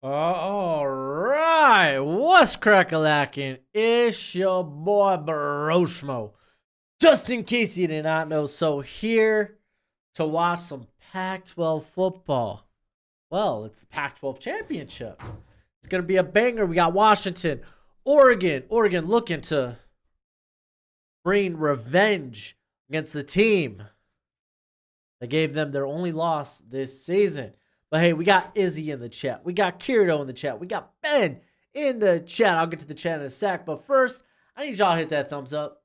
All right, what's crack-a-lackin'? It's your boy Broshmo. Just in case you did not know, so here to watch some Pac-12 football. Well, it's the Pac-12 Championship. It's gonna be a banger. We got Washington, Oregon looking to bring revenge against the team that gave them their only loss this season. But hey, we got Izzy in the chat. We got Kirito in the chat. We got Ben in the chat. I'll get to the chat in a sec. But first, I need y'all to hit that thumbs up.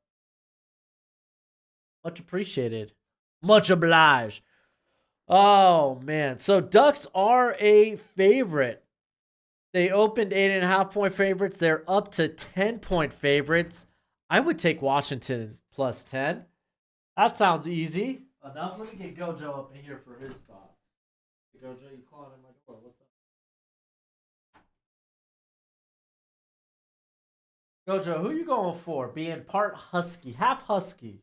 Much appreciated. Much obliged. Oh, man. So Ducks are a favorite. They opened 8.5-point favorites. They're up to 10-point favorites. I would take Washington plus 10. That sounds easy. Enough. Let me get Gojo up in here for his thoughts. Gojo, you clawing in my door. What's up? Gojo, who you going for? Being part Husky, half Husky.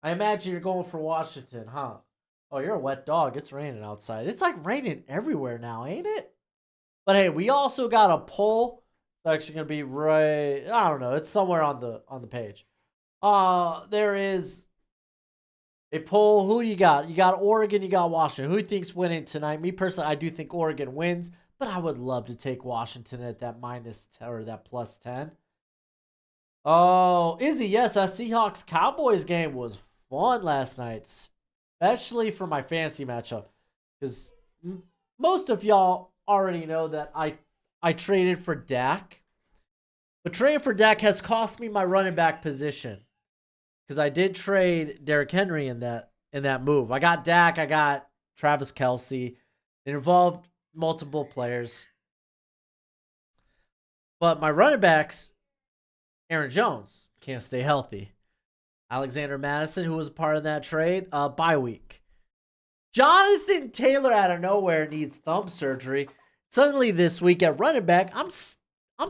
I imagine you're going for Washington, huh? Oh, you're a wet dog. It's raining outside. It's like raining everywhere now, ain't it? But hey, we also got a poll. It's actually gonna be right. I don't know. It's somewhere on the page. There is a poll. Who do you got? You got Oregon, you got Washington. Who thinks winning tonight? Me personally, I do think Oregon wins, but I would love to take Washington at that minus 10 or that plus 10. Oh, Izzy, yes, that Seahawks Cowboys game was fun last night, especially for my fantasy matchup. Because most of y'all already know that I traded for Dak. But trading for Dak has cost me my running back position. Because I did trade Derrick Henry in that move. I got Dak, I got Travis Kelce. It involved multiple players. But my running backs, Aaron Jones, can't stay healthy. Alexander Madison, who was a part of that trade, bye week. Jonathan Taylor out of nowhere needs thumb surgery. Suddenly this week at running back, I'm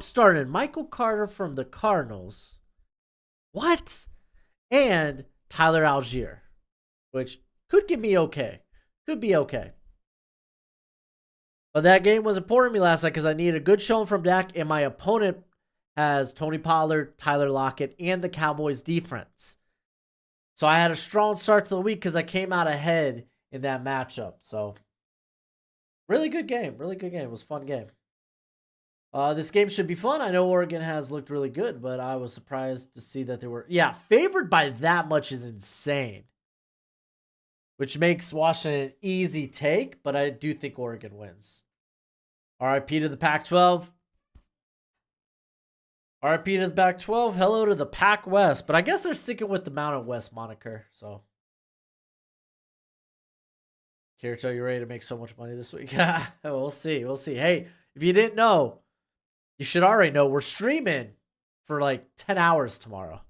starting Michael Carter from the Cardinals. What? And Tyler Algier, which could give me okay. Could be okay. But that game was important to me last night because I needed a good showing from Dak, and my opponent has Tony Pollard, Tyler Lockett, and the Cowboys defense. So I had a strong start to the week because I came out ahead in that matchup. So really good game. Really good game. It was a fun game. This game should be fun. I know Oregon has looked really good, but I was surprised to see that they were, favored by that much is insane. Which makes Washington an easy take, but I do think Oregon wins. RIP to the Pac-12. RIP to the Pac-12. Hello to the Pac-West. But I guess they're sticking with the Mountain West moniker. So, Kirito, you ready to make so much money this week? We'll see. We'll see. Hey, if you didn't know, you should already know we're streaming for like 10 hours tomorrow.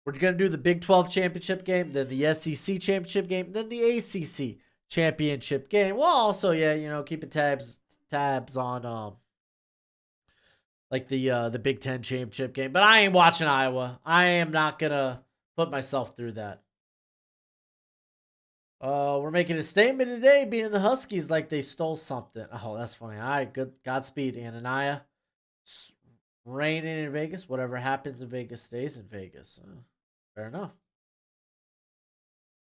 We're going to do the Big 12 championship game, then the SEC championship game, then the ACC championship game. Well, also, keeping tabs on like the Big 10 championship game. But I ain't watching Iowa. I am not going to put myself through that. We're making a statement today, beating the Huskies like they stole something. Oh, that's funny. All right, good. Godspeed, Ananiah. Raining in Vegas. Whatever happens in Vegas stays in Vegas. Fair enough.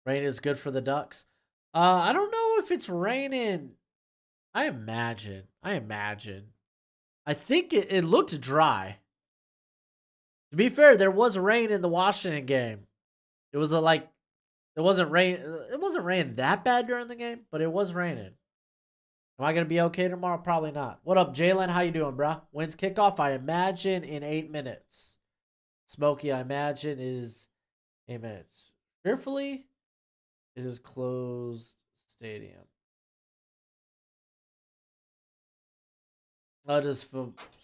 Rain is good for the Ducks. I don't know if it's raining. I imagine. I think it looked dry. To be fair, there was rain in the Washington game. It was it wasn't raining that bad during the game, but it was raining. Am I gonna be okay tomorrow? Probably not. What up, Jalen? How you doing, bro? When's kickoff? I imagine in 8 minutes. Smokey, I imagine is 8 minutes. Fearfully, it is closed stadium. Does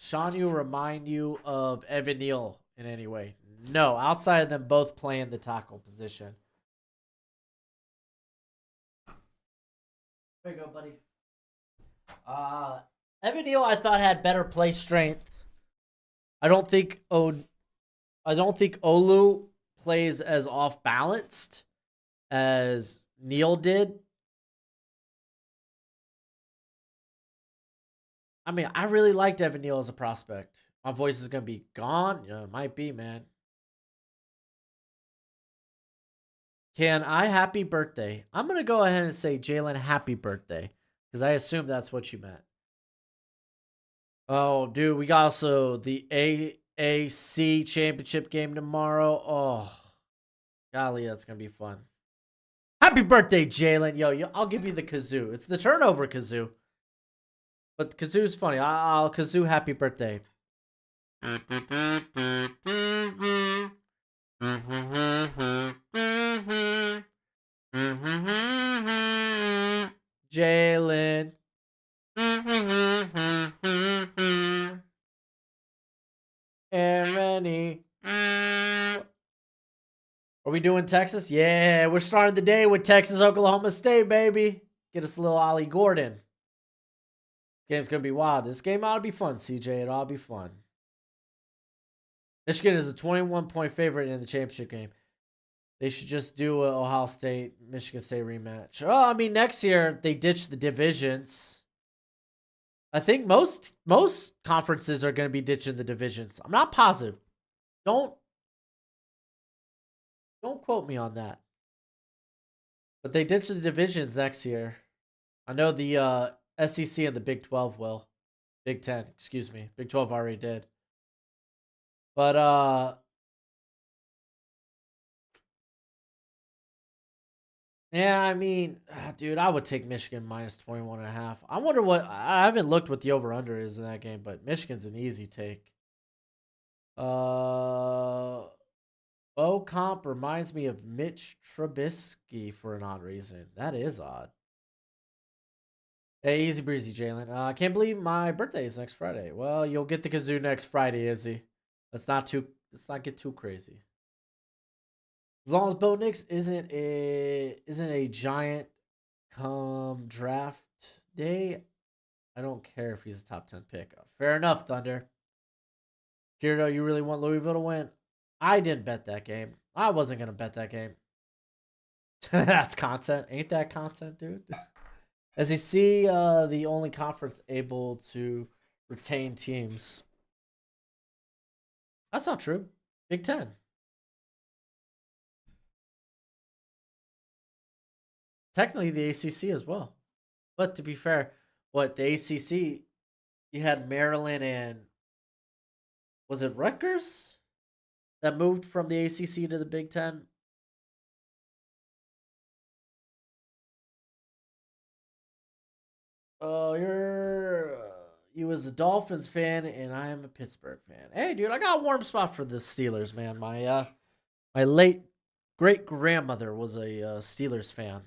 Shanu remind you of Evan Neal in any way? No, outside of them both playing the tackle position. There you go, buddy. Evan Neal, I thought had better play strength. I don't think Olu plays as off balanced as Neal did. I mean, I really liked Evan Neal as a prospect. My voice is gonna be gone. Yeah, it might be, man. Can I happy birthday? I'm gonna go ahead and say Jalen happy birthday because I assume that's what you meant. Oh, dude, we got also the AAC championship game tomorrow. Oh, golly, that's gonna be fun. Happy birthday, Jalen. Yo, I'll give you the kazoo. It's the turnover kazoo. But kazoo's funny. I'll kazoo happy birthday. Jalen. And Rennie. Are we doing Texas? Yeah, we're starting the day with Texas, Oklahoma State, baby. Get us a little Ollie Gordon. Game's going to be wild. This game ought to be fun, CJ. It ought to be fun. Michigan is a 21-point favorite in the championship game. They should just do a Ohio State, Michigan State rematch. Oh, I mean, next year they ditch the divisions. I think most conferences are going to be ditching the divisions. I'm not positive. Don't quote me on that. But they ditch the divisions next year. I know the SEC and the Big 12 will. Big 10, excuse me. Big 12 already did. But yeah, I mean, dude, I would take Michigan minus 21.5. I wonder what I haven't looked what the over under is in that game, but Michigan's an easy take. Bo Comp reminds me of Mitch Trubisky for an odd reason. That is odd. Hey, easy breezy, Jalen. I can't believe my birthday is next Friday. Well, you'll get the kazoo next Friday, Izzy. Let's not get too crazy. As long as Bo Nix isn't a giant come draft day, I don't care if he's a top 10 pick. Fair enough, Thunder. Kirito, you really want Louisville to win? I didn't bet that game. I wasn't gonna bet that game. That's content. Ain't that content, dude? As you see, the only conference able to retain teams. That's not true. Big Ten. Technically, the ACC as well. But to be fair, what the ACC, you had Maryland and was it Rutgers that moved from the ACC to the Big Ten? Oh, you was a Dolphins fan, and I am a Pittsburgh fan. Hey, dude, I got a warm spot for the Steelers, man. My late great grandmother was a Steelers fan.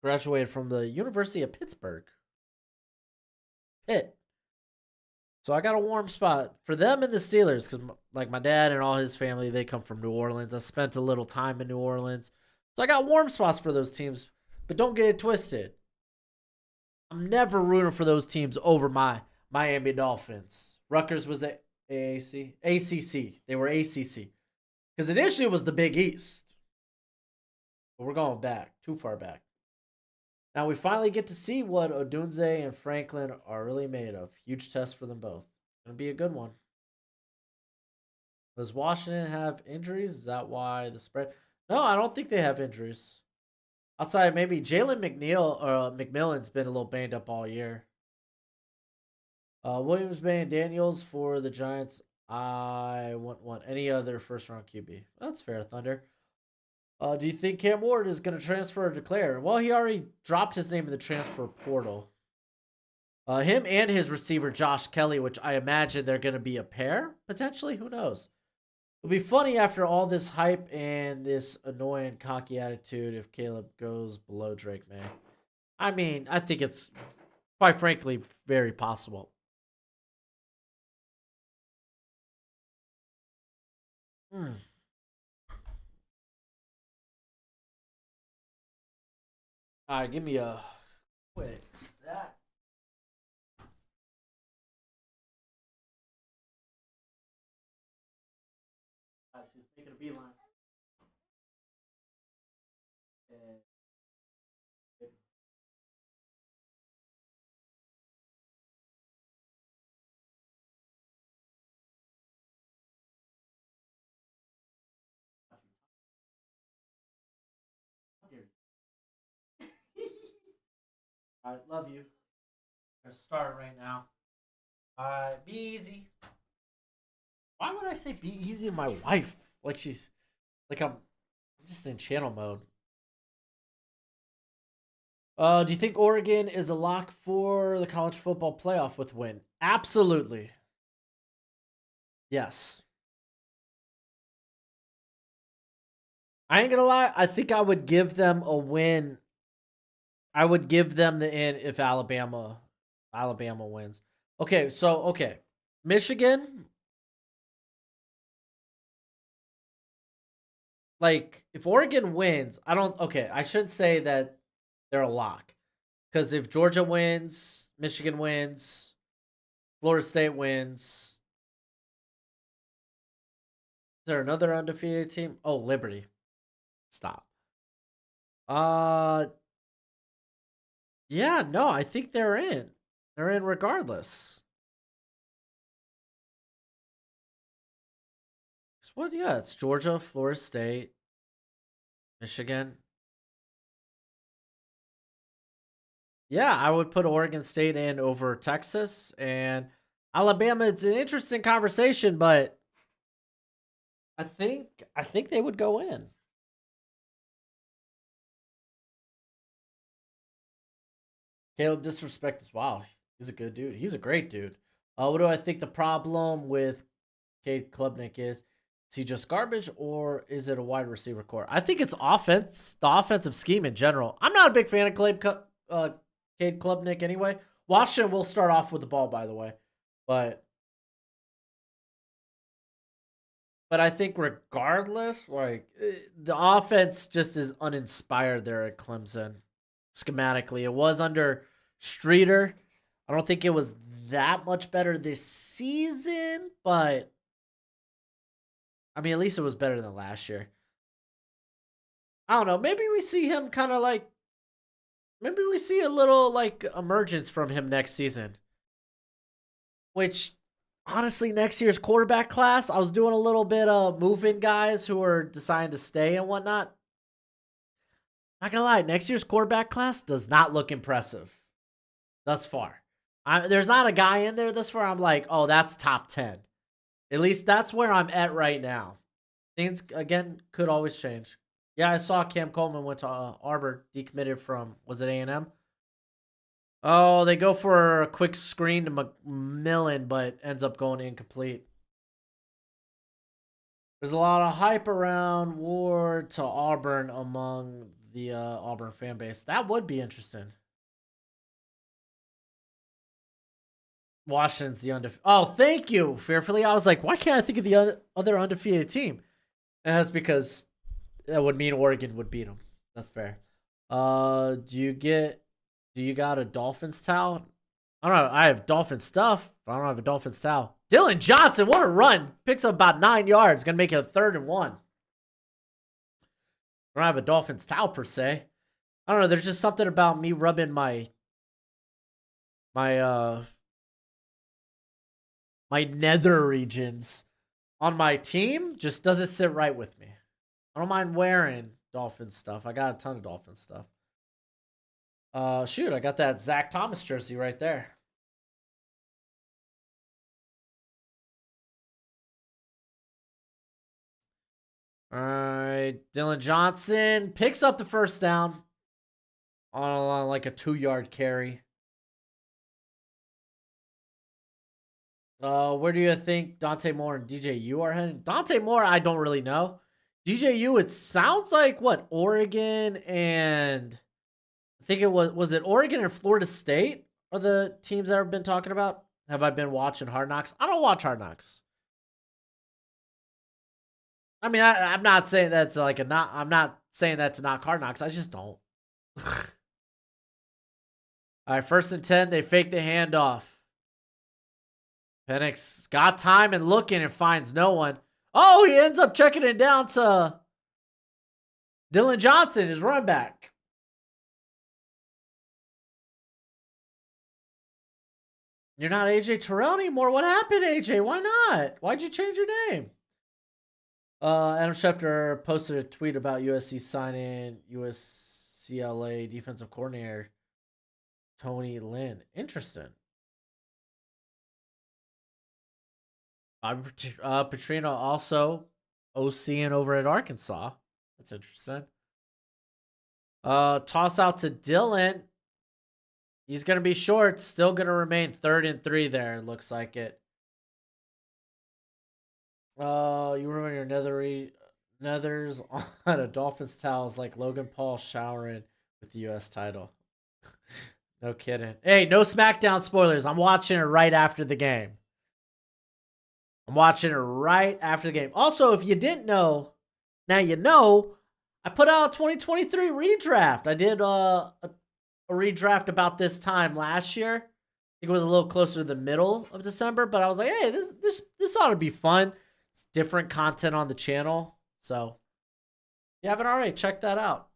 Graduated from the University of Pittsburgh. Pitt. So I got a warm spot for them and the Steelers because, like, my dad and all his family, they come from New Orleans. I spent a little time in New Orleans, so I got warm spots for those teams. But don't get it twisted. I'm never rooting for those teams over my Miami Dolphins. Rutgers was a AAC, ACC. They were ACC because initially it was the Big East, but we're going back too far back. Now we finally get to see what Odunze and Franklin are really made of. Huge test for them both. Gonna be a good one. Does Washington have injuries? Is that why the spread? No, I don't think they have injuries. Outside maybe Jalen McNeil or McMillan's been a little banged up all year. Williams, Bay, and Daniels for the Giants. I wouldn't want any other first round QB. That's fair, Thunder. Do you think Cam Ward is going to transfer or declare? Well, he already dropped his name in the transfer portal. Him and his receiver, Josh Kelly, which I imagine they're going to be a pair, potentially. Who knows? It'll be funny after all this hype and this annoying, cocky attitude if Caleb goes below Drake May. I mean, I think it's, quite frankly, very possible. Hmm. All right, give me a quick sec. She's making a beeline. And I love you. I'm gonna start right now. Be easy. Why would I say be easy to my wife? Like she's like I'm just in channel mode. Do you think Oregon is a lock for the college football playoff with win? Absolutely. Yes. I ain't gonna lie. I think I would give them a win. I would give them the in if Alabama wins. Okay. Michigan, like if Oregon wins, I shouldn't say that they're a lock. Because if Georgia wins, Michigan wins, Florida State wins, is there another undefeated team? Oh, Liberty. Stop. Uh yeah, no, I think they're in. They're in regardless. What? Yeah, it's Georgia, Florida State, Michigan. Yeah, I would put Oregon State in over Texas and Alabama. It's an interesting conversation, but I think they would go in. Caleb disrespect is wild. He's a good dude. He's a great dude. What do I think the problem with Cade Klubnik is? Is he just garbage or is it a wide receiver core? I think it's offense, the offensive scheme in general. I'm not a big fan of Cade Klubnik anyway. Washington will start off with the ball, by the way, but I think regardless, like the offense just is uninspired there at Clemson. Schematically, it was under Streeter. I don't think it was that much better this season, but I mean, at least it was better than last year. I don't know. Maybe we see him kind of like, maybe we see a little like emergence from him next season. Which, honestly, next year's quarterback class, I was doing a little bit of moving guys who are deciding to stay and whatnot. Not gonna lie, next year's quarterback class does not look impressive thus far. There's not a guy in there thus far I'm like, oh, that's top 10. At least that's where I'm at right now. Things, again, could always change. Yeah, I saw Cam Coleman went to Auburn, decommitted from, was it A&M? Oh, they go for a quick screen to McMillan, but ends up going incomplete. There's a lot of hype around Ward to Auburn among the Auburn fan base. That would be interesting. Washington's the undefeated. Oh, thank you, Fearfully. I was like, why can't I think of the other undefeated team? And that's because that would mean Oregon would beat them. That's fair. Do you got a Dolphins towel? I don't know. I have Dolphin stuff, but I don't have a Dolphins towel. Dylan Johnson, what a run. Picks up about 9 yards. Gonna make it a 3rd and 1. I don't have a Dolphins towel per se. I don't know. There's just something about me rubbing my nether regions on my team just doesn't sit right with me. I don't mind wearing Dolphins stuff. I got a ton of Dolphins stuff. Shoot, I got that Zach Thomas jersey right there. All right, Dylan Johnson picks up the first down on like a 2-yard carry. Where do you think Dante Moore and DJU are heading? Dante Moore, I don't really know. DJU, it sounds like what, Oregon and I think it was it Oregon and Florida State are the teams that I've been talking about? Have I been watching Hard Knocks? I don't watch Hard Knocks. I mean, I'm not saying that's like a not. I'm not saying that's not Hard Knocks. I just don't. All right, 1st and 10. They fake the handoff. Penix got time and looking and finds no one. Oh, he ends up checking it down to Dylan Johnson, his run back. You're not AJ Terrell anymore. What happened, AJ? Why not? Why'd you change your name? Adam Schefter posted a tweet about USC signing USCLA defensive coordinator Tony Lynn. Interesting. Bobby Petrino also OCing over at Arkansas. That's interesting. Toss out to Dylan. He's going to be short. Still going to remain 3rd and 3 there. It looks like it. You ruin your nethers on a Dolphins towels like Logan Paul showering with the U.S. title. No kidding. Hey, no SmackDown spoilers. I'm watching it right after the game. Also, if you didn't know, now you know, I put out a 2023 redraft. I did a redraft about this time last year. I think it was a little closer to the middle of December, but I was like, hey, this ought to be fun. It's different content on the channel. So, if you haven't already, check that out.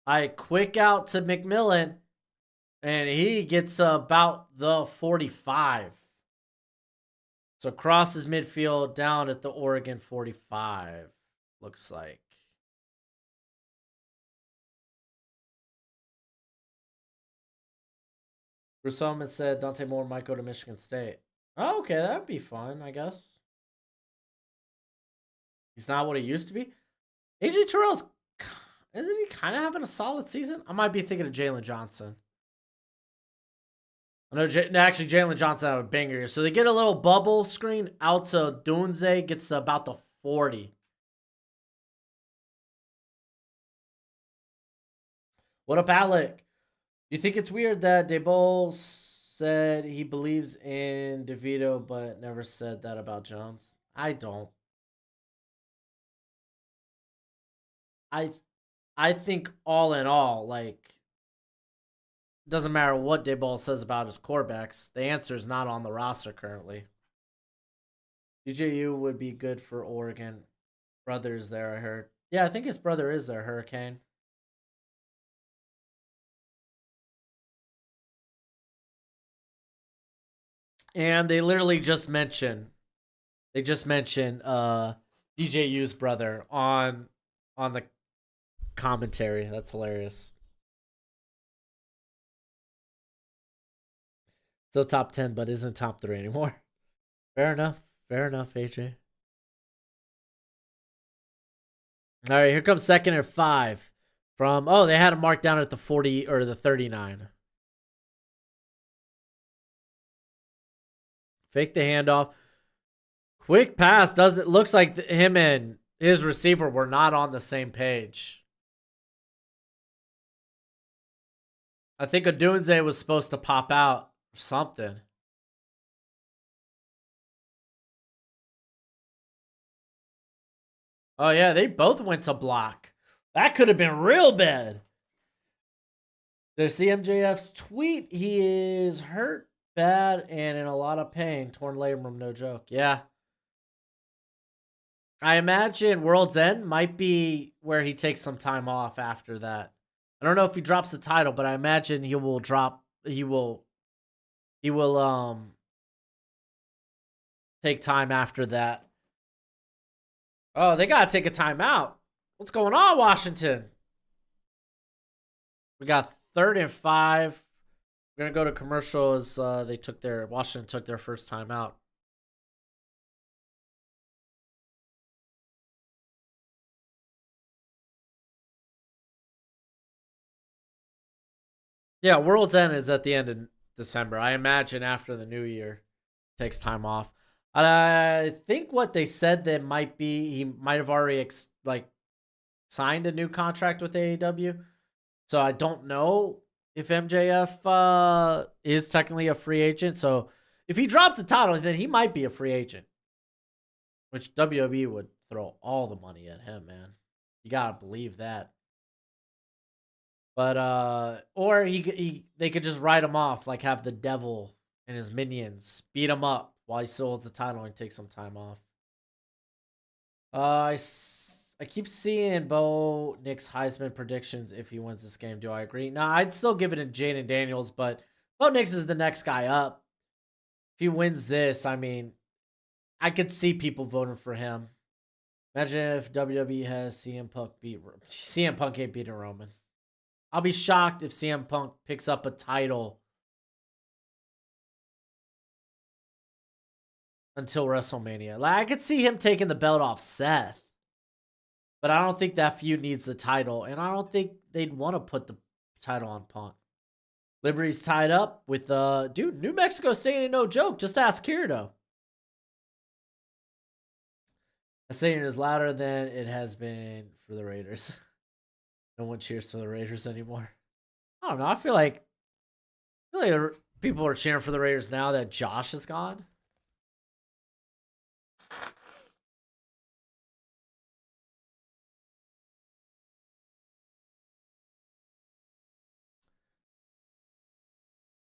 I quick out to McMillan, and he gets about the 45. So crosses midfield down at the Oregon 45, looks like. Bruce Holman said Dante Moore might go to Michigan State. Oh, okay, that'd be fun, I guess. He's not what he used to be. AJ Terrell's, isn't he kind of having a solid season? I might be thinking of Jalen Johnson. I know, actually, Jalen Johnson had a banger here. So they get a little bubble screen out to Dunze, gets to about the 40. What up, Alec? Do you think it's weird that Daboll said he believes in DeVito but never said that about Jones? I don't. I think all in all, like, doesn't matter what Daboll says about his quarterbacks. The answer is not on the roster currently. DJU would be good for Oregon. Brother's there, I heard. Yeah, I think his brother is there, Hurricane. And they literally just mentioned DJU's brother on the commentary. That's hilarious. Still top 10, but isn't top 3 anymore. Fair enough, AJ. All right, here comes 2nd and 5 from, they had him marked down at the 40 or the 39. Fake the handoff. Quick pass. Looks like him and his receiver were not on the same page. I think Odunze was supposed to pop out or something. Oh, yeah, they both went to block. That could have been real bad. There's CMJF's tweet. He is hurt bad and in a lot of pain. Torn labrum, no joke. Yeah. I imagine World's End might be where he takes some time off after that. I don't know if he drops the title, but I imagine he will take time after that. Oh, they gotta take a timeout. What's going on, Washington? We got 3rd and 5. We're gonna go to commercial as Washington took their first timeout. Yeah, World's End is at the end of December. I imagine after the new year, takes time off. I think what they said that might be he might have already signed a new contract with AEW. So I don't know if MJF is technically a free agent. So if he drops the title, then he might be a free agent, which WWE would throw all the money at him, man. You gotta believe that. But or they could just write him off, like have the devil and his minions beat him up while he still holds the title and takes some time off. I keep seeing Bo Nick's Heisman predictions if he wins this game. Do I agree? No, I'd still give it to Jaden Daniels, but Bo Nix is the next guy up. If he wins this, I mean, I could see people voting for him. Imagine if WWE has CM Punk ain't beating Roman. I'll be shocked if CM Punk picks up a title until WrestleMania. Like, I could see him taking the belt off Seth, but I don't think that feud needs the title, and I don't think they'd want to put the title on Punk. Liberty's tied up with dude, New Mexico State ain't no joke. Just ask Kirito. The stadium is louder than it has been for the Raiders. No one cheers for the Raiders anymore. I don't know. I feel like people are cheering for the Raiders now that Josh is gone.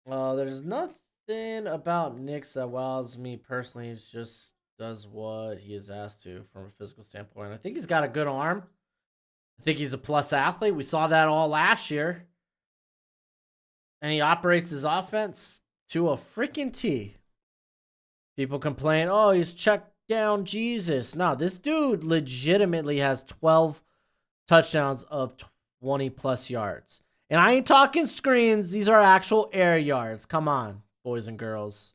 There's nothing about Knicks that wows me personally. He just does what he is asked to from a physical standpoint. I think he's got a good arm. I think he's a plus athlete. We saw that all last year. And he operates his offense to a freaking T. People complain, oh, he's checked down Jesus. No, this dude legitimately has 12 touchdowns of 20 plus yards. And I ain't talking screens. These are actual air yards. Come on, boys and girls.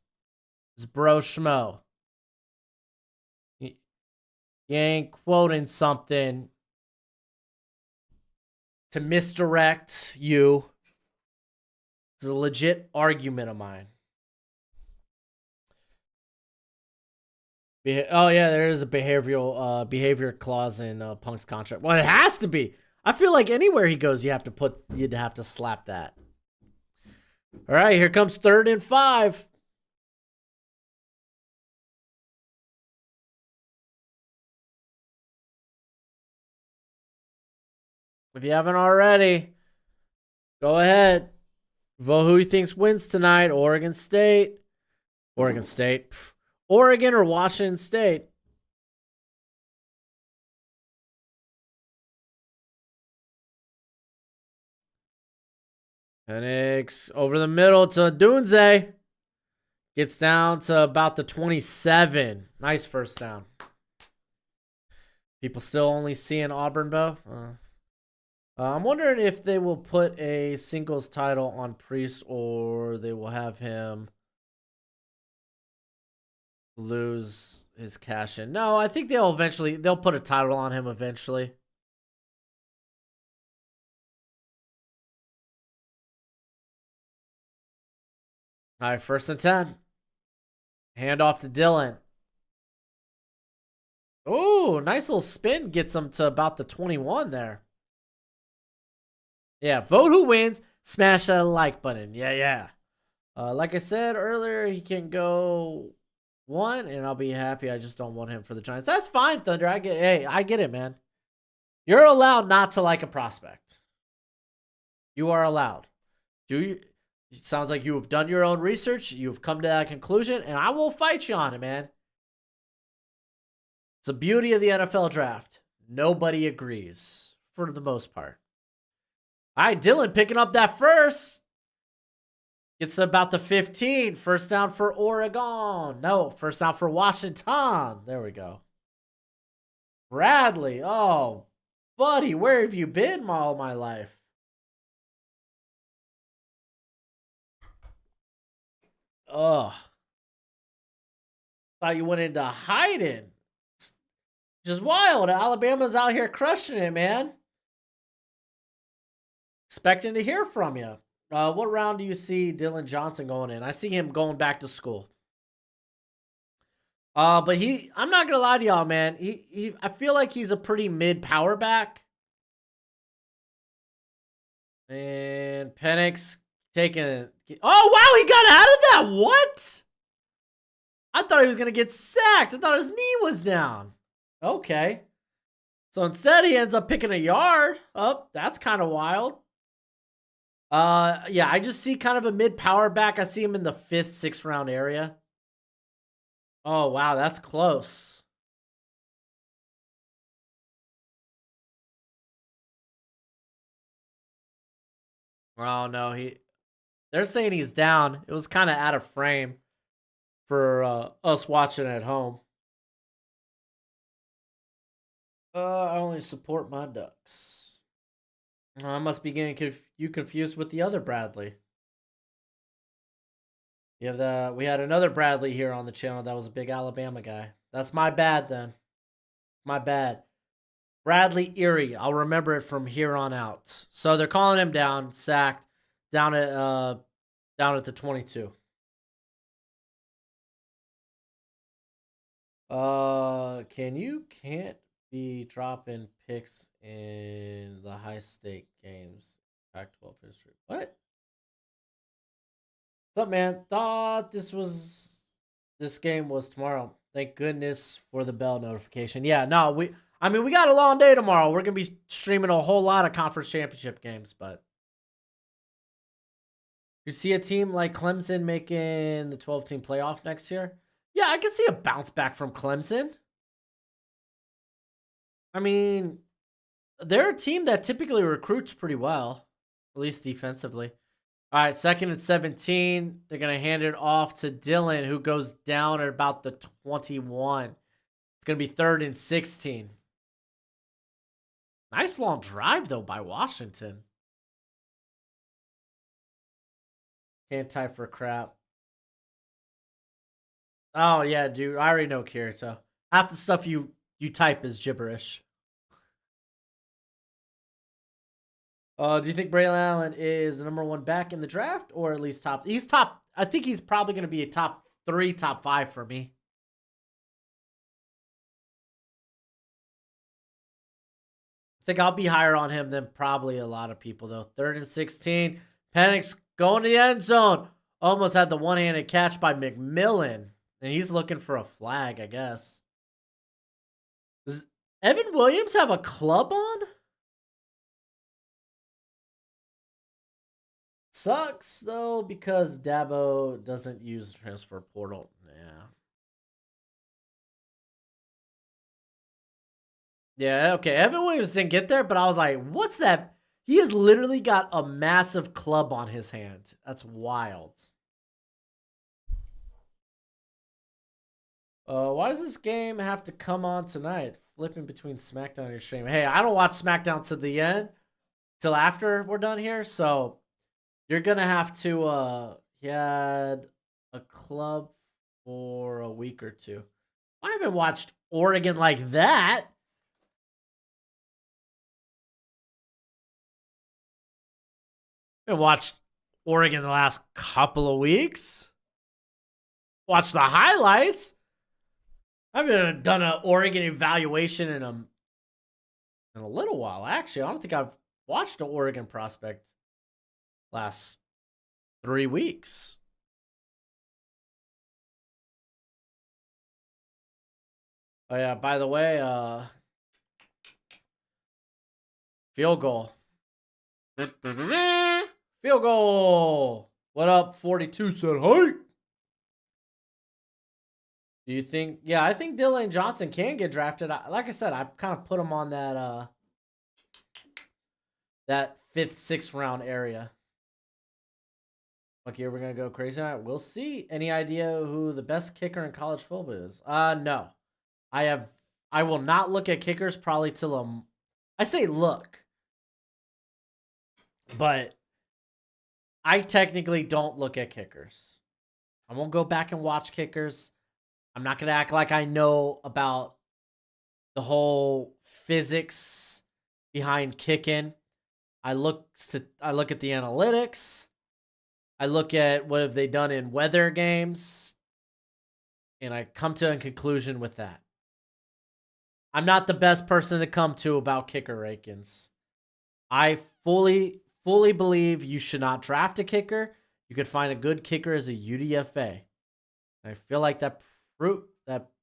It's Broshmo. You ain't quoting something to misdirect you. It's a legit argument of mine. Oh yeah, there is a behavior clause in Punk's contract. Well, it has to be. I feel like anywhere he goes, you'd have to slap that. All right, here comes 3rd and 5. If you haven't already, go ahead. Vote who you thinks wins tonight. Oregon State. Oregon or Washington State. Penix over the middle to Dunze. Gets down to about the 27. Nice first down. People still only seeing Auburn, Bo. I'm wondering if they will put a singles title on Priest or they will have him lose his cash in. No, I think they'll put a title on him eventually. All right, 1st and 10. Hand off to Dylan. Oh, nice little spin gets him to about the 21 there. Yeah, vote who wins. Smash that like button. Yeah. Like I said earlier, he can go 1, and I'll be happy. I just don't want him for the Giants. That's fine, Thunder. I get it, man. You're allowed not to like a prospect. You are allowed. It sounds like you have done your own research. You've come to that conclusion, and I will fight you on it, man. It's the beauty of the NFL draft. Nobody agrees for the most part. All right, Dylan picking up that first. Gets to about the 15. First down for Oregon. No, first down for Washington. There we go. Bradley. Oh, buddy, where have you been all my life? Ugh. Thought you went into hiding. Just wild. Alabama's out here crushing it, man. Expecting to hear from you. What round do you see Dylan Johnson going in? I see him going back to school. But I'm not gonna lie to y'all, man. I feel like he's a pretty mid power back. And Penix taking. Oh wow, he got out of that. What? I thought he was gonna get sacked. I thought his knee was down. Okay. So instead, he ends up picking a yard. Oh, that's kind of wild. Yeah, I just see kind of a mid power back. I see him in the 5th, 6th round area. Oh, wow, that's close. Oh, no, they're saying he's down. It was kind of out of frame for us watching at home. I only support my Ducks. I must be getting you confused with the other Bradley. You have we had another Bradley here on the channel that was a big Alabama guy. That's my bad then. My bad. Bradley Erie. I'll remember it from here on out. So they're calling him down, sacked, down at the 22. Can't be dropping picks in the high stake games. Pac-12 history. What? What's up, man? Thought this game was tomorrow. Thank goodness for the bell notification. Yeah, no, we got a long day tomorrow. We're gonna be streaming a whole lot of conference championship games, but you see a team like Clemson making the 12-team playoff next year? Yeah, I can see a bounce back from Clemson. I mean, they're a team that typically recruits pretty well, at least defensively. All right, 2nd and 17. They're going to hand it off to Dylan, who goes down at about the 21. It's going to be 3rd and 16. Nice long drive, though, by Washington. Can't type for crap. Oh, yeah, dude. I already know Kirito. Half the stuff you type is gibberish. Do you think Braylon Allen is the #1 back in the draft, or at least top? He's top. I think he's probably going to be a top 3, top 5 for me. I think I'll be higher on him than probably a lot of people, though. 3rd and 16. Penix going to the end zone. Almost had the one-handed catch by McMillan. And he's looking for a flag, I guess. Does Evan Williams have a club on? Sucks, though, because Dabo doesn't use the transfer portal. Yeah. Yeah, okay. Evan Williams didn't get there, but I was like, what's that? He has literally got a massive club on his hand. That's wild. Why does this game have to come on tonight? Flipping between SmackDown and your stream. Hey, I don't watch SmackDown to the end, till after we're done here, so you're gonna have to. He had a club for a week or two. I haven't watched Oregon like that. I haven't watched Oregon the last couple of weeks. Watch the highlights. I haven't done an Oregon evaluation in a little while. Actually, I don't think I've watched an Oregon prospect last 3 weeks. Oh yeah, by the way, field goal. Field goal. What up? 42 said, hey. Do you think? Yeah, I think Dylan Johnson can get drafted. Like I said, I kind of put him on that that 5th, 6th round area. Okay, we're gonna go crazy tonight. We'll see. Any idea who the best kicker in college football is? No. I will not look at kickers probably till I say look, but I technically don't look at kickers. I won't go back and watch kickers. I'm not going to act like I know about the whole physics behind kicking. I look at the analytics. I look at what have they done in weather games, and I come to a conclusion with that. I'm not the best person to come to about kicker rankings. I fully believe you should not draft a kicker. You could find a good kicker as a UDFA. I feel like that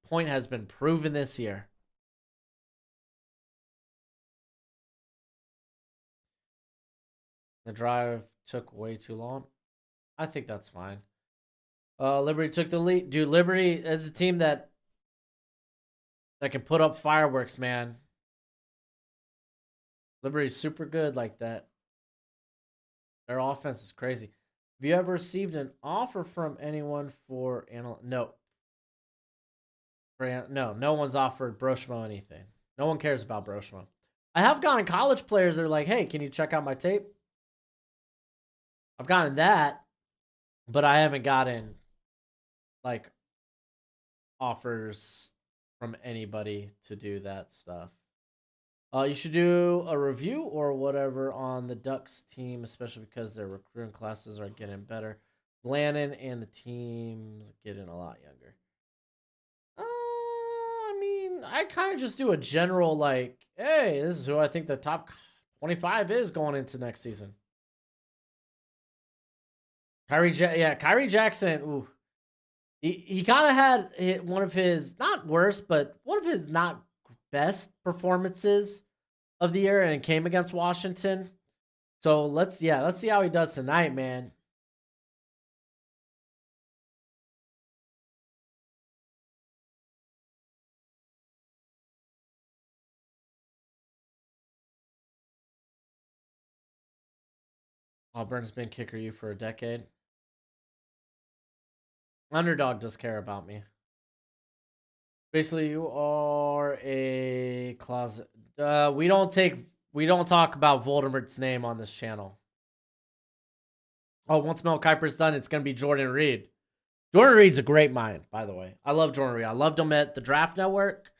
point has been proven this year. The drive took way too long. I think that's fine. Liberty took the lead. Dude, Liberty is a team that can put up fireworks, man. Liberty's super good like that. Their offense is crazy. Have you ever received an offer from anyone for No. No one's offered Broshmo anything. No one cares about Broshmo. I have gotten college players that are like, hey, can you check out my tape? I've gotten that, but I haven't gotten like offers from anybody to do that stuff. You should do a review or whatever on the Ducks team, especially because their recruiting classes are getting better. Lannon and the team's getting a lot younger. I mean, I kind of just do a general like, hey, this is who I think the top 25 is going into next season. Kyrie Jackson. Ooh, he kind of had one of his not worst, but one of his not best performances of the year, and it came against Washington. So let's see how he does tonight, man. Auburn's been kicker you for a decade. Underdog does care about me. Basically, you are a closet. We don't talk about Voldemort's name on this channel. Oh, once Mel Kiper's done, it's gonna be Jordan Reed. Jordan Reed's a great mind, by the way. I love Jordan Reed. I loved him at the Draft Network.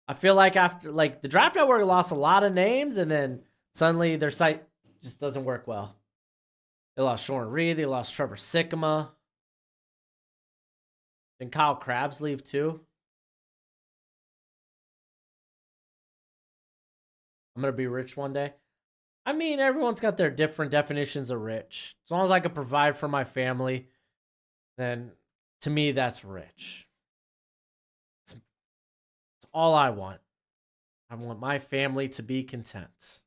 I feel like after the Draft Network lost a lot of names, and then suddenly their site just doesn't work well. They lost Jordan Reed. They lost Trevor Sikkema. Then Kyle Krabs leave too. I'm going to be rich one day. I mean, everyone's got their different definitions of rich. As long as I can provide for my family, then to me, that's rich. It's all I want. I want my family to be content.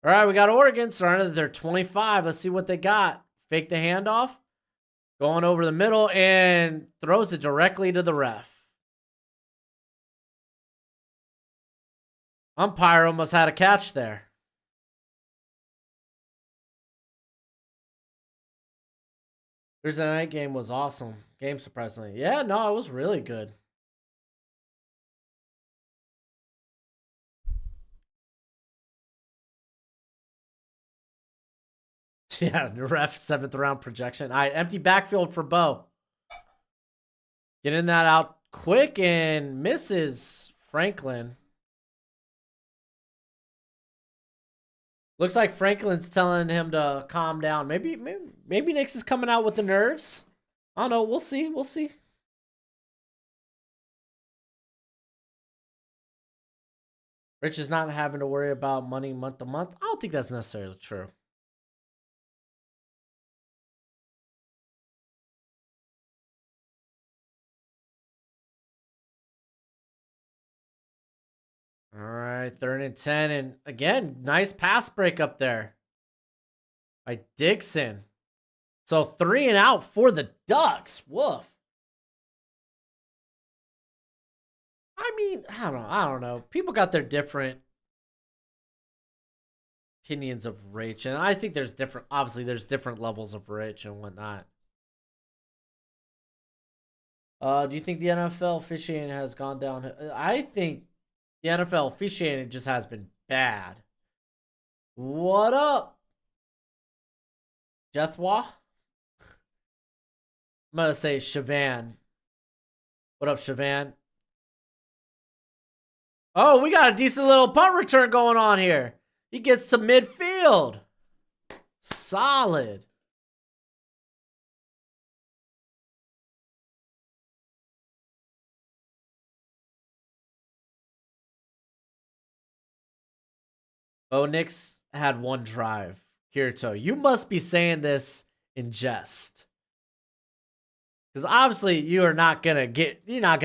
All right, we got Oregon starting at their 25. Let's see what they got. Fake the handoff. Going over the middle and throws it directly to the ref. Umpire almost had a catch there. Thursday night game was awesome. Game surprisingly. Yeah, no, it was really good. Yeah, the ref 7th round projection. All right, empty backfield for Bo. Getting that out quick and misses Franklin. Looks like Franklin's telling him to calm down. Maybe Nix is coming out with the nerves. I don't know. We'll see. We'll see. Rich is not having to worry about money month to month. I don't think that's necessarily true. All right, 3rd and 10. And again, nice pass break up there by Dixon. So 3 and out for the Ducks. Woof. I mean, I don't know. People got their different opinions of rich. And I think there's obviously there's different levels of rich and whatnot. Do you think the NFL officiating has gone down? I think the NFL officiating just has been bad. What up, Jethwa? I'm going to say Shavan. What up, Shavan? Oh, we got a decent little punt return going on here. He gets to midfield. Solid. Oh, Knicks had one drive. Kirito, you must be saying this in jest. Because obviously you're not gonna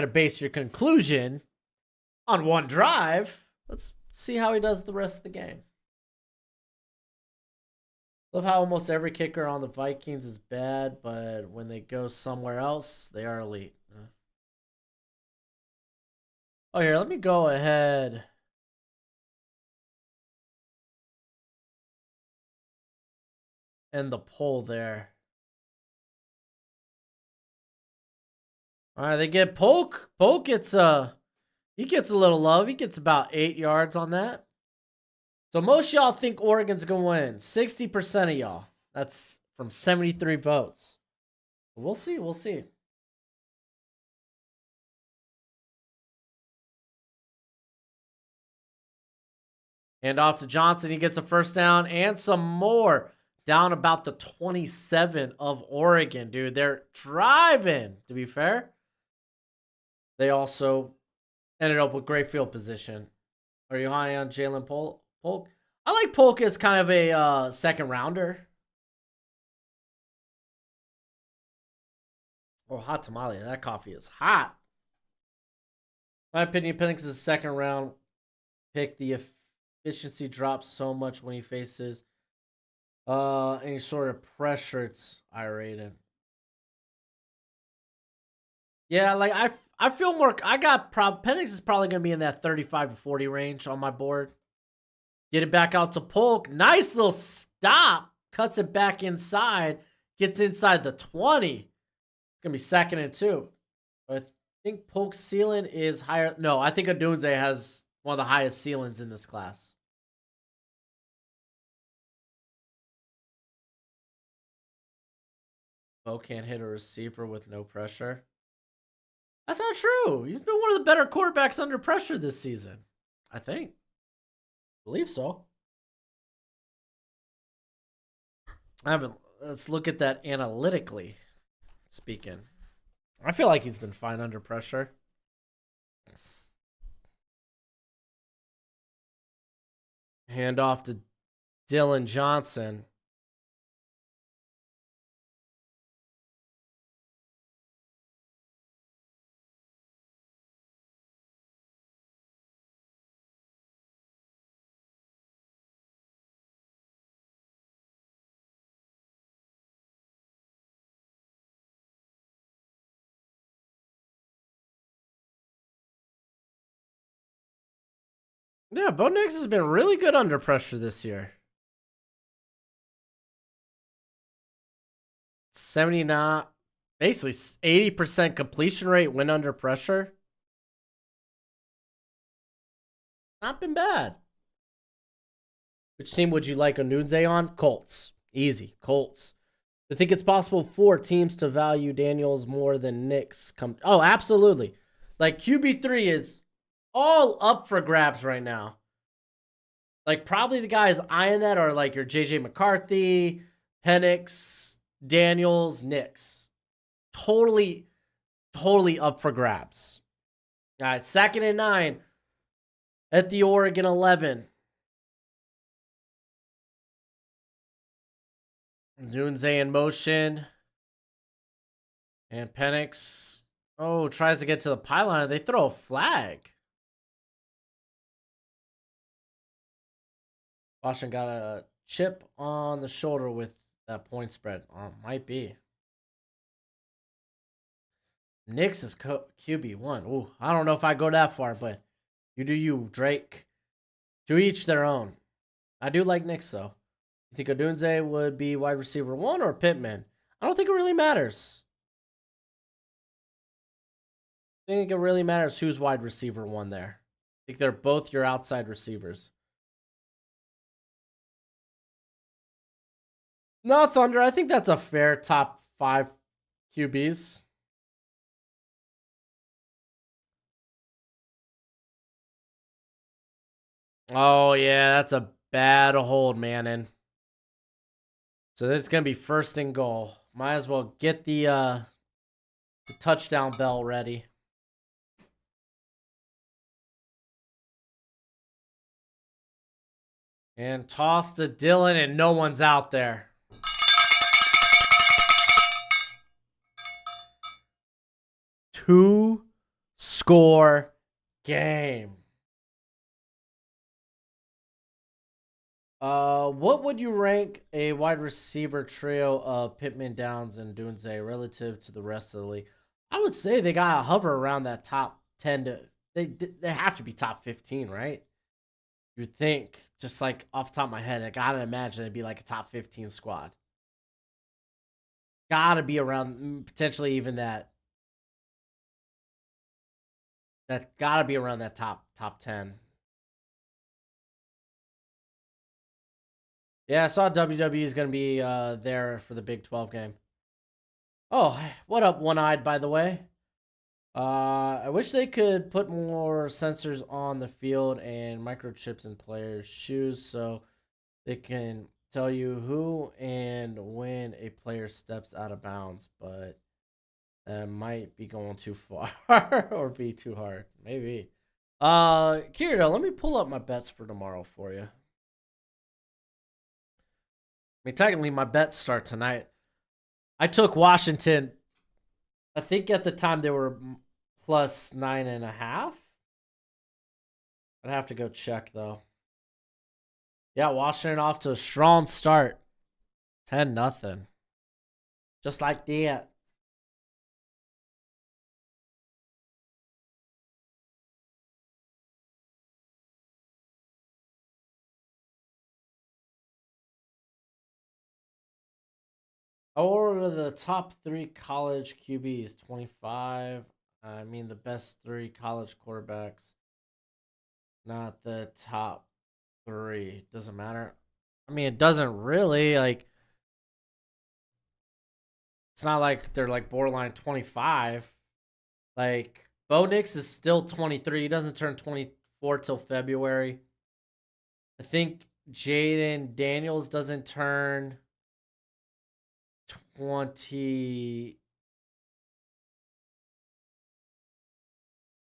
base your conclusion on one drive. Let's see how he does the rest of the game. Love how almost every kicker on the Vikings is bad, but when they go somewhere else, they are elite. Oh, here, let me go ahead. And the poll there. All right, they get Polk. Polk gets He gets a little love. He gets about 8 yards on that. So most y'all think Oregon's going to win. 60% of y'all. That's from 73 votes. We'll see. We'll see. Hand off to Johnson. He gets a first down and some more. Down about the 27 of Oregon, dude. They're driving, to be fair. They also ended up with great field position. Are you high on Jalen Polk? I like Polk as kind of a second rounder. Oh, hot tamale. That coffee is hot. My opinion, Penix is a second round pick. The efficiency drops so much when he faces any sort of pressure. It's I-rated. Yeah, like I feel more. I got Penix is probably gonna be in that 35 to 40 range on my board. Get it back out to Polk. Nice little stop. Cuts it back inside. Gets inside the 20. It's gonna be 2nd and 2. I think Polk's ceiling is higher. No, I think Odunze has one of the highest ceilings in this class. Bo can't hit a receiver with no pressure. That's not true. He's been one of the better quarterbacks under pressure this season. I think. Believe so. Let's look at that analytically speaking. I feel like he's been fine under pressure. Hand off to Dylan Johnson. Yeah, Bo Nix has been really good under pressure this year. 79, basically 80% completion rate when under pressure. Not been bad. Which team would you like Odunze on? Colts. Easy. Colts. I think it's possible for teams to value Daniels more than Nix. Oh, absolutely. Like QB3 is all up for grabs right now. Like probably the guys eyeing that are like your JJ McCarthy, Penix, Daniels, Nix. Totally up for grabs. All right, 2nd and 9 at the Oregon 11. Dunze in motion. And Penix, tries to get to the pylon. They throw a flag. Washington got a chip on the shoulder with that point spread. Might be. Nix is QB1. Ooh, I don't know if I go that far, but you do you, Drake. To each their own. I do like Nix, though. You think Odunze would be wide receiver 1 or Pittman? I don't think it really matters. I think it really matters who's wide receiver 1 there. I think they're both your outside receivers. No, Thunder. I think that's a fair top 5 QBs. Oh, yeah. That's a bad hold, Manning. So this is going to be 1st and goal. Might as well get the touchdown bell ready. And toss to Dylan, and no one's out there. Two-score game. What would you rank a wide receiver trio of Pittman, Downs, and Dunze relative to the rest of the league? I would say they gotta hover around that top 10 to they have to be top 15, right? You'd think, just like off the top of my head, I gotta imagine it'd be like a top 15 squad. Gotta be around potentially even that That gotta be around that top 10. Yeah, I saw WWE is gonna be there for the Big 12 game. Oh, what up, One Eyed? By the way, I wish they could put more sensors on the field and microchips in players' shoes so they can tell you who and when a player steps out of bounds, but that might be going too far or be too hard. Maybe. Kirito, let me pull up my bets for tomorrow for you. I mean, technically, my bets start tonight. I took Washington. I think at the time they were plus 9.5. I'd have to go check though. Yeah, Washington off to a strong start. 10-0. Just like that. Or the top 3 college QBs, 25. I mean, the best 3 college quarterbacks, not the top 3. Doesn't matter. I mean, it doesn't really. Like, it's not like they're like borderline 25. Like, Bo Nix is still 23. He doesn't turn 24 till February. I think Jaden Daniels doesn't turn 20.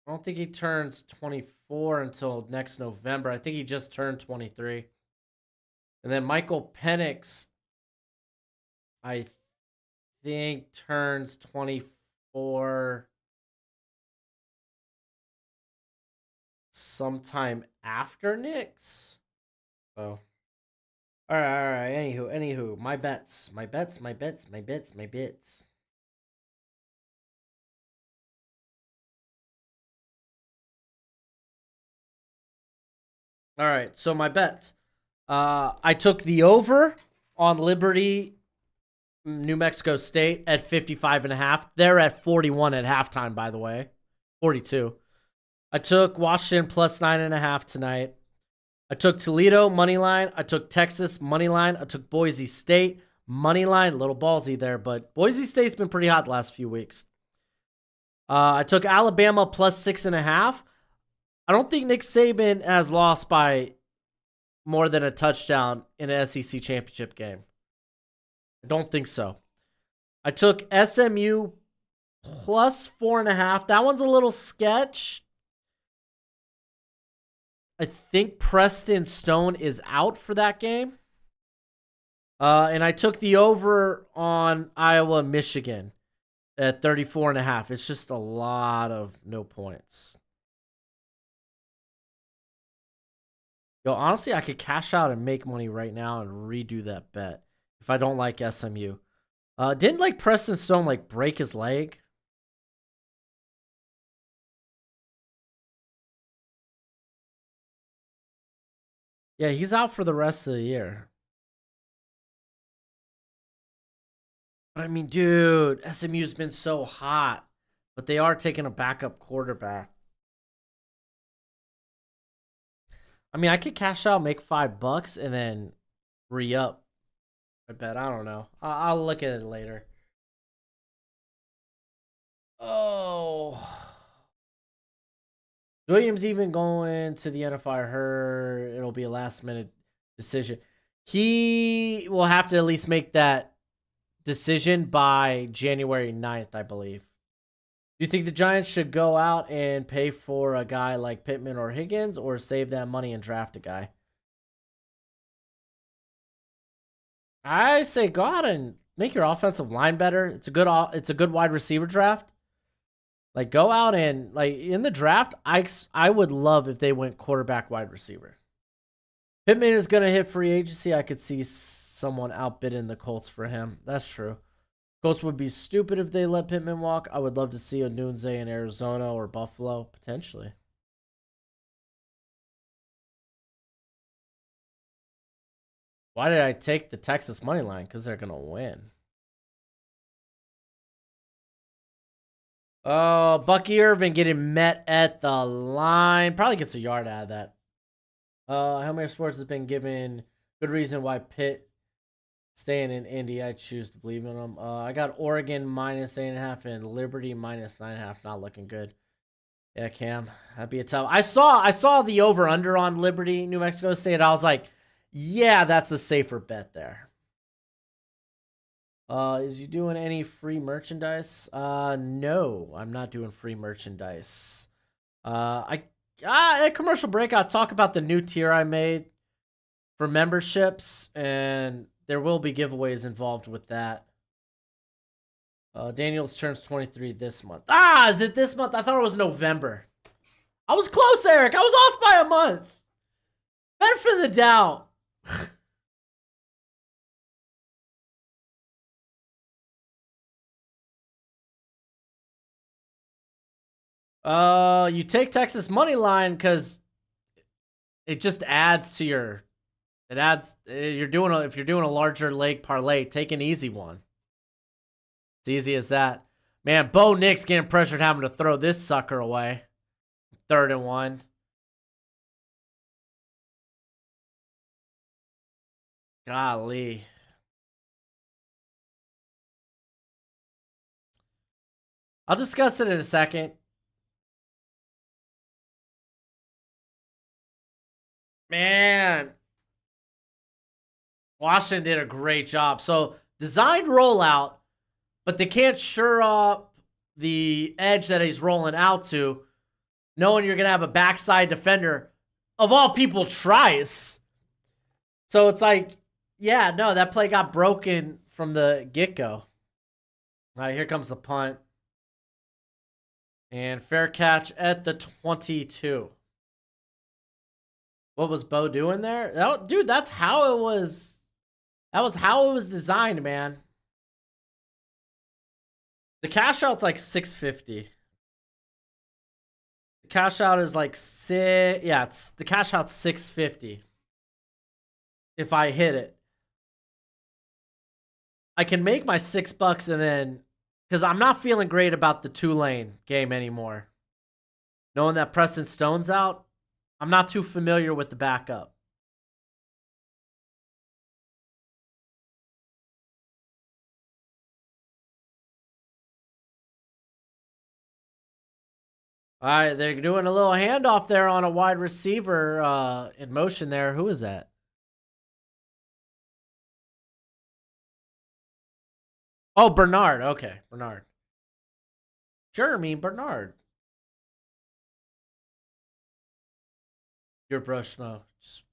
I don't think he turns 24 until next November. I think he just turned 23. And then Michael Penix, I think, turns 24 sometime after Knicks. Oh. All right. Anywho, my bets. All right, so my bets. I took the over on Liberty, New Mexico State at 55.5. They're at 41 at halftime, by the way. 42. I took Washington plus 9.5 tonight. I took Toledo money line. I took Texas money line. I took Boise State money line. A little ballsy there, but Boise State's been pretty hot the last few weeks. I took Alabama plus 6.5. I don't think Nick Saban has lost by more than a touchdown in an SEC championship game. I don't think so. I took SMU plus 4.5. That one's a little sketch. I think Preston Stone is out for that game. And I took the over on Iowa, Michigan at 34.5. It's just a lot of no points. Yo, honestly, I could cash out and make money right now and redo that bet if I don't like SMU. Didn't like Preston Stone like break his leg? Yeah, he's out for the rest of the year. But I mean, dude, SMU's been so hot, but they are taking a backup quarterback. I mean, I could cash out, make $5, and then re-up. I bet. I don't know. I'll look at it later. Oh, Williams even going to the NFL. I heard it'll be a last minute decision. He will have to at least make that decision by January 9th, I believe. Do you think the Giants should go out and pay for a guy like Pittman or Higgins, or save that money and draft a guy? I say go out and make your offensive line better. It's a good wide receiver draft. Like, go out and, like, in the draft, I would love if they went quarterback, wide receiver. Pittman is gonna hit free agency. I could see someone outbidding the Colts for him. That's true. Colts would be stupid if they let Pittman walk. I would love to see a Nunze in Arizona or Buffalo, potentially. Why did I take the Texas money line? Because they're gonna win. Bucky Irvin getting met at the line. Probably gets a yard out of that. How many sports has been given good reason why Pitt staying in Indy? I choose to believe in them. I got Oregon -8.5 and Liberty -9.5. Not looking good. Yeah, Cam, that'd be a tough. I saw the over under on Liberty, New Mexico State. I was like, yeah, that's a safer bet there. Is you doing any free merchandise? No, I'm not doing free merchandise. At commercial break, I'll talk about the new tier I made for memberships, and there will be giveaways involved with that. Daniels turns 23 this month. Is it this month? I thought it was November. I was close, Eric. I was off by a month. Benefit of the doubt. You take Texas money line because it just adds to your. It adds. If you're doing a larger leg parlay, take an easy one. It's easy as that. Man, Bo Nix getting pressured having to throw this sucker away. 3rd and 1. Golly. I'll discuss it in a second. Man. Washington did a great job. So, designed rollout, but they can't sure up the edge that he's rolling out to, knowing you're going to have a backside defender. Of all people, tries. So it's like, yeah, no, that play got broken from the get-go. All right, here comes the punt. And fair catch at the 22. What was Bo doing there? Dude, that's how it was. That was how it was designed, man. The cash out's like $650. The cash out is like the cash out's $650. If I hit it, I can make my $6 and then, because I'm not feeling great about the Tulane game anymore. Knowing that Preston Stone's out, I'm not too familiar with the backup. All right, they're doing a little handoff there on a wide receiver in motion there. Who is that? Oh, Bernard. Okay, Bernard. Jeremy Bernard. You're Broshmo. Just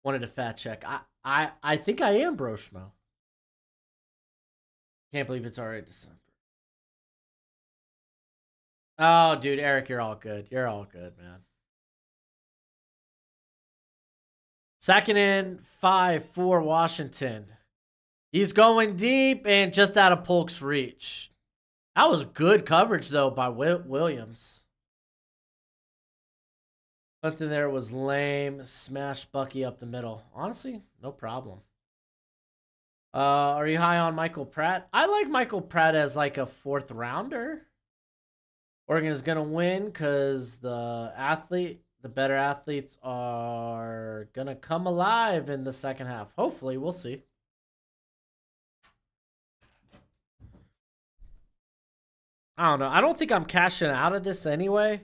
wanted a fat check. I think I am Broshmo. Can't believe it's already December. Oh, dude, Eric, you're all good. You're all good, man. 2nd and 5 for Washington. He's going deep and just out of Polk's reach. That was good coverage, though, by Williams. Something there was lame. Smash Bucky up the middle. Honestly, no problem. Are you high on Michael Pratt? I like Michael Pratt as like a 4th rounder. Oregon is going to win because the better athletes are going to come alive in the second half. Hopefully, we'll see. I don't know. I don't think I'm cashing out of this anyway.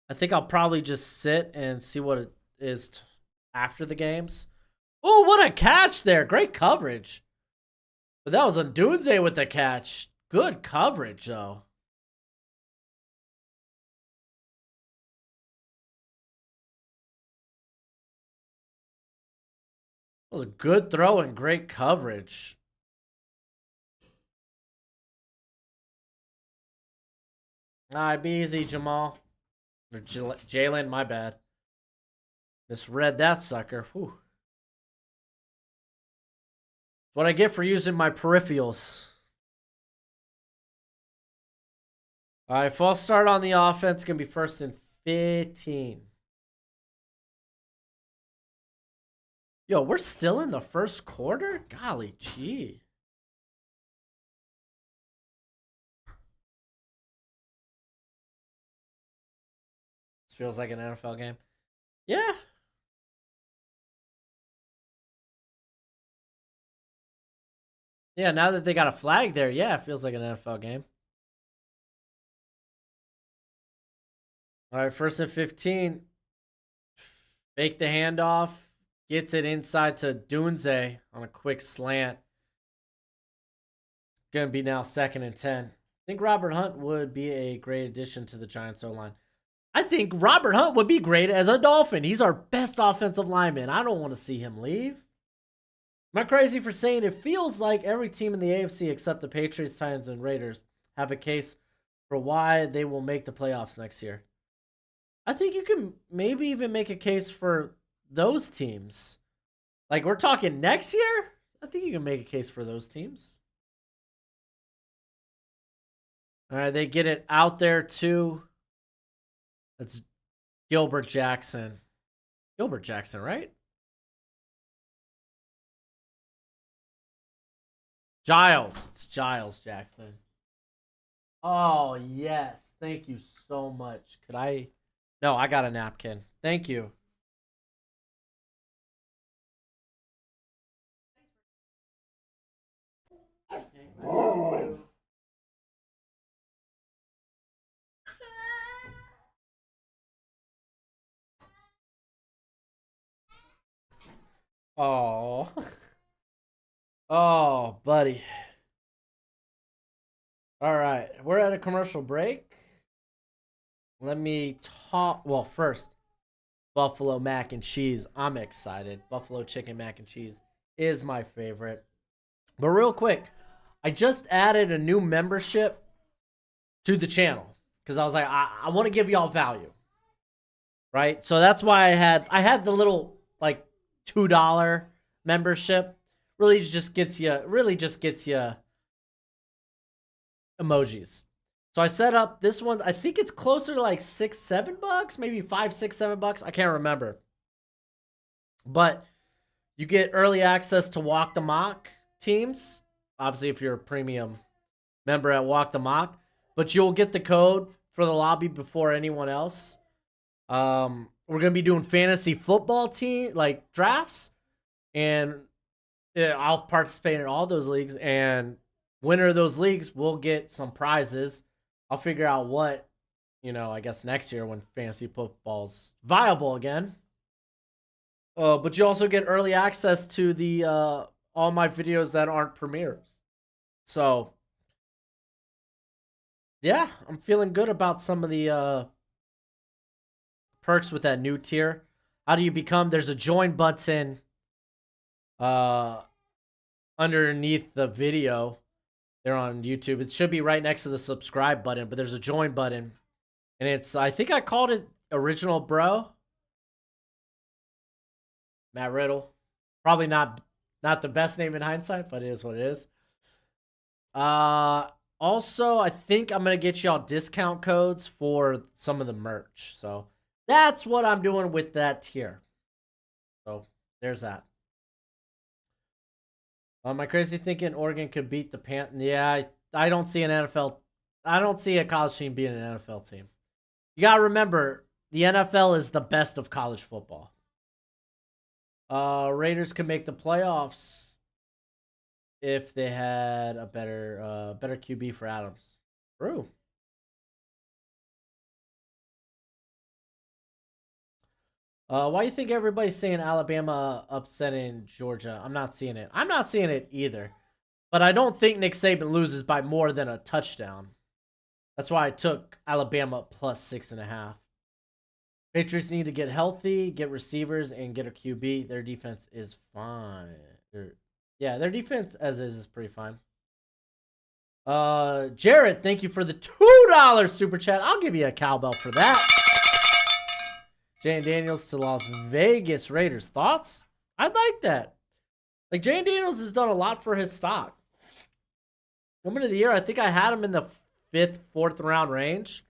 I think I'll probably just sit and see what it is after the games. Oh, what a catch there. Great coverage. But that was Ndunze with the catch. Good coverage, though. That was a good throw and great coverage. All right, be easy, Jamal. Or Jalen, my bad. Misread that sucker. Whew. What I get for using my peripherals. All right, false start on the offense. Going to be 1st and 15. Yo, we're still in the first quarter? Golly gee. feels like an NFL game. Yeah. Yeah, now that they got a flag there, yeah, it feels like an NFL game. All right, 1st and 15. Fake the handoff. Gets it inside to Dunze on a quick slant. Going to be now 2nd and 10. I think Robert Hunt would be a great addition to the Giants O-line. I think Robert Hunt would be great as a Dolphin. He's our best offensive lineman. I don't want to see him leave. Am I crazy for saying it feels like every team in the AFC except the Patriots, Titans, and Raiders have a case for why they will make the playoffs next year? I think you can maybe even make a case for those teams. Like, we're talking next year? I think you can make a case for those teams. All right, they get it out there too. That's Gilbert Jackson. Gilbert Jackson, right? Giles. It's Giles Jackson. Oh, yes. Thank you so much. Could I? No, I got a napkin. Thank you. Oh. Oh, buddy. All right. We're at a commercial break. Let me talk. Well, first, Buffalo mac and cheese. I'm excited. Buffalo chicken mac and cheese is my favorite. But real quick, I just added a new membership to the channel because I was like, I want to give y'all value, right? So that's why I had the little like $2 membership. Really just gets you emojis. So I set up this one. I think it's closer to like $6-7, maybe $5-7. I can't remember. But you get early access to Walk the Mock teams. Obviously, if you're a premium member at Walk the Mock, but you'll get the code for the lobby before anyone else. We're gonna be doing fantasy football team like drafts, and I'll participate in all those leagues. And winner of those leagues will get some prizes. I'll figure out what, I guess next year when fantasy football's viable again. But you also get early access to the all my videos that aren't premieres. So, yeah, I'm feeling good about some of the perks with that new tier. How do you become? There's a join button underneath the video. They're on YouTube. It should be right next to the subscribe button, but there's a join button. And it's, I think I called it Original Bro. Matt Riddle. Probably not the best name in hindsight, but it is what it is. Also, I think I'm going to get y'all discount codes for some of the merch. So that's what I'm doing with that tier. So there's that. Am I crazy thinking Oregon could beat the Panthers? Yeah, I don't see an NFL. I don't see a college team being an NFL team. You got to remember, the NFL is the best of college football. Raiders could make the playoffs if they had a better QB for Adams. True. Why do you think everybody's saying Alabama upsetting Georgia? I'm not seeing it. I'm not seeing it either. But I don't think Nick Saban loses by more than a touchdown. That's why I took Alabama plus 6.5. Patriots need to get healthy, get receivers, and get a QB. Their defense is fine. Their defense as is pretty fine. Jared, thank you for the $2 super chat. I'll give you a cowbell for that. Jane Daniels to Las Vegas Raiders. Thoughts? I'd like that. Like, Jane Daniels has done a lot for his stock. Coming into the year, I think I had him in the 5th, 4th round range.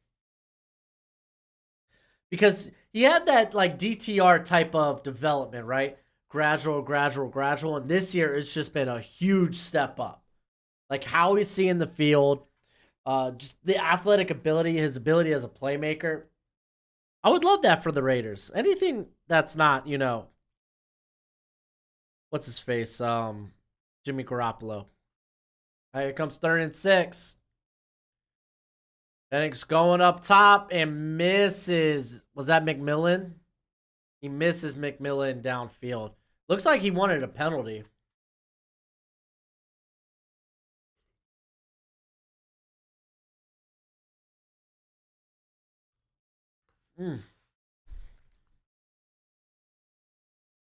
Because he had that, like, DTR type of development, right? Gradual. And this year, it's just been a huge step up. Like, how he's seeing the field. Just the athletic ability, his ability as a playmaker. I would love that for the Raiders. Anything that's not, what's his face? Jimmy Garoppolo. All right, here comes 3rd and 6. Penix going up top and misses. Was that McMillan? He misses McMillan downfield. Looks like he wanted a penalty.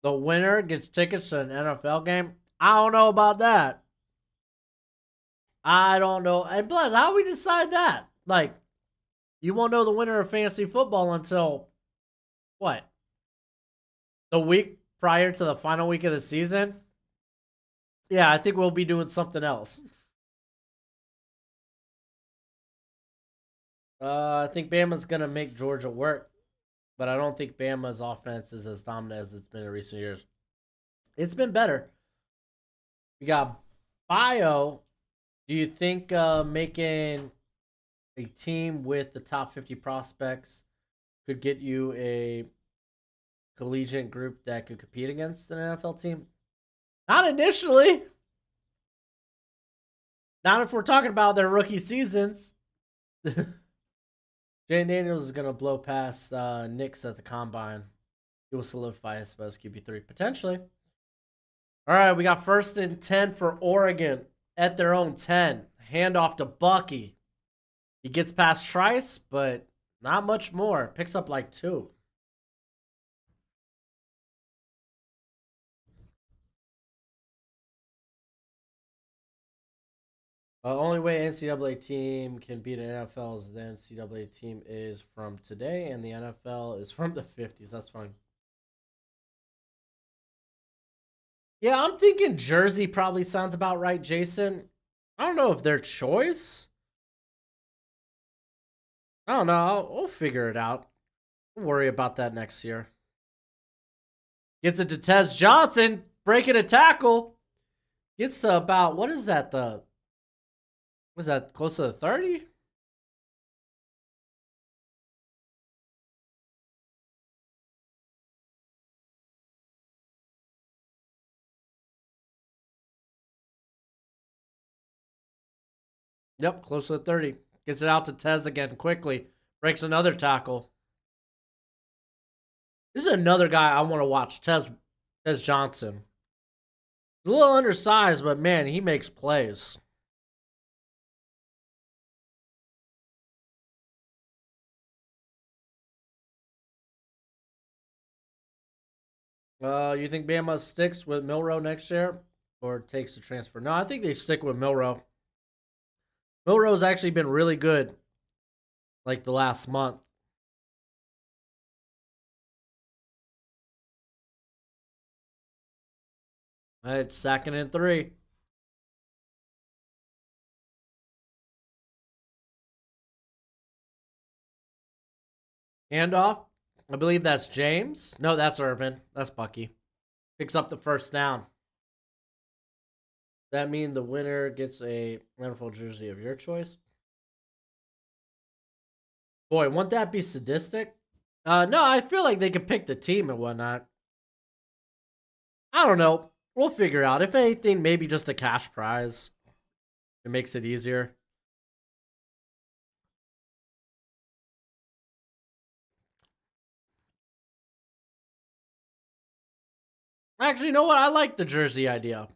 The winner gets tickets to an NFL game. I don't know about that. I don't know. And plus, how we decide that? Like, you won't know the winner of fantasy football until what? The week prior to the final week of the season? Yeah, I think we'll be doing something else. I think Bama's going to make Georgia work, but I don't think Bama's offense is as dominant as it's been in recent years. It's been better. We got Bio. Do you think making a team with the top 50 prospects could get you a collegiate group that could compete against an NFL team? Not initially. Not if we're talking about their rookie seasons. Jane Daniels is going to blow past Knicks at the combine. He will solidify his spot as QB3. Potentially. All right, we got 1st and 10 for Oregon at their own 10. Handoff to Bucky. He gets past Trice, but not much more. Picks up like 2. Only way NCAA team can beat an NFL is the NCAA team is from today, and the NFL is from the 50s. That's fine. Yeah, I'm thinking Jersey probably sounds about right, Jason. I don't know if their choice. I don't know. We'll figure it out. We'll worry about that next year. Gets it to Tez Johnson, breaking a tackle. Gets to about, what is that? Was that close to the 30? Yep, close to the 30. Gets it out to Tez again quickly. Breaks another tackle. This is another guy I want to watch, Tez Johnson. He's a little undersized, but man, he makes plays. You think Bama sticks with Milroe next year or takes the transfer? No, I think they stick with Milroe. Milroe's actually been really good like the last month. It's 2nd and 3. Handoff. I believe that's James. No, that's Irvin. That's Bucky. Picks up the 1st down. That mean the winner gets a NFL jersey of your choice? Boy, won't that be sadistic? No, I feel like they could pick the team and whatnot. I don't know. We'll figure out. If anything, maybe just a cash prize. It makes it easier. Actually, you know what? I like the jersey idea.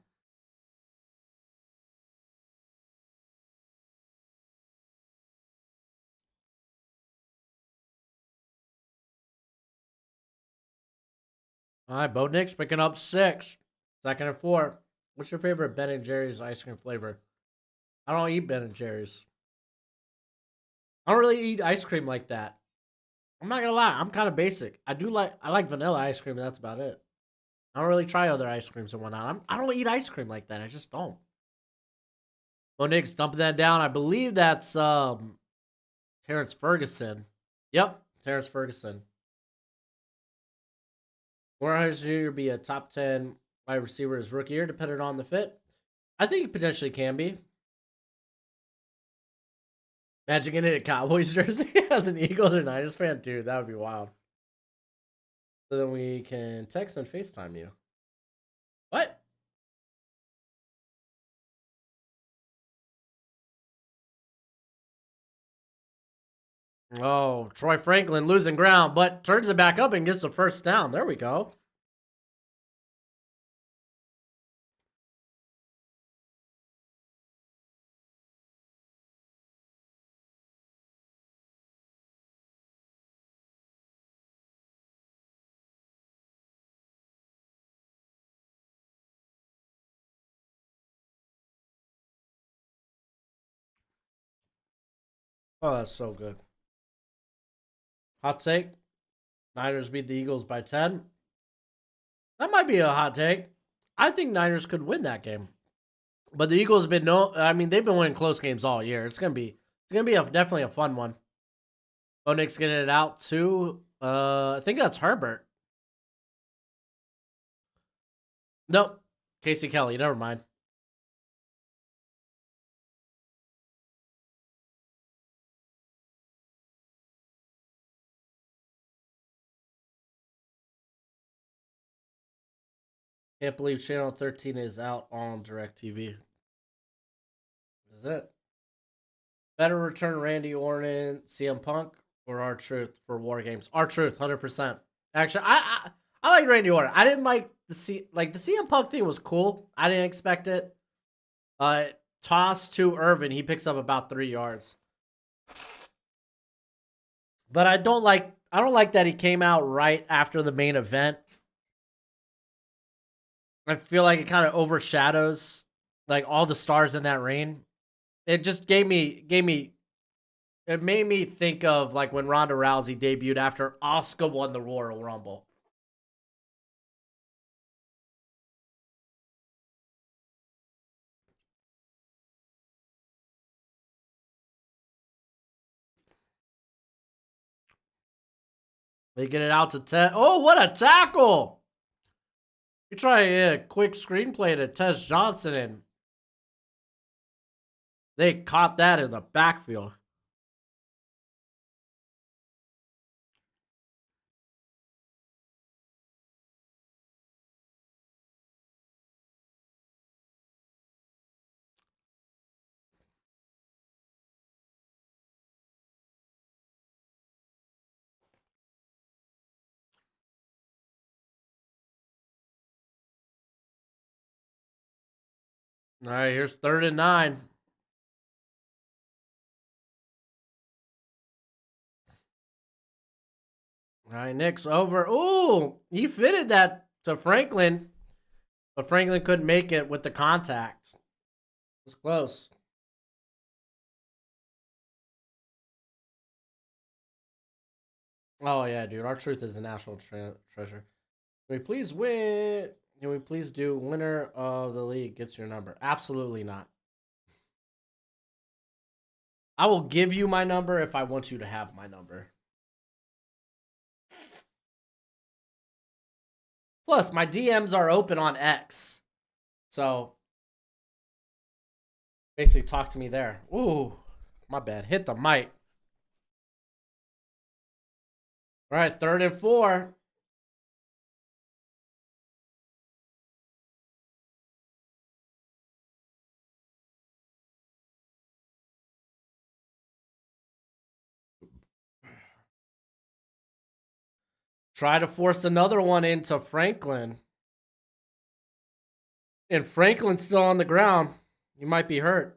All right, Bo Nix picking up 6. 2nd and 4. What's your favorite Ben & Jerry's ice cream flavor? I don't eat Ben & Jerry's. I don't really eat ice cream like that. I'm not gonna lie, I'm kind of basic. I like vanilla ice cream, and that's about it. I don't really try other ice creams and whatnot. I don't eat ice cream like that. I just don't. Bo Nix dumping that down. I believe that's Terrence Ferguson. Yep, Terrence Ferguson. Morehouse Jr. be a top 10 wide receiver his rookie year, depending on the fit. I think he potentially can be. Imagine getting a Cowboys jersey as an Eagles or Niners fan, dude. That would be wild. So then we can text and FaceTime you. What? Oh, Troy Franklin losing ground, but turns it back up and gets the first down. There we go. Oh, that's so good. Hot take. Niners beat the Eagles by 10. That might be a hot take. I think Niners could win that game. But the Eagles have been they've been winning close games all year. It's gonna be definitely a fun one. Bo Nick's getting it out to I think that's Herbert. Nope. Casey Kelly, never mind. Can't believe Channel 13 is out on DirecTV. Is it? Better return Randy Orton, CM Punk, or R-Truth for War Games? R-Truth, 100%. Actually, I like Randy Orton. I didn't like the CM Punk thing was cool. I didn't expect it. Toss to Irvin, he picks up about 3 yards. But I don't like that he came out right after the main event. I feel like it kind of overshadows like all the stars in that reign. It just it made me think of like when Ronda Rousey debuted after Asuka won the Royal Rumble. They get it out to Ted. Oh, what a tackle! You try a quick screenplay to Tess Johnson, and they caught that in the backfield. All right, here's 3rd and 9. All right, Nick's over. Ooh, he fitted that to Franklin, but Franklin couldn't make it with the contact. It was close. Oh yeah, dude, R-Truth is a national treasure. Can we please win? Can we please do winner of the league gets your number? Absolutely not. I will give you my number if I want you to have my number. Plus, my DMs are open on X. So basically talk to me there. Ooh, my bad. Hit the mic. All right, 3rd and 4. Try to force another one into Franklin. And Franklin's still on the ground. He might be hurt.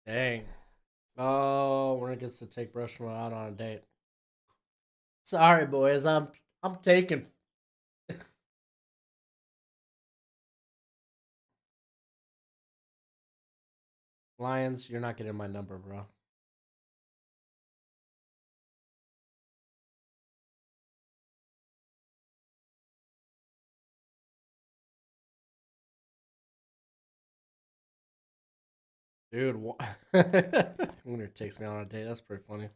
Dang. Oh, we're gonna get to take Broshmo out on a date. Sorry, boys. I'm taking. Lions, you're not getting my number, bro. Dude, Winner takes me on a date. That's pretty funny.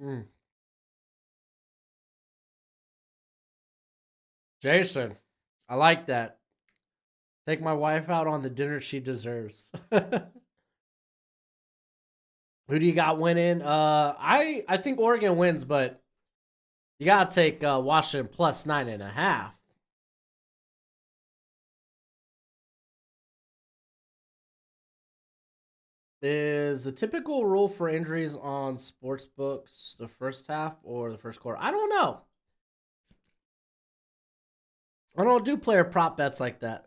Mm. Jason, I like that. Take my wife out on the dinner she deserves. Who do you got winning? I think Oregon wins, but you gotta take Washington plus 9.5. Is the typical rule for injuries on sports books the first half or the first quarter? I don't know. I don't do player prop bets like that.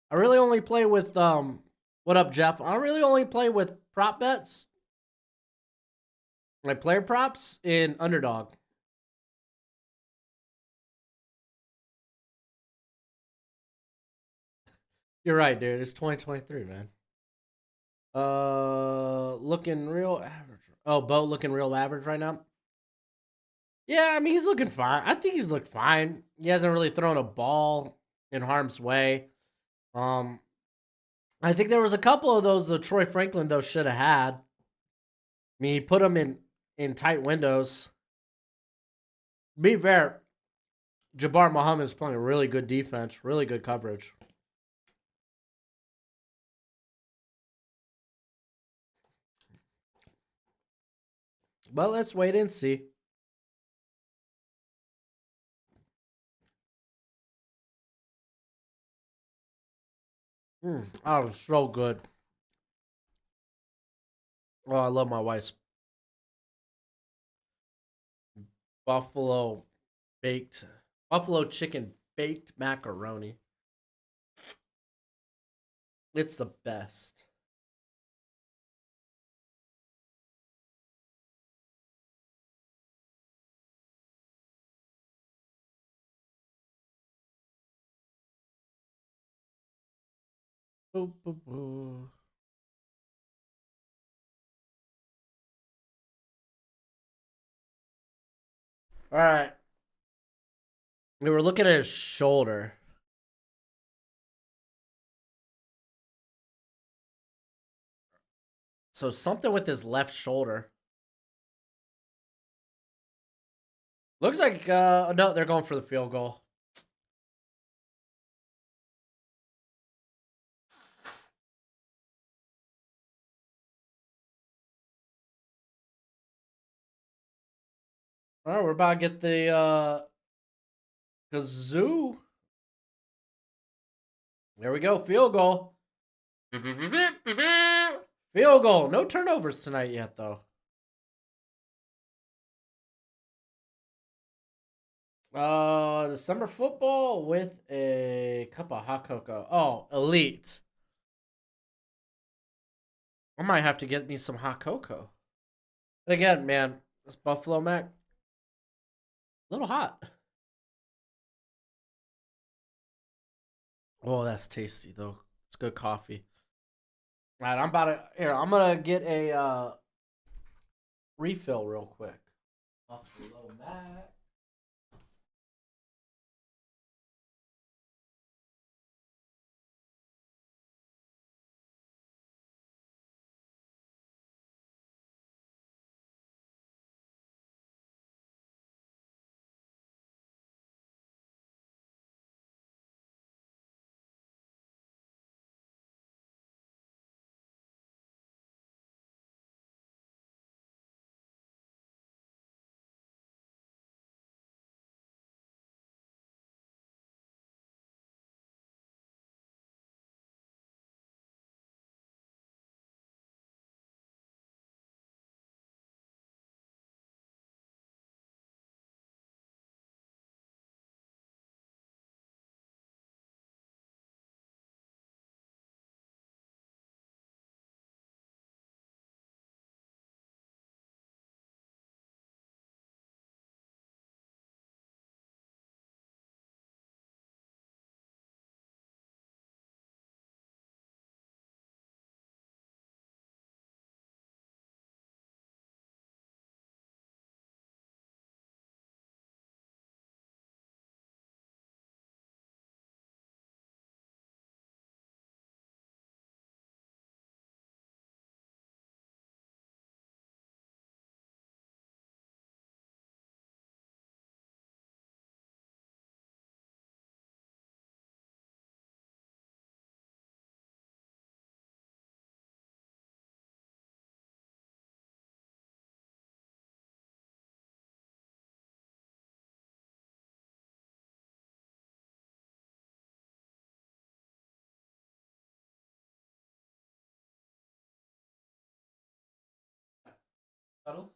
I really only play with what up, Jeff? I really only play with prop bets, like player props in underdog. You're right, dude. It's 2023, man. Looking real average. Oh, Bo looking real average right now. Yeah, I mean he's looking fine. I think he's looked fine. He hasn't really thrown a ball in harm's way. Um, I think there was a couple of those that Troy Franklin though should have had. I mean, he put them in tight windows. Be fair, Jabbar Muhammad is playing a really good defense, really good coverage. But let's wait and see. Oh, so good. Oh, I love my wife's buffalo baked, buffalo chicken baked macaroni. It's the best. Boo, boo, boo. All right. We were looking at his shoulder. So something with his left shoulder. Looks like no, they're going for the field goal. All right, we're about to get the kazoo. There we go, field goal. Field goal. No turnovers tonight yet, though. December football with a cup of hot cocoa. Oh, elite. I might have to get me some hot cocoa. But again, man, this Buffalo Mac, a little hot. Oh, that's tasty though. It's good coffee. All right, I'm about to here. I'm gonna get a refill real quick. Buffalo Mac. Puddles?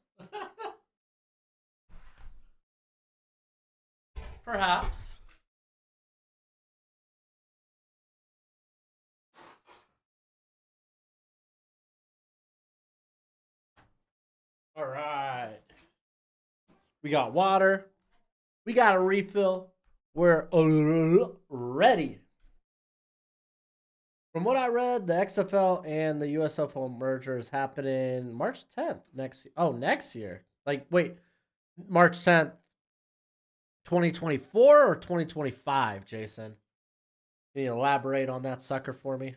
Perhaps. All right. We got water. We got a refill. We're ready. From what I read, the XFL and the USFL merger is happening March 10th next year. Like, wait, March 10th, 2024 or 2025, Jason? Can you elaborate on that sucker for me?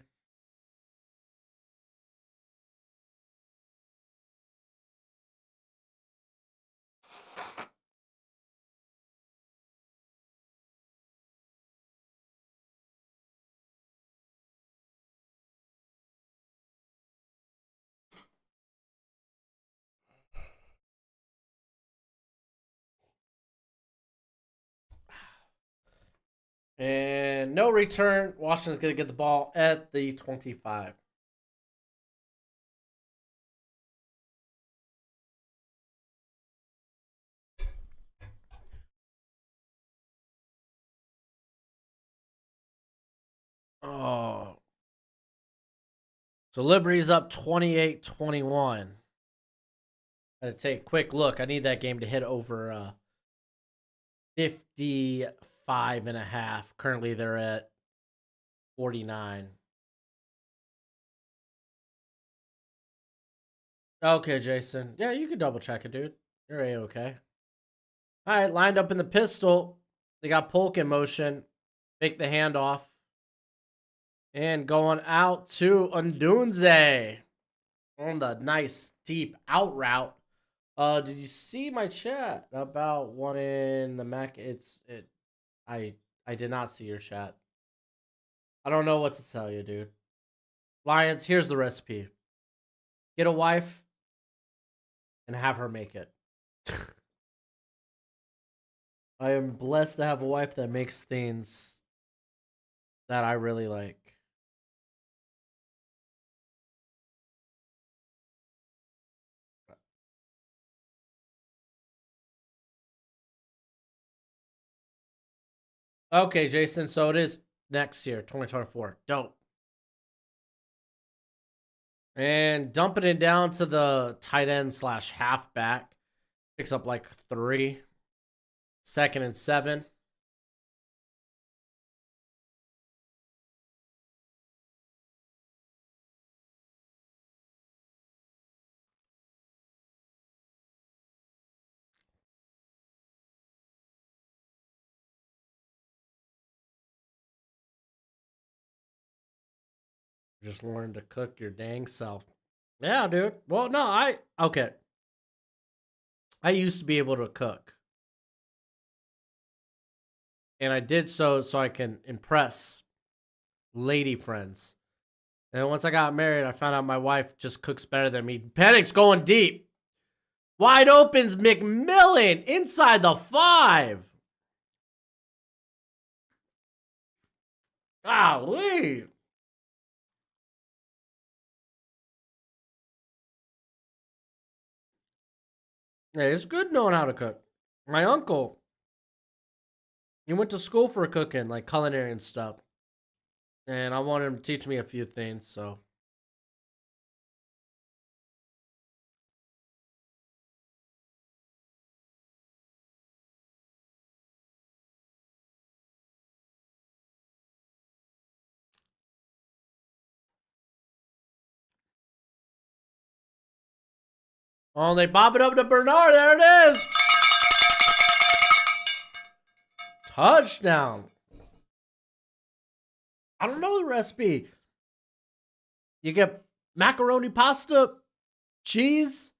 And no return. Washington's going to get the ball at the 25. Oh. So Liberty's up 28-21. Gotta take a quick look. I need that game to hit over 55 and a half. Currently they're at 49. Okay, Jason. Yeah, you can double check it, dude. You're A-okay. All right, lined up in the pistol. They got Polk in motion. Take the handoff. And going out to Undunze on the nice deep out route. Did you see my chat about one in the Mac? I did not see your chat. I don't know what to tell you, dude. Lions, here's the recipe. Get a wife and have her make it. I am blessed to have a wife that makes things that I really like. Okay, Jason, so it is next year, 2024. Dope. And dumping it down to the tight end / halfback. Picks up like 3. 2nd and 7. Just learn to cook your dang self. Yeah, dude. Well, no, okay. I used to be able to cook. And I did so I can impress lady friends. And once I got married, I found out my wife just cooks better than me. Penix going deep. Wide opens McMillan inside the 5. Golly. Hey, it's good knowing how to cook. My uncle, he went to school for cooking, like culinary and stuff. And I wanted him to teach me a few things, so. Oh, they pop it up to Bernard. There it is. Touchdown. I don't know the recipe. You get macaroni pasta, cheese.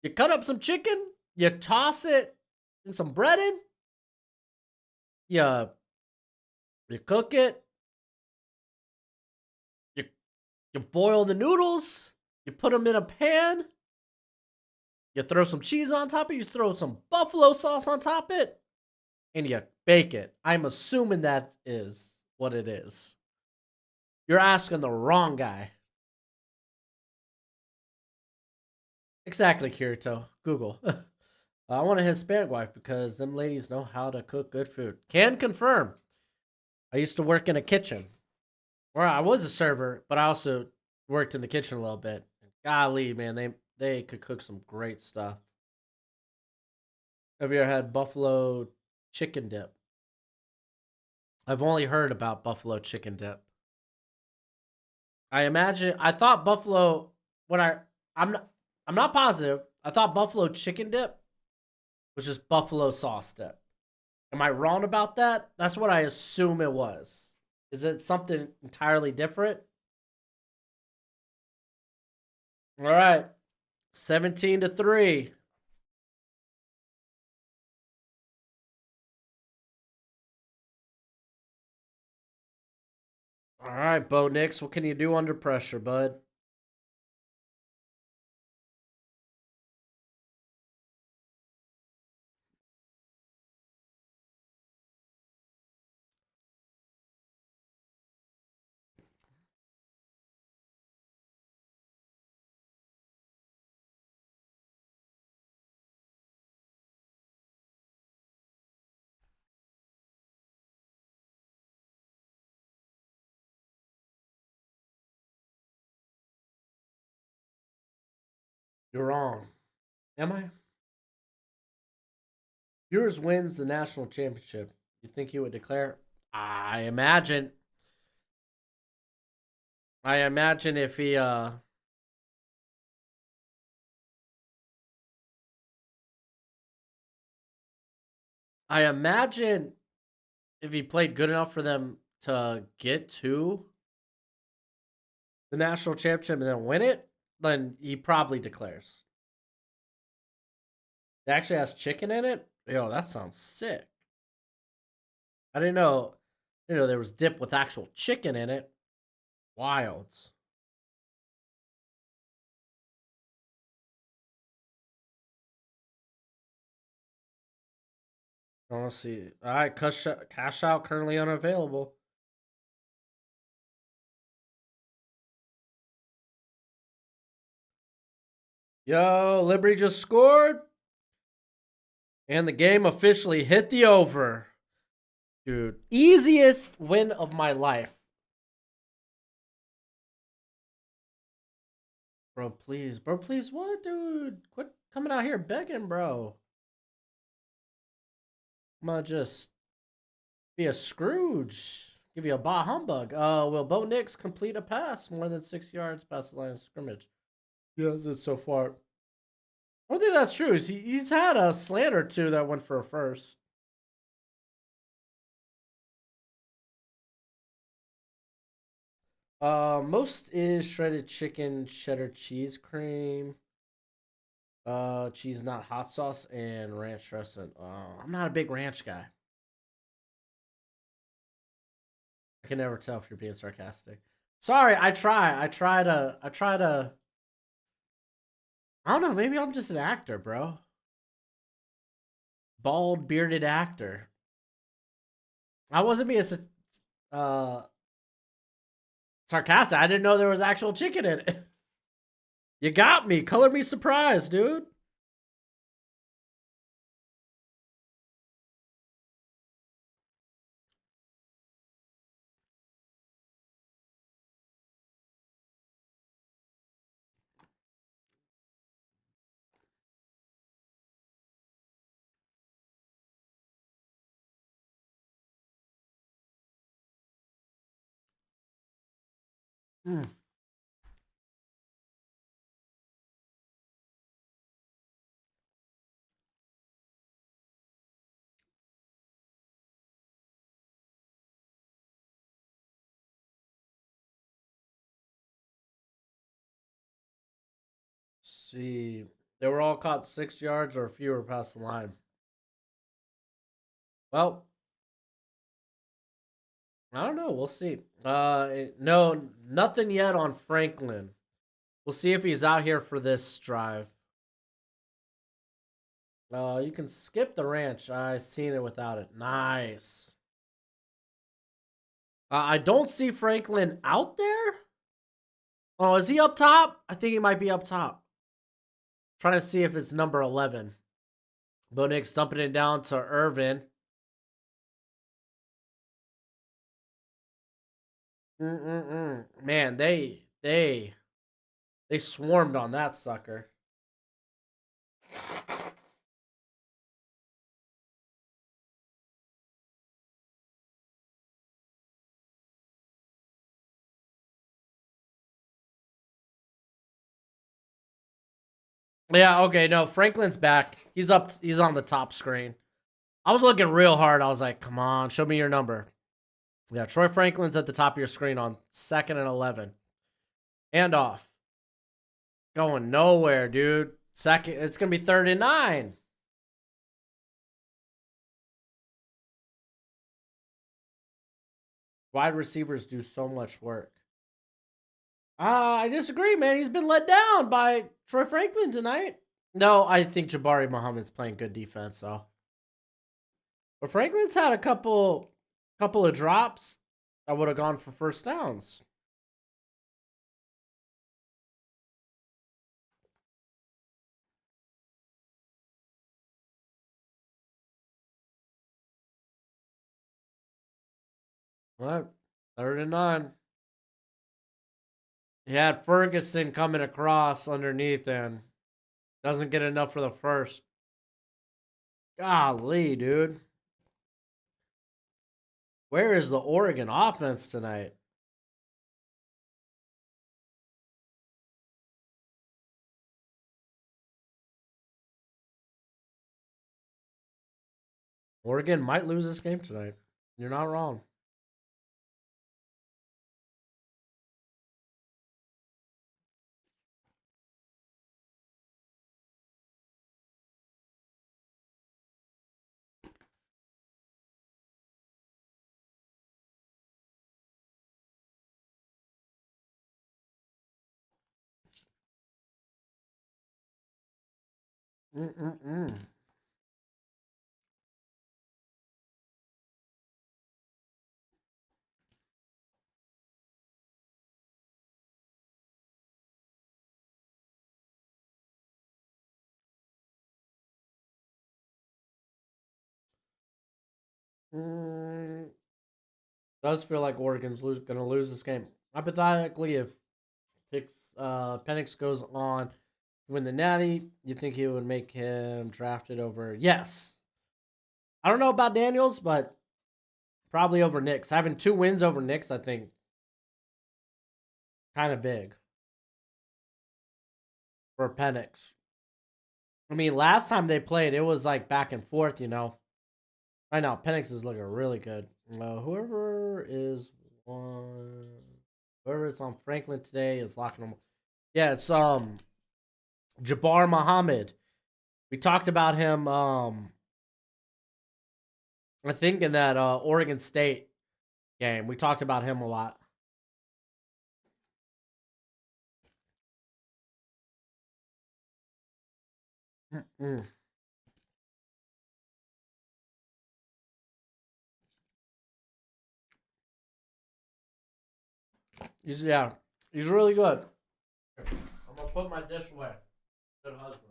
You cut up some chicken. You toss it in some breading. You cook it. You boil the noodles. You put them in a pan. You throw some cheese on top of it. You throw some buffalo sauce on top of it. And you bake it. I'm assuming that is what it is. You're asking the wrong guy. Exactly, Kirito. Google. I want a Hispanic wife because them ladies know how to cook good food. Can confirm. I used to work in a kitchen. Or I was a server, but I also worked in the kitchen a little bit. Golly, man, they could cook some great stuff. Have you ever had buffalo chicken dip? I've only heard about buffalo chicken dip. I thought buffalo when I'm not I'm not positive. I thought buffalo chicken dip was just buffalo sauce dip. Am I wrong about that? That's what I assume it was. Is it something entirely different? All right. 17-3. All right, Bo Nix, what can you do under pressure, bud? You're wrong. Am I? Yours wins the national championship. You think he would declare? I imagine. I imagine if he I imagine if he played good enough for them to get to the national championship and then win it, then he probably declares. It actually has chicken in it. Yo, that sounds sick. I didn't know. There was dip with actual chicken in it. Wild. I want to see. All right, cash out currently unavailable. Yo, Liberty just scored, and the game officially hit the over. Dude, easiest win of my life. Bro, please. Bro, please. What, dude? Quit coming out here begging, bro. I'm gonna just be a Scrooge. Give you a bah humbug. Will Bo Nix complete a pass more than 6 yards past the line of scrimmage? Yes, it's so far. I don't think that's true. He's had a slant or two that went for a first. Most is shredded chicken, cheddar cheese cream, cheese not hot sauce, and ranch dressing. I'm not a big ranch guy. I can never tell if you're being sarcastic. Sorry, I try. I try to. I don't know. Maybe I'm just an actor, bro. Bald bearded actor. I wasn't being uh sarcastic. I didn't know there was actual chicken in it. You got me. Color me surprised, dude. Mm. See, they were all caught 6 yards or fewer past the line. Well, I don't know. We'll see. No, nothing yet on Franklin. We'll see if he's out here for this drive. You can skip the ranch. I seen it without it. Nice. I don't see Franklin out there. Oh, is he up top? I think he might be up top. Trying to see if it's number 11. Bo Nix dumping it down to Irvin. Man, they swarmed on that sucker. Yeah, okay, no, Franklin's back. He's up. He's on the top screen. I was looking real hard. I was like, come on, show me your number. Yeah, Troy Franklin's at the top of your screen on 2nd and 11. Hand off. Going nowhere, dude. Second, it's going to be 3rd and 9. Wide receivers do so much work. I disagree, man. He's been let down by Troy Franklin tonight. No, I think Jabari Muhammad's playing good defense, though. But Franklin's had a couple of drops that would have gone for first downs. All right, 3rd and 9. He had Ferguson coming across underneath and doesn't get enough for the first. Golly, dude. Where is the Oregon offense tonight? Oregon might lose this game tonight. You're not wrong. Mm-mm-mm. Does feel like Oregon's going to lose this game. Hypothetically, if Penix goes on to win the Natty, you think he would make him drafted over? Yes. I don't know about Daniels, but probably over Nix. Having 2 wins over Nix, I think, kind of big for Penix. I mean, last time they played, it was like back and forth, you know. Right now, Penix is looking really good. Whoever is on Franklin today is locking them. Yeah, it's Jabbar Muhammad. We talked about him. I think in that Oregon State game, we talked about him a lot. Mm-mm. He's really good. I'm gonna put my dish away. Good husband.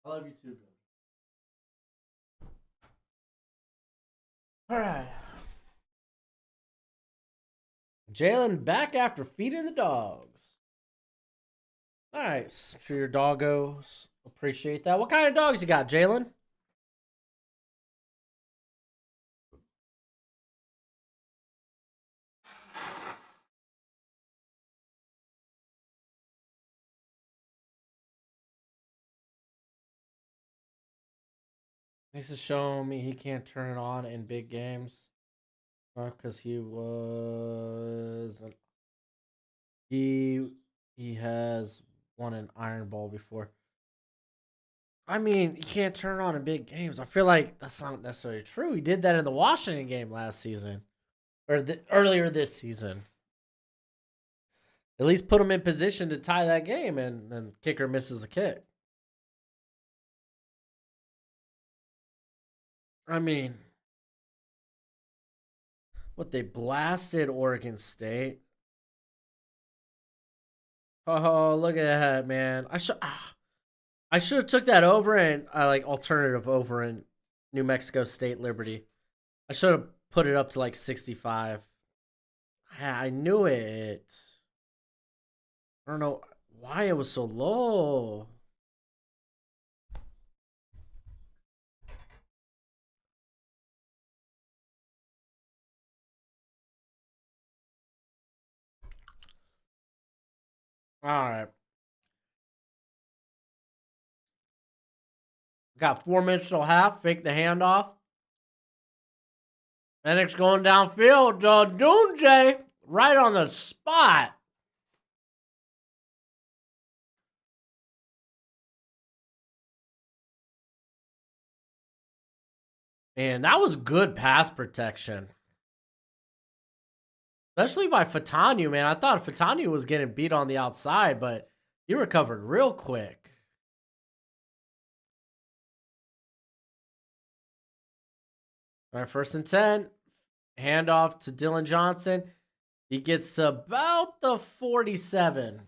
I love you too, Bill. All right. Jalen back after feeding the dogs. Nice. I'm sure your doggos appreciate that. What kind of dogs you got, Jalen? This is showing me he can't turn it on in big games. Because he has won an Iron Bowl before. I mean, you can't turn on in big games. I feel like that's not necessarily true. He did that in the Washington game last season, or earlier this season. At least put him in position to tie that game, and then kicker misses the kick. I mean, what, they blasted Oregon State. Oh, look at that, man! I should have took that over and like alternative over in New Mexico State Liberty. I should have put it up to like 65. I knew it. I don't know why it was so low. All right. Got 4 minutes till half. Fake the handoff. Penix going downfield. Doomsday right on the spot. And that was good pass protection. Especially by Fatanu, man. I thought Fatanu was getting beat on the outside, but he recovered real quick. All right, 1st and 10. Handoff to Dylan Johnson. He gets about the 47.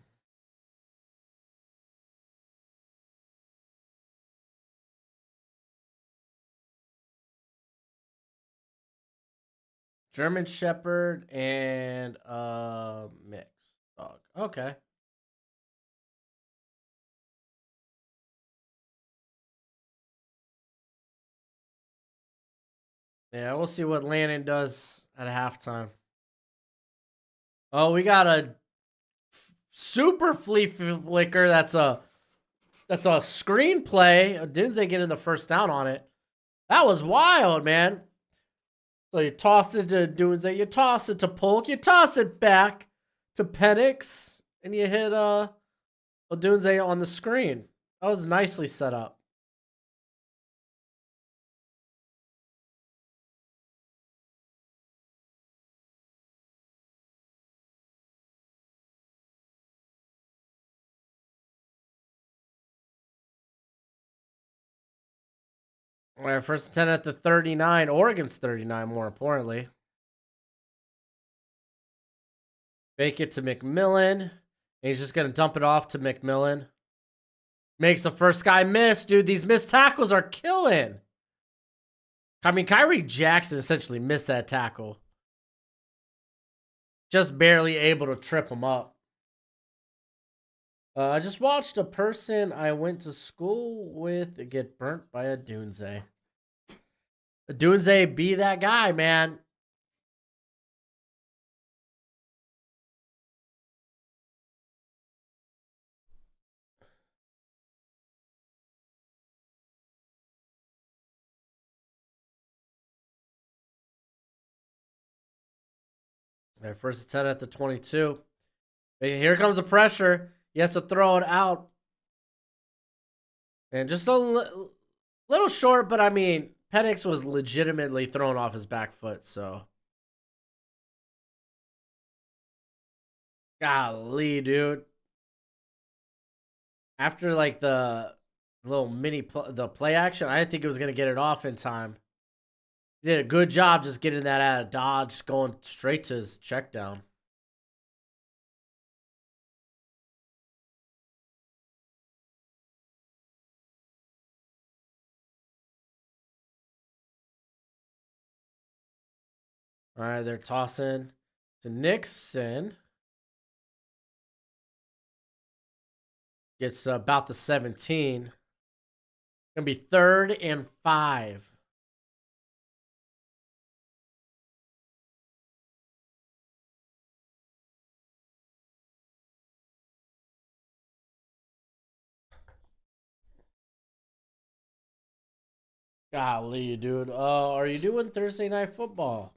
German Shepherd and mixed dog. Okay. Yeah, we'll see what Lannon does at halftime. Oh, we got a super flea flicker. That's a screenplay. Dunze getting the first down on it. That was wild, man. So you toss it to Dunze, you toss it to Polk, you toss it back to Penix, and you hit Dunze on the screen. That was nicely set up. All right, 1st and 10 at the 39. Oregon's 39, more importantly. Fake it to McMillan. And he's just going to dump it off to McMillan. Makes the first guy miss. Dude, these missed tackles are killing. I mean, Kyrie Jackson essentially missed that tackle. Just barely able to trip him up. I just watched a person I went to school with get burnt by a Dunze. A Dunze be that guy, man. All right, 1st and 10 at the 22. Here comes the pressure. He has to throw it out. And just a little short, but I mean, Penix was legitimately thrown off his back foot, so. Golly, dude. After like the little the play action, I didn't think it was going to get it off in time. He did a good job just getting that out of dodge, going straight to his check down. All right, they're tossing to Nixon. Gets about the 17. Gonna be 3rd and 5. Golly, dude. Are you doing Thursday Night Football?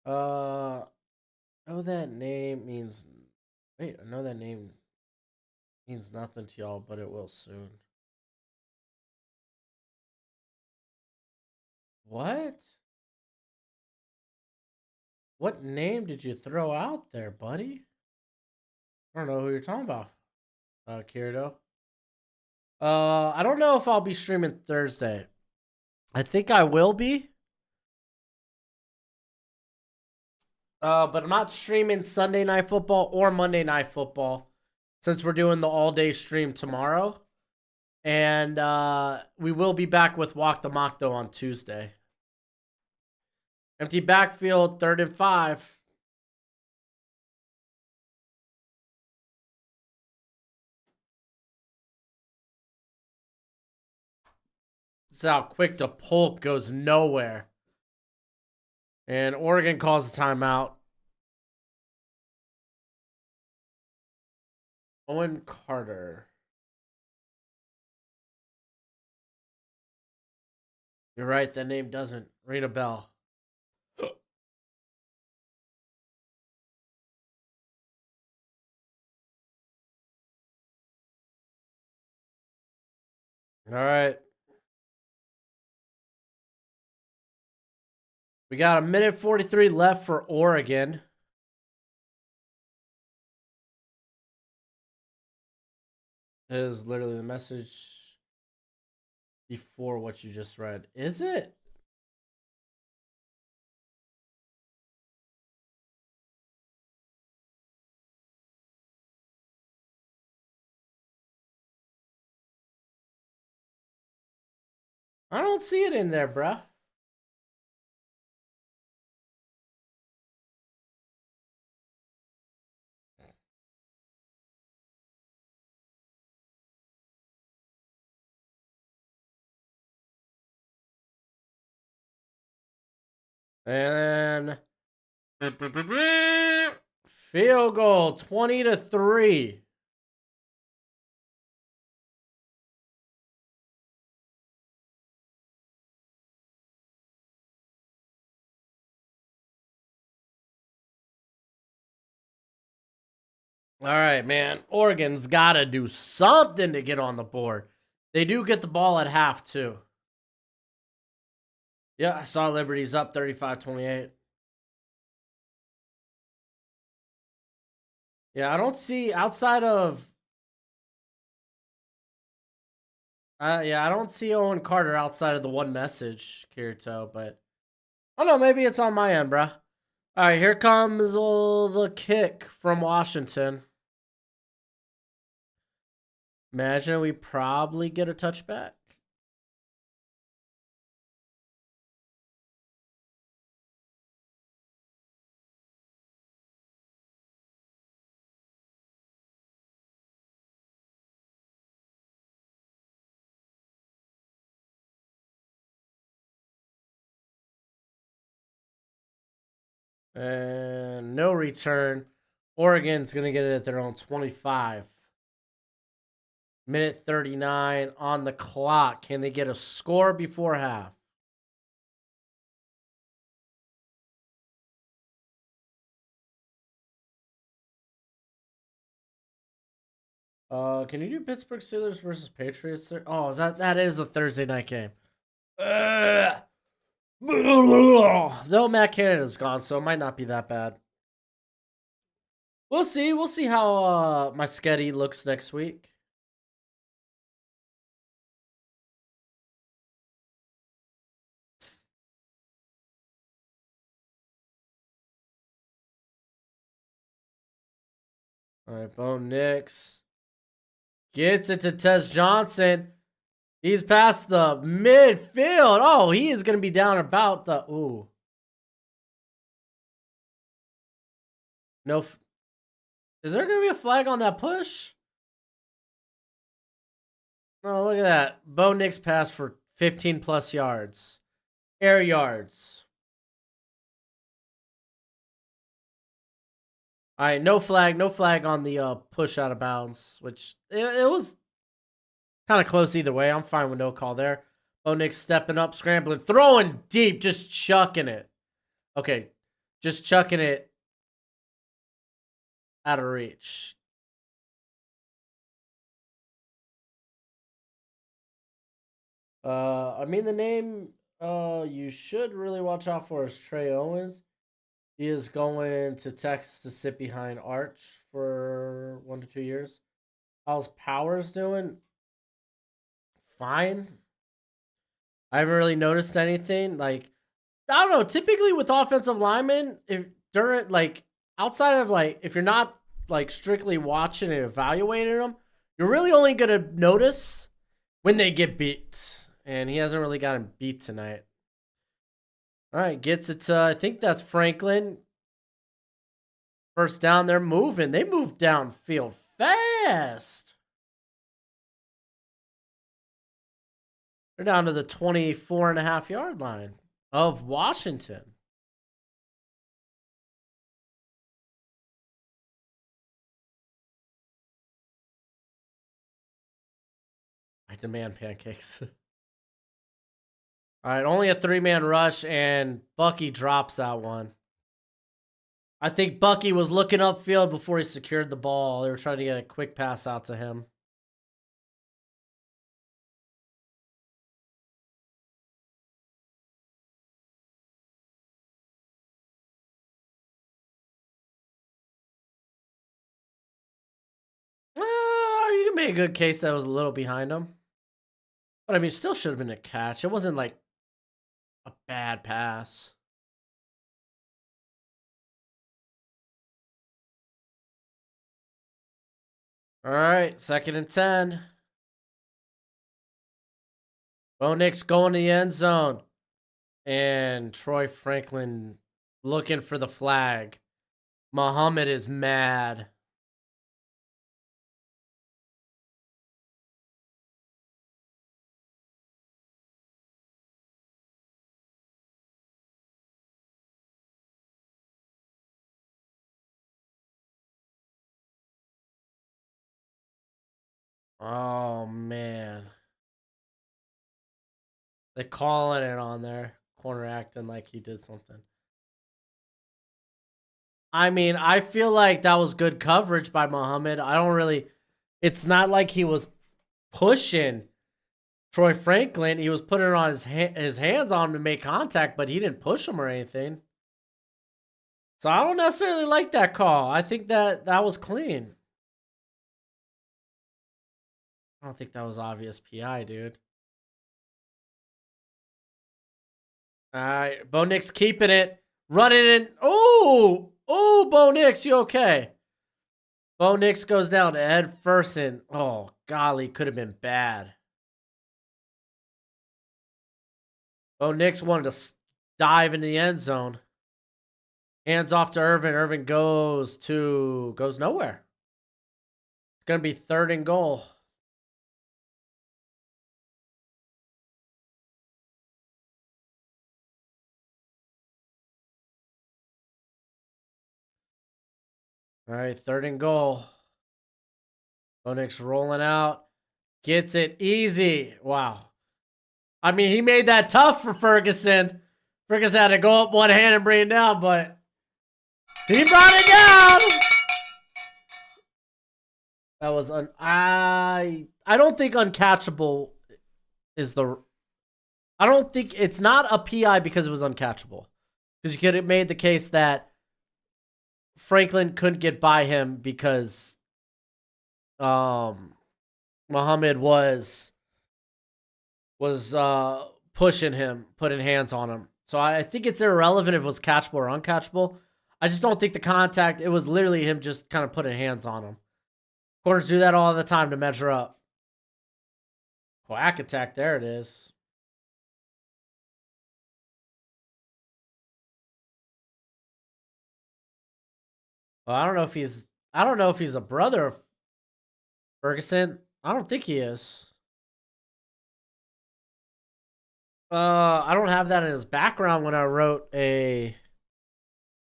Oh, that name means. Wait, I know that name. Means nothing to y'all, but it will soon. What? What name did you throw out there, buddy? I don't know who you're talking about. Kirito. I don't know if I'll be streaming Thursday. I think I will be. But I'm not streaming Sunday Night Football or Monday Night Football since we're doing the all-day stream tomorrow. And we will be back with Walk the Mock, though, on Tuesday. Empty backfield, 3rd and 5. This is how quick to Polk goes nowhere. And Oregon calls a timeout. Owen Carter. You're right, that name doesn't ring a bell. All right. We got 1:43 left for Oregon. It is literally the message before what you just read. Is it? I don't see it in there, bruh. And field goal, 20-3. All right, man. Oregon's got to do something to get on the board. They do get the ball at half, too. Yeah, I saw Liberty's up 35-28. Yeah, I don't see outside of... I don't see Owen Carter outside of the one message, Kirito, but... I don't know, maybe it's on my end, bruh. All right, here comes the kick from Washington. Imagine we probably get a touchback. And no return. Oregon's going to get it at their own 25. Minute 39 on the clock. Can they get a score before half? Can you do Pittsburgh Steelers versus Patriots? Oh, that is a Thursday night game. No, Matt Canada's gone, so it might not be that bad. We'll see. We'll see how my schedule looks next week. All right, Bo Nix gets it to Tez Johnson. He's past the midfield. Oh, he is going to be down about the... Ooh. No. Is there going to be a flag on that push? Oh, look at that. Bo Nix passed for 15 plus yards. Air yards. All right, no flag on the push out of bounds, which it was kind of close either way. I'm fine with no call there. Bo Nix stepping up, scrambling, throwing deep, just chucking it. Okay, just chucking it out of reach. I mean the name you should really watch out for is Trey Owens. He is going to Texas to sit behind Arch for 1 to 2 years. How's Powers doing? Fine. I haven't really noticed anything. Like, I don't know. Typically with offensive linemen, if during like outside of like if you're not like strictly watching and evaluating them, you're really only gonna notice when they get beat. And he hasn't really gotten beat tonight. All right, gets it to, I think that's Franklin. First down, they're moving. They move downfield fast. They're down to the 24.5 yard line of Washington. I demand pancakes. All right, only a 3-man rush, and Bucky drops that one. I think Bucky was looking upfield before he secured the ball. They were trying to get a quick pass out to him. You can make a good case that was a little behind him. But I mean, still should have been a catch. It wasn't like a bad pass. All right, 2nd and 10. Bo Nix going to the end zone. And Troy Franklin looking for the flag. Muhammad is mad. Oh, man. They calling it on there. Corner acting like he did something. I mean, I feel like that was good coverage by Muhammad. I don't really. It's not like he was pushing Troy Franklin. He was putting it on his hands on him to make contact, but he didn't push him or anything. So I don't necessarily like that call. I think that was clean. I don't think that was obvious PI, dude. All right, Bo Nix keeping it, running in. Oh, Bo Nix, you okay? Bo Nix goes down to Ed Furson. Oh, golly, could have been bad. Bo Nix wanted to dive into the end zone. Hands off to Irvin. Irvin goes nowhere. It's gonna be 3rd and goal. All right, 3rd and goal. Bo Nix rolling out. Gets it easy. Wow. I mean, he made that tough for Ferguson. Ferguson had to go up one hand and bring it down, but he brought it down. That was I don't think uncatchable is the. I don't think it's not a PI because it was uncatchable. Because you could have made the case that Franklin couldn't get by him because Muhammad was pushing him, putting hands on him. So I think it's irrelevant if it was catchable or uncatchable. I just don't think the contact, it was literally him just kind of putting hands on him. Corners do that all the time to measure up. Quack attack, there it is. Well, I don't know if he's a brother of Ferguson. I don't think he is. I don't have that in his background when I wrote a.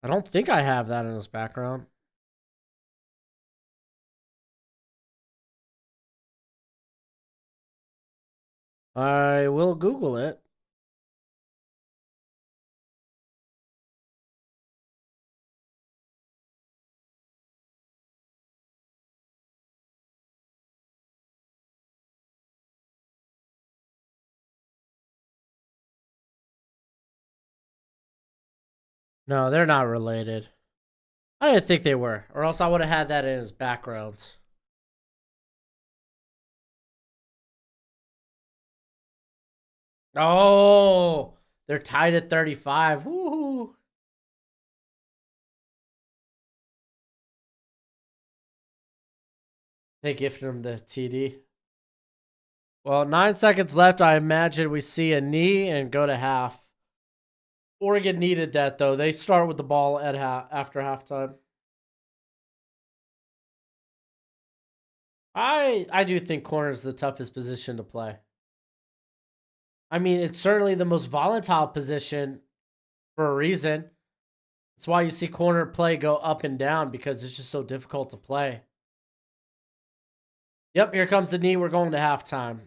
I don't think I have that in his background. I will Google it. No, they're not related. I didn't think they were, or else I would have had that in his backgrounds. Oh, they're tied at 35. Woo! They gifted him the TD. Well, 9 seconds left. I imagine we see a knee and go to half. Oregon needed that, though. They start with the ball at after halftime. I do think corner is the toughest position to play. I mean, it's certainly the most volatile position for a reason. That's why you see corner play go up and down, because it's just so difficult to play. Yep, here comes the knee. We're going to halftime.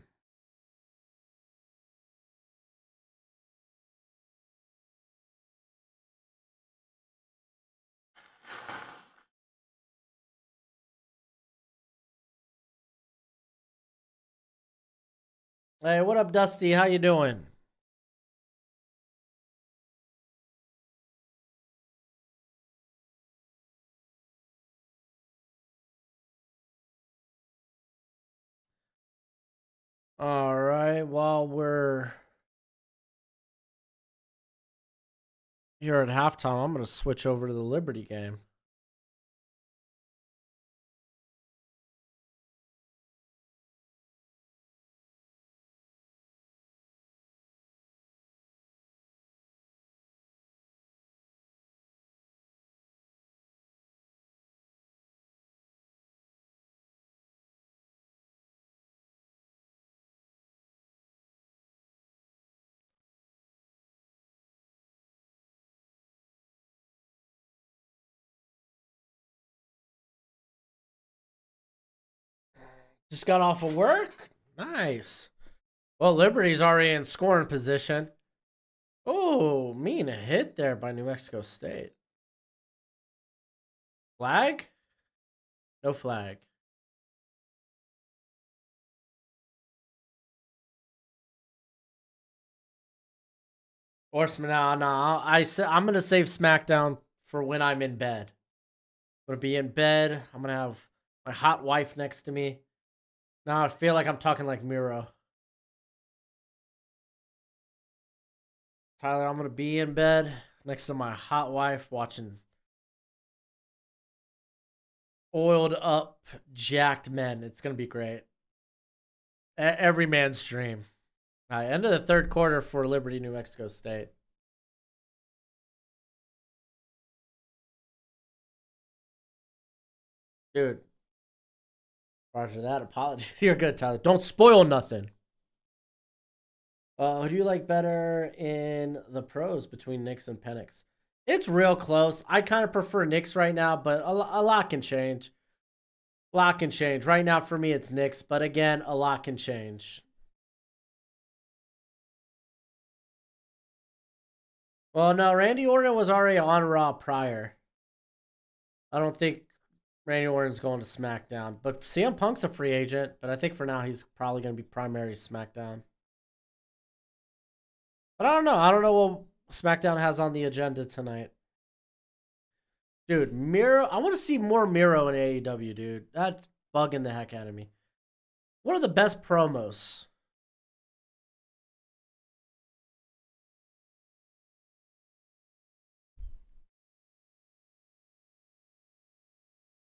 Hey, what up, Dusty? How you doing? All right, while we're here at halftime, I'm going to switch over to the Liberty game. Just got off of work? Nice. Well, Liberty's already in scoring position. Oh, mean hit there by New Mexico State. Flag? No flag. Horseman, no. I'm going to save SmackDown for when I'm in bed. I'm going to be in bed. I'm going to have my hot wife next to me. Now I feel like I'm talking like Miro. Tyler, I'm going to be in bed next to my hot wife watching oiled up, jacked men. It's going to be great. Every man's dream. All right, end of the third quarter for Liberty, New Mexico State. Dude. Roger that. Apology. You're good, Tyler. Don't spoil nothing. Who do you like better in the pros between Knicks and Penix? It's real close. I kind of prefer Knicks right now, but a lot can change. A lot can change. Right now, for me, it's Knicks, but again, a lot can change. Well, no, Randy Orton was already on Raw prior. I don't think Randy Orton's going to SmackDown, but CM Punk's a free agent, but I think for now he's probably going to be primary SmackDown. But I don't know. I don't know what SmackDown has on the agenda tonight. Dude, Miro. I want to see more Miro in AEW, dude. That's bugging the heck out of me. One of the best promos.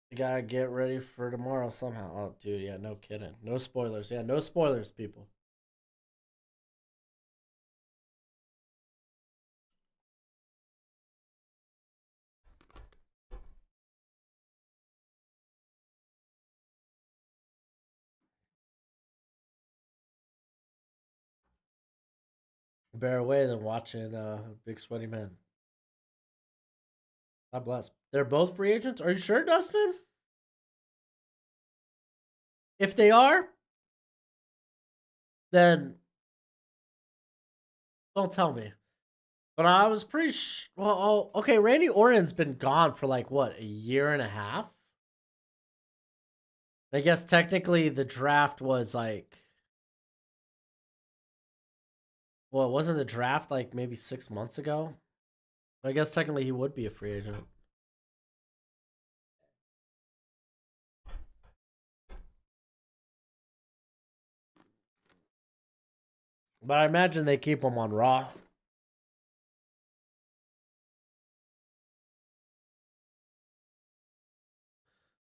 You gotta get ready for tomorrow somehow. Oh, dude, yeah, no kidding. No spoilers. Yeah, no spoilers, people. Better way than watching Big Sweaty Man. God bless. They're both free agents? Are you sure, Dustin? If they are, then don't tell me. But I was pretty well, okay, Randy Orton's been gone for like, what, a year and a half? I guess technically the draft was like, well, wasn't the draft like maybe 6 months ago? I guess technically he would be a free agent. But I imagine they keep him on Raw.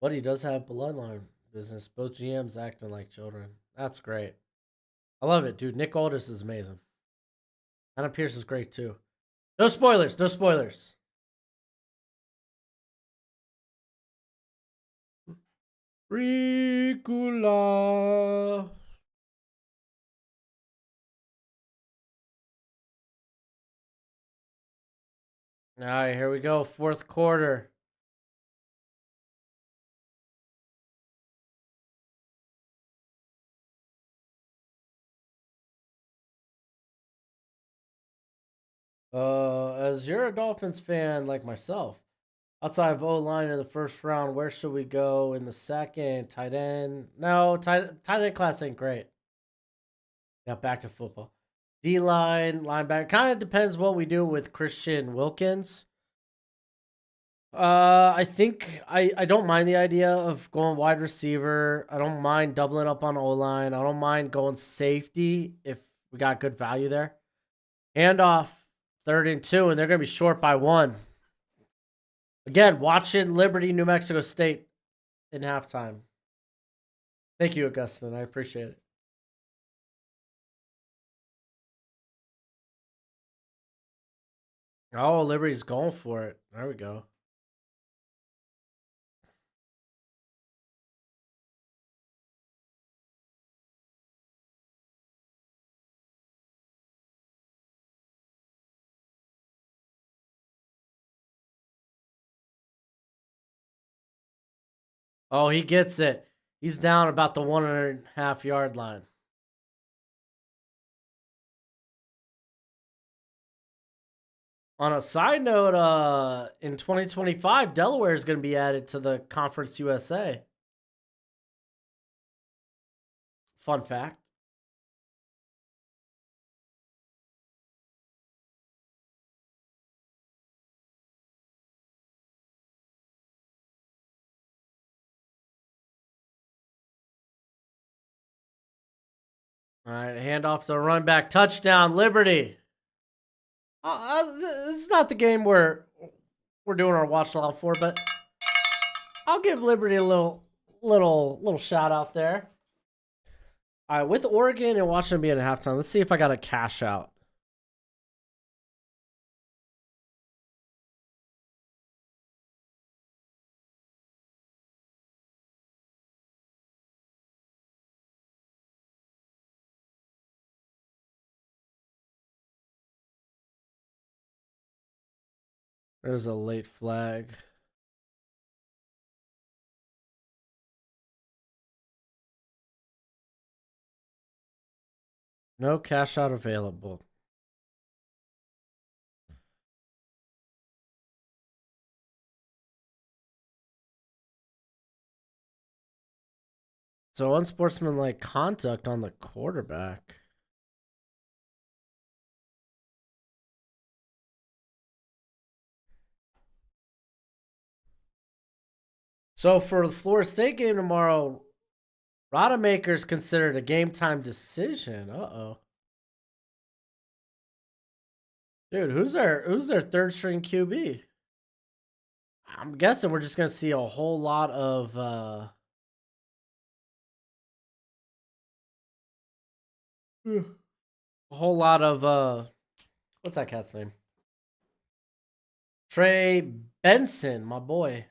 But he does have bloodline business. Both GMs acting like children. That's great. I love it, dude. Nick Aldis is amazing. Anna Pierce is great too. No spoilers. No spoilers. Ricula. All right, here we go. Fourth quarter. As you're a Dolphins fan like myself, outside of O-line in the first round, where should we go in the second? Tight end? No, tight end class ain't great. Yeah, back to football. D-line, linebacker. Kind of depends what we do with Christian Wilkins. I think I don't mind the idea of going wide receiver. I don't mind doubling up on O-line. I don't mind going safety if we got good value there. Handoff, 3rd and 2, and they're going to be short by 1. Again, watching Liberty, New Mexico State in halftime. Thank you, Augustin. I appreciate it. Oh, Liberty's going for it. There we go. Oh, he gets it. He's down about the 1.5 yard line. On a side note, in 2025, Delaware is going to be added to the Conference USA. Fun fact. All right, handoff to the run back. Touchdown, Liberty. This is not the game we're doing our watch along for, but I'll give Liberty a little shout out there. All right, with Oregon and Washington being at halftime, let's see if I got a cash out. There's a late flag. No cash out available. So unsportsmanlike conduct on the quarterback. So for the Florida State game tomorrow, Rodemaker's considered a game time decision. Uh-oh. Dude, who's their third string QB? I'm guessing we're just gonna see a whole lot of what's that cat's name? Trey Benson, my boy.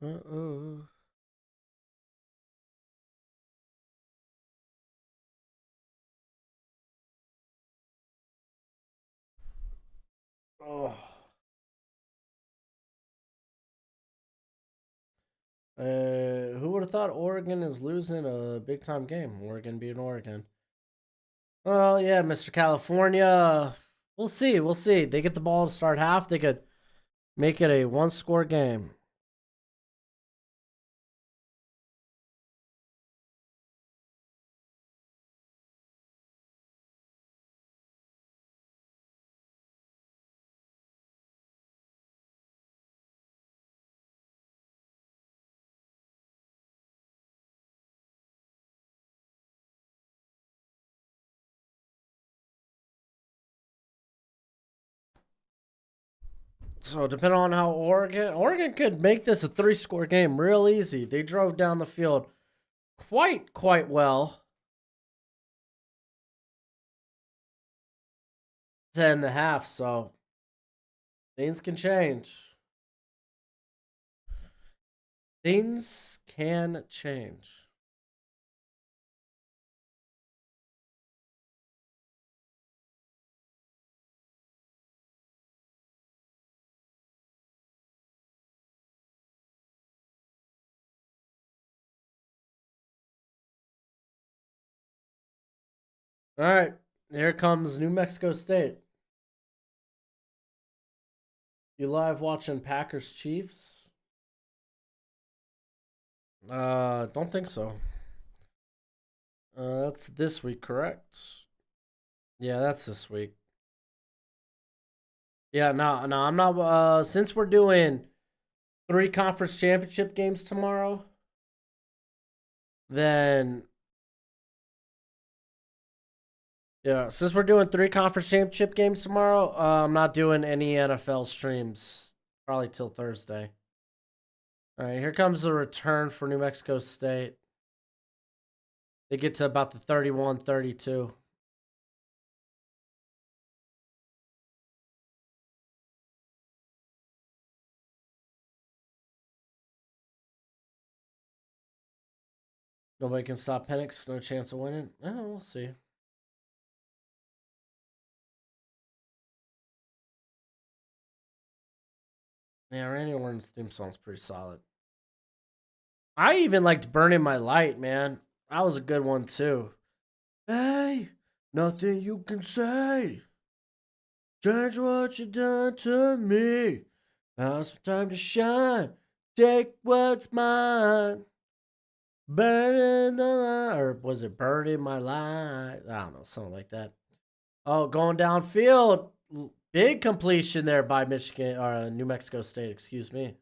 Uh-oh. Oh. Who would have thought Oregon is losing a big time game? Oregon beating Oregon. Well, yeah, Mr. California. We'll see. We'll see. They get the ball to start half. They could make it a one-score game. So depending on how Oregon could make this a 3-score game real easy. They drove down the field quite well. 10.5. So things can change. Things can change. All right, here comes New Mexico State. You live watching Packers Chiefs? Don't think so. That's this week, correct? Yeah, that's this week. Yeah, no, I'm not. Since we're doing 3 conference championship games tomorrow, then yeah, since we're doing 3 conference championship games tomorrow, I'm not doing any NFL streams probably till Thursday. All right, here comes the return for New Mexico State. They get to about the 31-32. Nobody can stop Penix. No chance of winning. We'll see. Yeah, Randy Orton's theme song's pretty solid. I even liked Burning My Light, man. That was a good one, too. Hey, nothing you can say. Change what you done to me. Now's the time to shine. Take what's mine. Burn the light. Or was it Burning My Light? I don't know, something like that. Oh, going downfield. Big completion there by Michigan or New Mexico State, excuse me.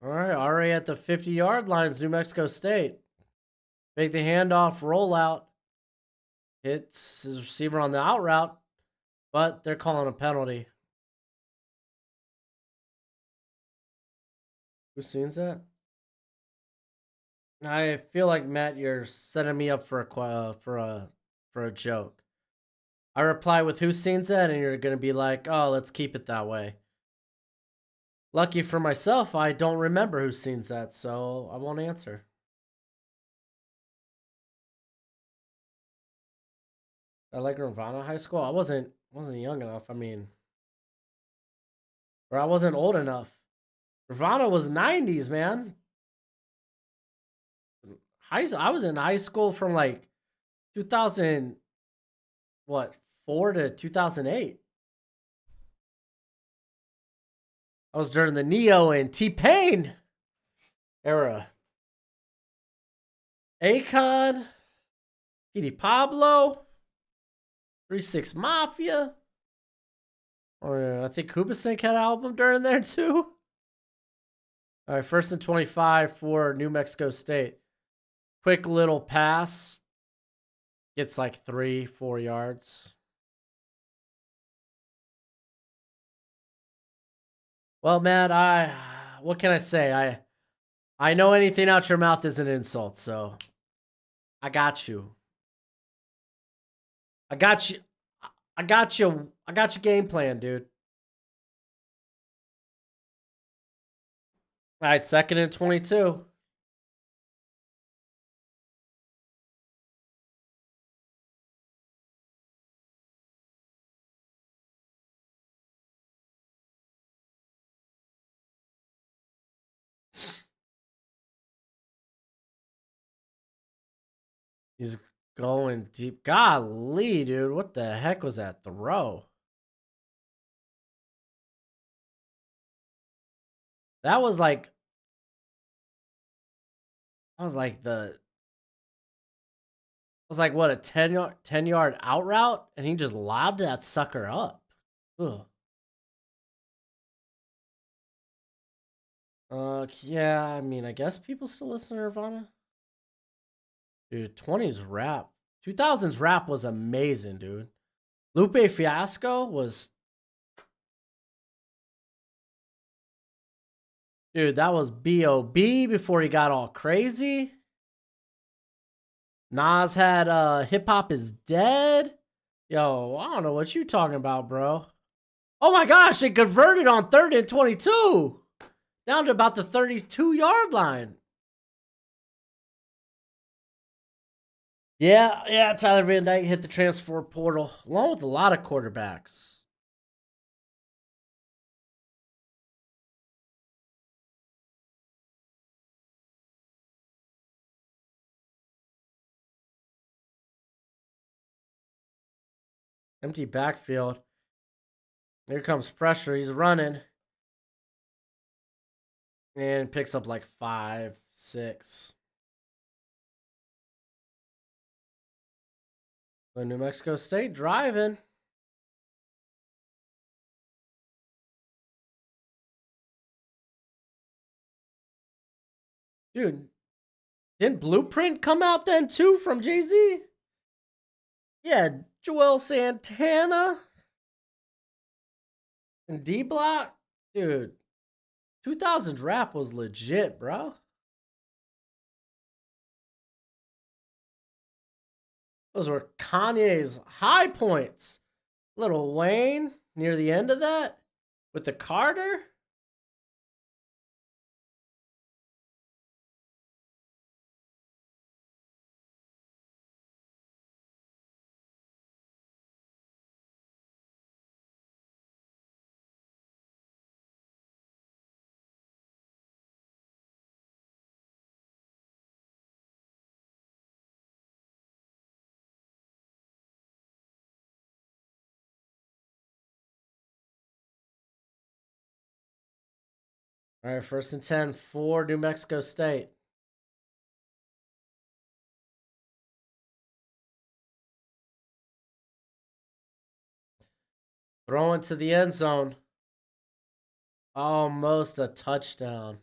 All right, already at the 50-yard lines, New Mexico State. Make the handoff, rollout. Hits his receiver on the out route, but they're calling a penalty. Who seen that? I feel like Matt, you're setting me up for a joke. I reply with who seen that, and you're gonna be like, "Oh, let's keep it that way." Lucky for myself, I don't remember who seen that, so I won't answer. I like Nirvana High School. I wasn't young enough. I mean, or I wasn't old enough. Nirvana was 90s, man. I was in high school from like 2000 what 4 to 2008. I was during the Neo and T-Pain era. Akon, Petey Pablo, 3-6 Mafia. Or I think Hoobastank had an album during there too. All right, 1st and 25 for New Mexico State. Quick little pass. Gets like 3-4 yards. Well, Matt, what can I say? I know anything out your mouth is an insult, so I got you. I got you. I got you. I got your game plan, dude. All right, 2nd and 22. He's going deep. Golly, dude. What the heck was that throw? That was like what, a 10-yard out route, and he just lobbed that sucker up. Ugh. Yeah, I mean, I guess people still listen to Nirvana. Dude, 20s rap. 2000s rap was amazing, dude. Lupe Fiasco was... Dude, that was B.O.B. before he got all crazy. Nas had Hip Hop Is Dead. Yo, I don't know what you talking about, bro. Oh my gosh, they converted on 3rd and 22. Down to about the 32-yard line. Yeah, Tyler Van Dyke hit the transfer portal, along with a lot of quarterbacks. Empty backfield. Here comes pressure. He's running. And picks up like 5, 6. The New Mexico State driving. Dude, didn't Blueprint come out then too from Jay-Z? Yeah, Joel Santana and D-Block. Dude, 2000s rap was legit, bro. Those were Kanye's high points. Little Wayne near the end of that with the Carter. All right, 1st and 10 for New Mexico State. Throwing to the end zone. Almost a touchdown.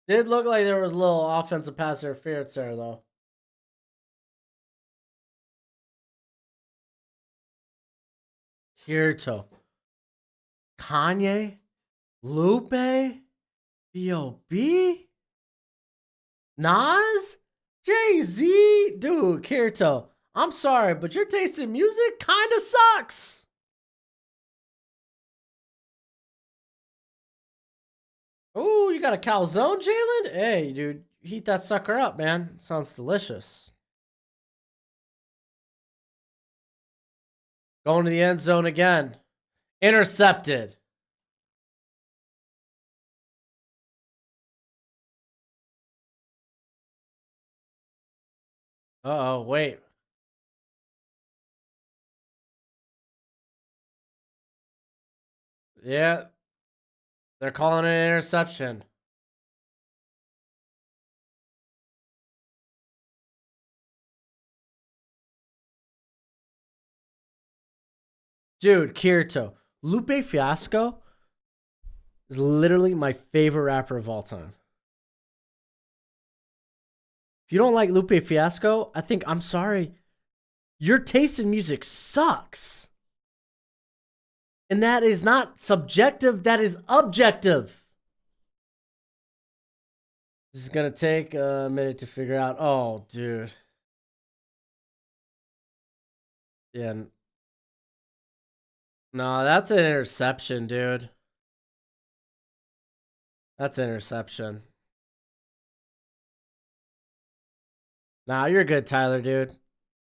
Did look like there was a little offensive pass interference there, though. Kirito. Kanye. Lupe. B.O.B. Nas. Jay-Z. Dude, Kirito. I'm sorry, but your taste in music kind of sucks. Oh, you got a calzone, Jalen? Hey, dude, heat that sucker up, man. Sounds delicious. Going to the end zone again. Intercepted. Uh-oh, wait. Yeah. They're calling it an interception. Dude, Kirito. Lupe Fiasco is literally my favorite rapper of all time. If you don't like Lupe Fiasco, I'm sorry. Your taste in music sucks. And that is not subjective, that is objective. This is gonna take a minute to figure out. Oh, dude. Yeah. No, that's an interception, dude. That's an interception. Nah, you're good, Tyler, dude.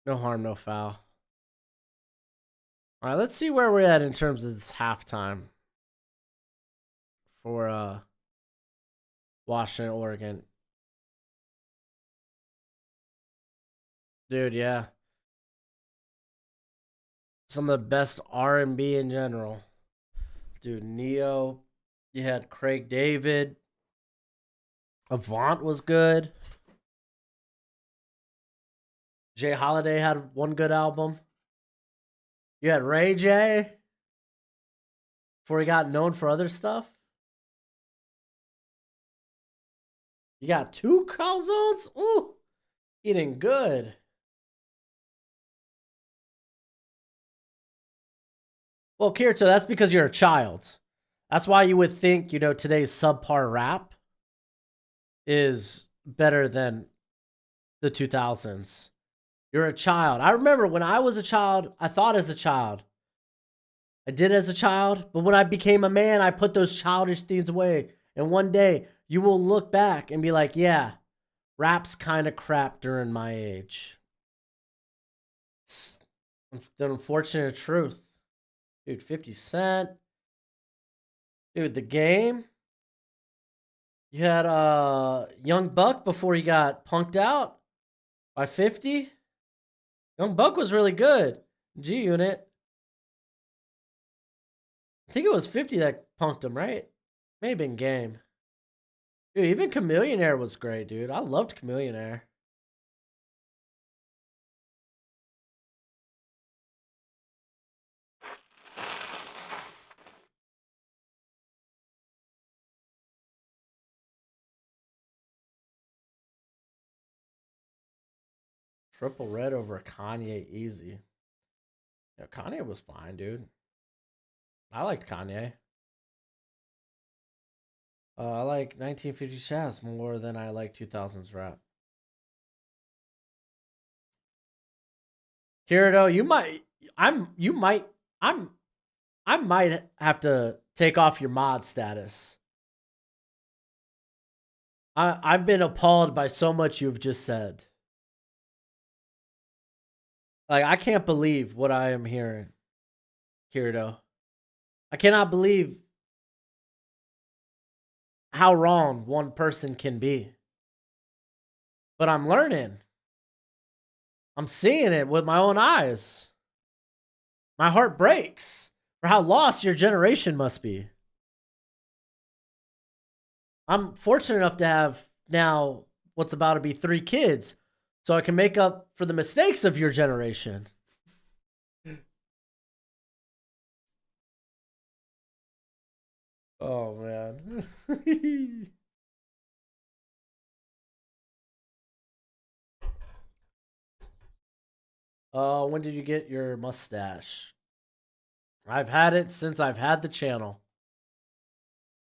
No harm, no foul. All right, let's see where we're at in terms of this halftime for Washington, Oregon. Dude, yeah. Some of the best R&B in general. Dude, Neo. You had Craig David. Avant was good. Jay Holiday had one good album. You had Ray J before he got known for other stuff. You got two calzones? Ooh, eating good. Well, Kirito, that's because you're a child. That's why you would think, today's subpar rap is better than the 2000s. You're a child. I remember when I was a child, I thought as a child. I did as a child, but when I became a man, I put those childish things away. And one day, you will look back and be like, yeah, rap's kind of crap during my age. It's the unfortunate truth. Dude, 50 Cent. Dude, The Game. You had Young Buck before he got punked out by 50. Young Buck was really good. G Unit. I think it was 50 that punked him, right? May have been Game. Dude, even Chameleonaire was great, dude. I loved Chameleonaire. Triple Red over Kanye, easy. Yeah, Kanye was fine, dude. I liked Kanye. I like 1950 jazz more than I like 2000s rap. Kirito, I might have to take off your mod status. I've been appalled by so much you've just said. Like, I can't believe what I am hearing, Kirito. I cannot believe how wrong one person can be. But I'm learning. I'm seeing it with my own eyes. My heart breaks for how lost your generation must be. I'm fortunate enough to have now what's about to be 3 kids, so I can make up for the mistakes of your generation. Oh, man. When did you get your mustache? I've had it since I've had the channel.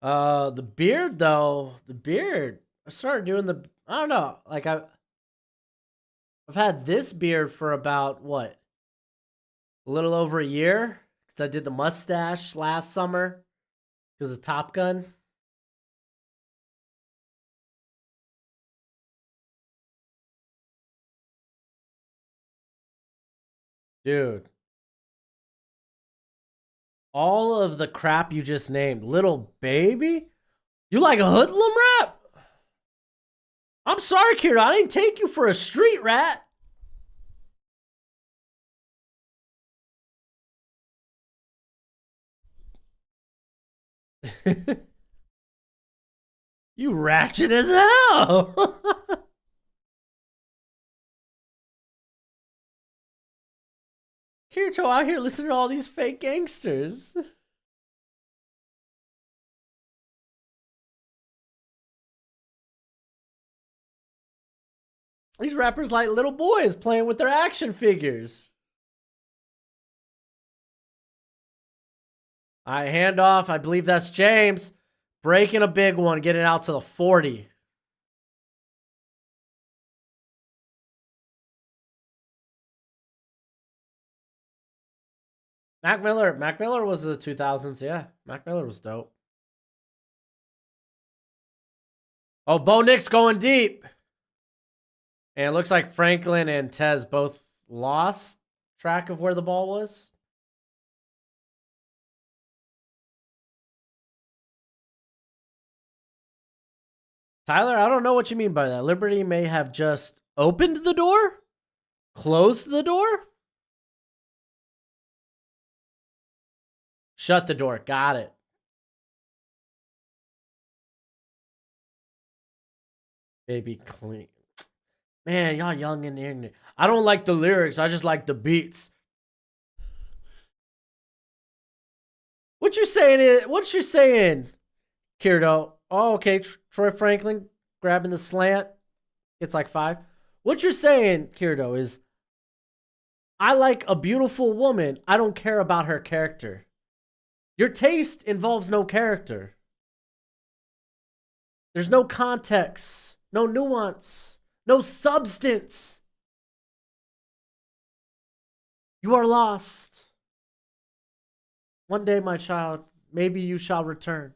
The beard though, I started doing I don't know, like I've had this beard for about what? A little over a year cuz I did the mustache last summer cuz of Top Gun. Dude, all of the crap you just named, little baby? You like a hoodlum rap? I'm sorry, Kira, I didn't take you for a street rat. You ratchet as hell. Kirito out here listening to all these fake gangsters. These rappers like little boys playing with their action figures. I hand off. I believe that's James. Breaking a big one, getting out to the 40. Mac Miller was the 2000s. Yeah, Mac Miller was dope. Oh, Bo Nix going deep. And it looks like Franklin and Tez both lost track of where the ball was. Tyler, I don't know what you mean by that. Liberty may have just opened the door, closed the door, shut the door. Got it. Baby clean. Man, y'all young and ignorant. I don't like the lyrics. I just like the beats. What you saying? What you saying, Kirdo? Oh, okay. Troy Franklin grabbing the slant. It's like 5. What you're saying, Kirdo, is I like a beautiful woman. I don't care about her character. Your taste involves no character. There's no context, no nuance, no substance. You are lost. One day, my child, maybe you shall return.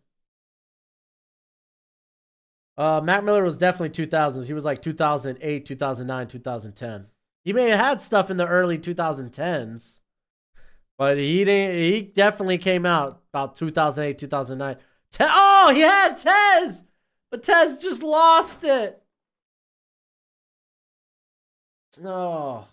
Mac Miller was definitely 2000s. He was like 2008, 2009, 2010. He may have had stuff in the early 2010s, but he didn't. He definitely came out about 2008, 2009. Oh, he had Tez, but Tez just lost it. Oh.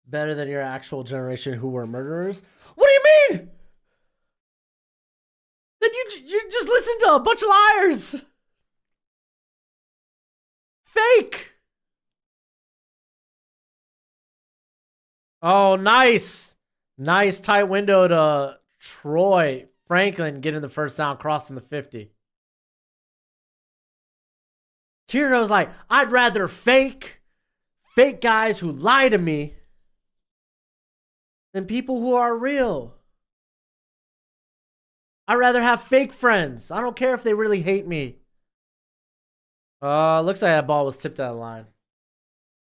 Better than your actual generation who were murderers? What do you mean? Then you just listened to a bunch of liars. Fake. Oh, nice. Nice tight window to Troy Franklin getting the first down, crossing the 50. Kira's like, I'd rather fake guys who lie to me than people who are real. I'd rather have fake friends. I don't care if they really hate me. Looks like that ball was tipped out of line.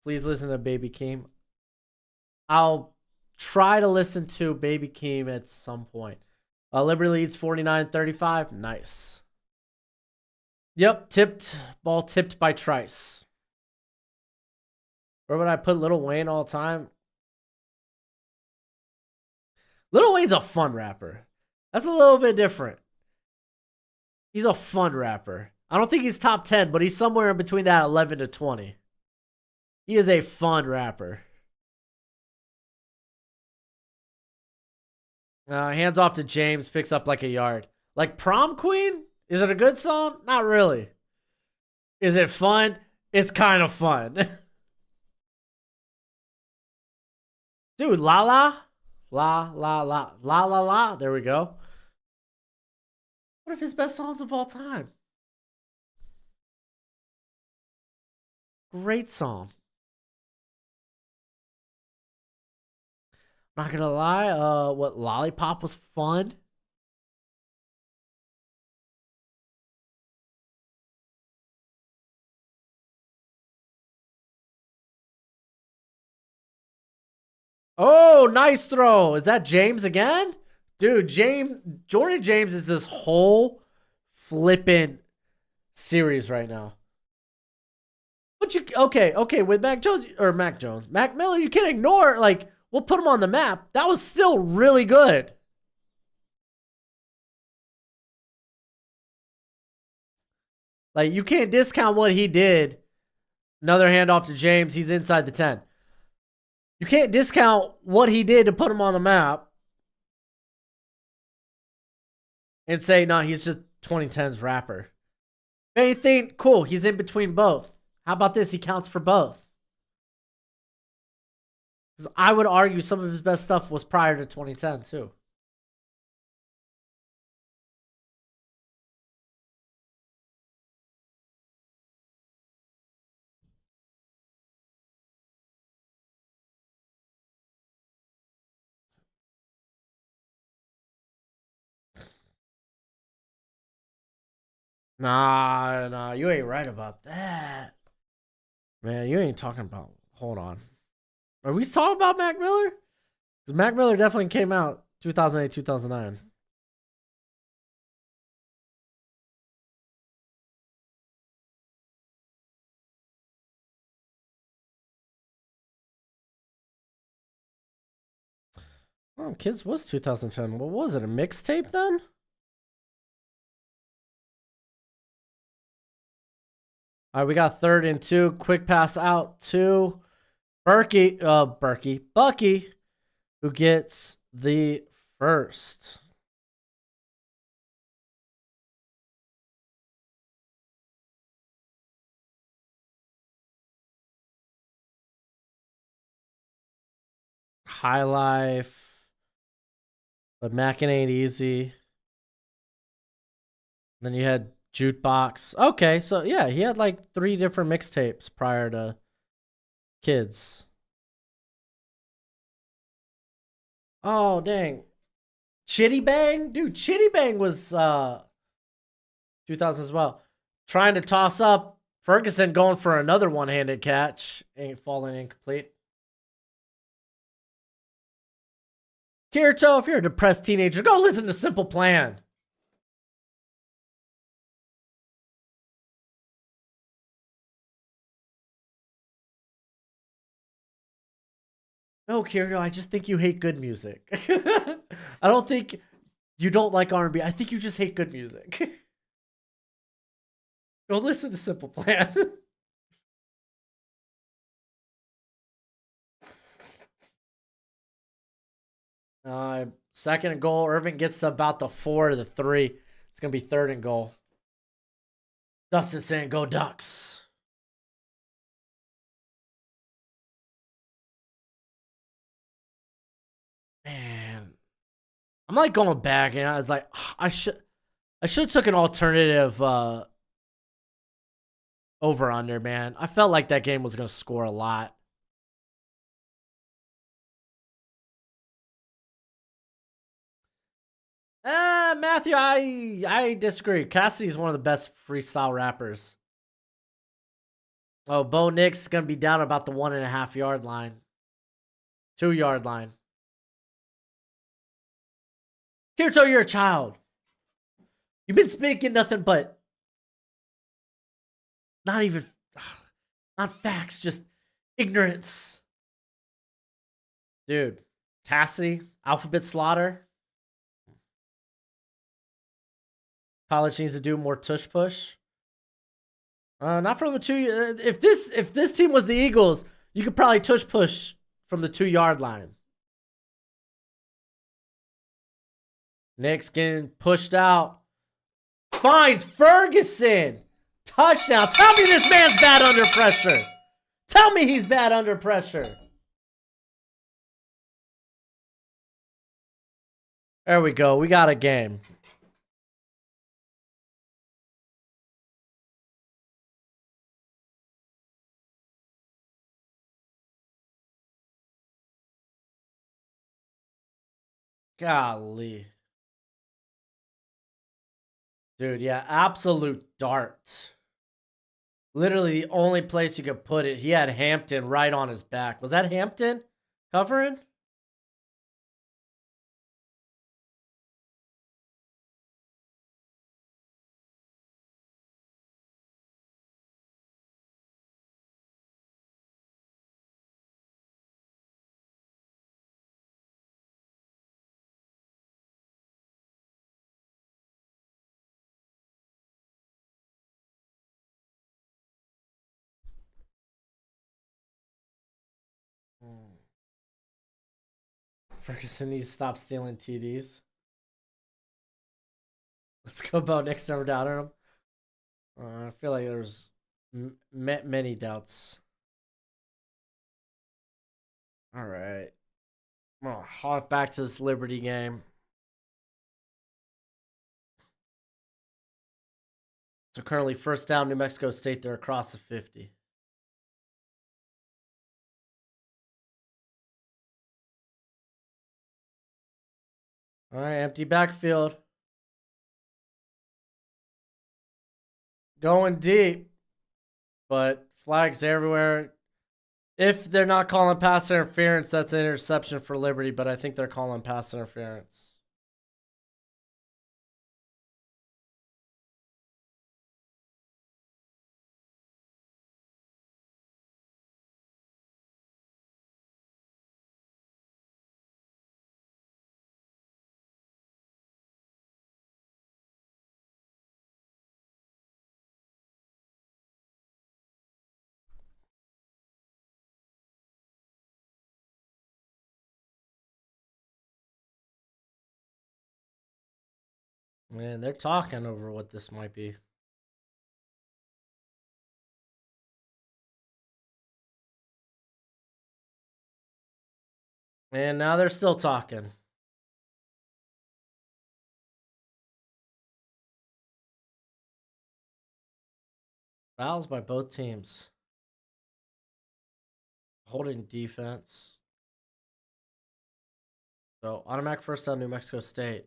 Please listen to Baby Keem. I'll try to listen to Baby Keem at some point. Liberty leads 49-35. Nice. Yep, tipped. Ball tipped by Trice. Where would I put Lil Wayne all time? Lil Wayne's a fun rapper. That's a little bit different. He's a fun rapper. I don't think he's top 10, but he's somewhere in between that 11 to 20. He is a fun rapper. Hands off to James, picks up like a yard. Like Prom Queen? Is it a good song? Not really. Is it fun? It's kind of fun. Dude, La La. La, la, la. La, la, la. There we go. One of his best songs of all time. Great song. Not gonna lie, what Lollipop was fun. Oh, nice throw. Is that James again? Dude, Jordan James is this whole flippin' series right now. But okay, with Mac Miller, you can't ignore, like, we'll put him on the map. That was still really good. Like, you can't discount what he did. Another handoff to James. He's inside the 10. You can't discount what he did to put him on the map and say, no, he's just 2010's rapper. Anything, cool. He's in between both. How about this? He counts for both. Because I would argue some of his best stuff was prior to 2010, too. Nah, you ain't right about that. Man, you ain't talking about. Hold on. Are we talking about Mac Miller? Because Mac Miller definitely came out 2008, 2009. Oh, Kids was 2010. What was it? A mixtape then? All right, we got 3rd and 2. Quick pass out to Bucky, who gets the first. High Life, but Mackin' Ain't Easy. Then you had Jukebox. Okay, so yeah, he had like 3 different mixtapes prior to Kids. Oh dang, Chitty Bang, dude. Chitty Bang was 2000 as well. Trying to toss up Ferguson, going for another one-handed catch, ain't falling incomplete. Kirito, if you're a depressed teenager, go listen to Simple Plan. No, Kirito, I just think you hate good music. I don't think you don't like R&B. I think you just hate good music. Go listen to Simple Plan. 2nd and goal. Irving gets about the 4 to the 3. It's going to be 3rd and goal. Dustin saying, go Ducks. Man. I'm like going back, and I was like, I should have took an alternative over under, man. I felt like that game was going to score a lot. Matthew, I disagree. Cassidy's one of the best freestyle rappers. Oh, Bo Nix is going to be down about the 1.5 yard line. 2 yard line. Kirito, you're a child. You've been speaking nothing but not even, not facts, just ignorance. Dude, Cassidy, Alphabet Slaughter. College needs to do more tush push. Not from the 2. If this team was the Eagles, you could probably tush push from the 2 yard line. Nick's getting pushed out. Finds Ferguson. Touchdown. Tell me this man's bad under pressure. Tell me he's bad under pressure. There we go. We got a game. Golly. Dude, yeah, absolute dart. Literally the only place you could put it. He had Hampton right on his back. Was that Hampton covering? Ferguson needs to stop stealing TDs. Let's go about next number down on him. I feel like there's many doubts. All right. I'm going to hop back to this Liberty game. So currently first down, New Mexico State. They're across the 50. All right, empty backfield. going deep, but flags everywhere. If they're not calling pass interference, that's an interception for Liberty, but I think they're calling pass interference. Man, they're talking over what this might be. And now they're still talking. Fouls by both teams. Holding defense. So automatic first down, New Mexico State.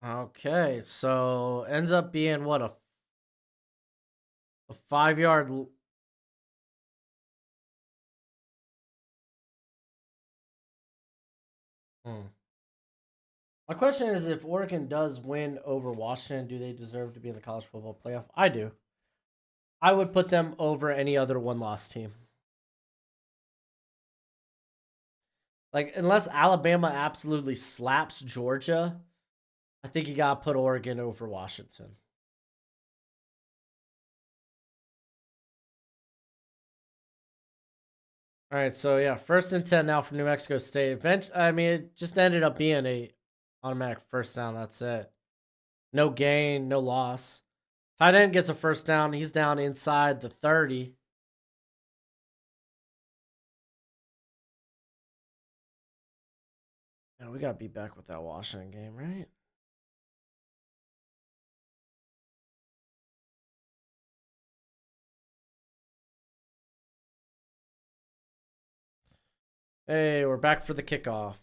Okay, so ends up being what, a 5-yard. My question is, if Oregon does win over Washington, do they deserve to be in the college football playoff? I do. I would put them over any other one-loss team. Like, unless Alabama absolutely slaps Georgia, I think you got to put Oregon over Washington. All right, so yeah, 1st and 10 now for New Mexico State. I mean, it just ended up being a automatic first down. That's it. No gain, no loss. Tight end gets a first down. He's down inside the 30. Yeah, we got to be back with that Washington game, right? Hey, we're back for the kickoff.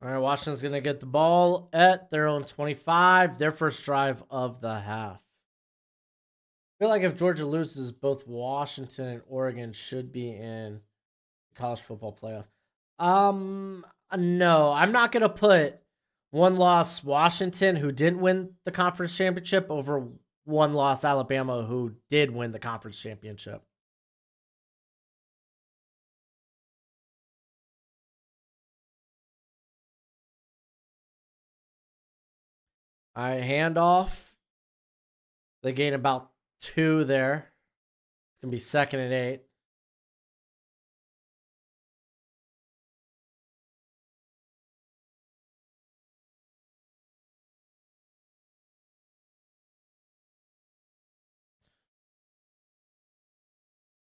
All right, Washington's going to get the ball at their own 25, their first drive of the half. I feel like if Georgia loses, both Washington and Oregon should be in the college football playoff. No, I'm not going to put one-loss Washington, who didn't win the conference championship, over one-loss Alabama, who did win the conference championship. All right, handoff. They gain about 2 there. It's going to be 2nd and 8.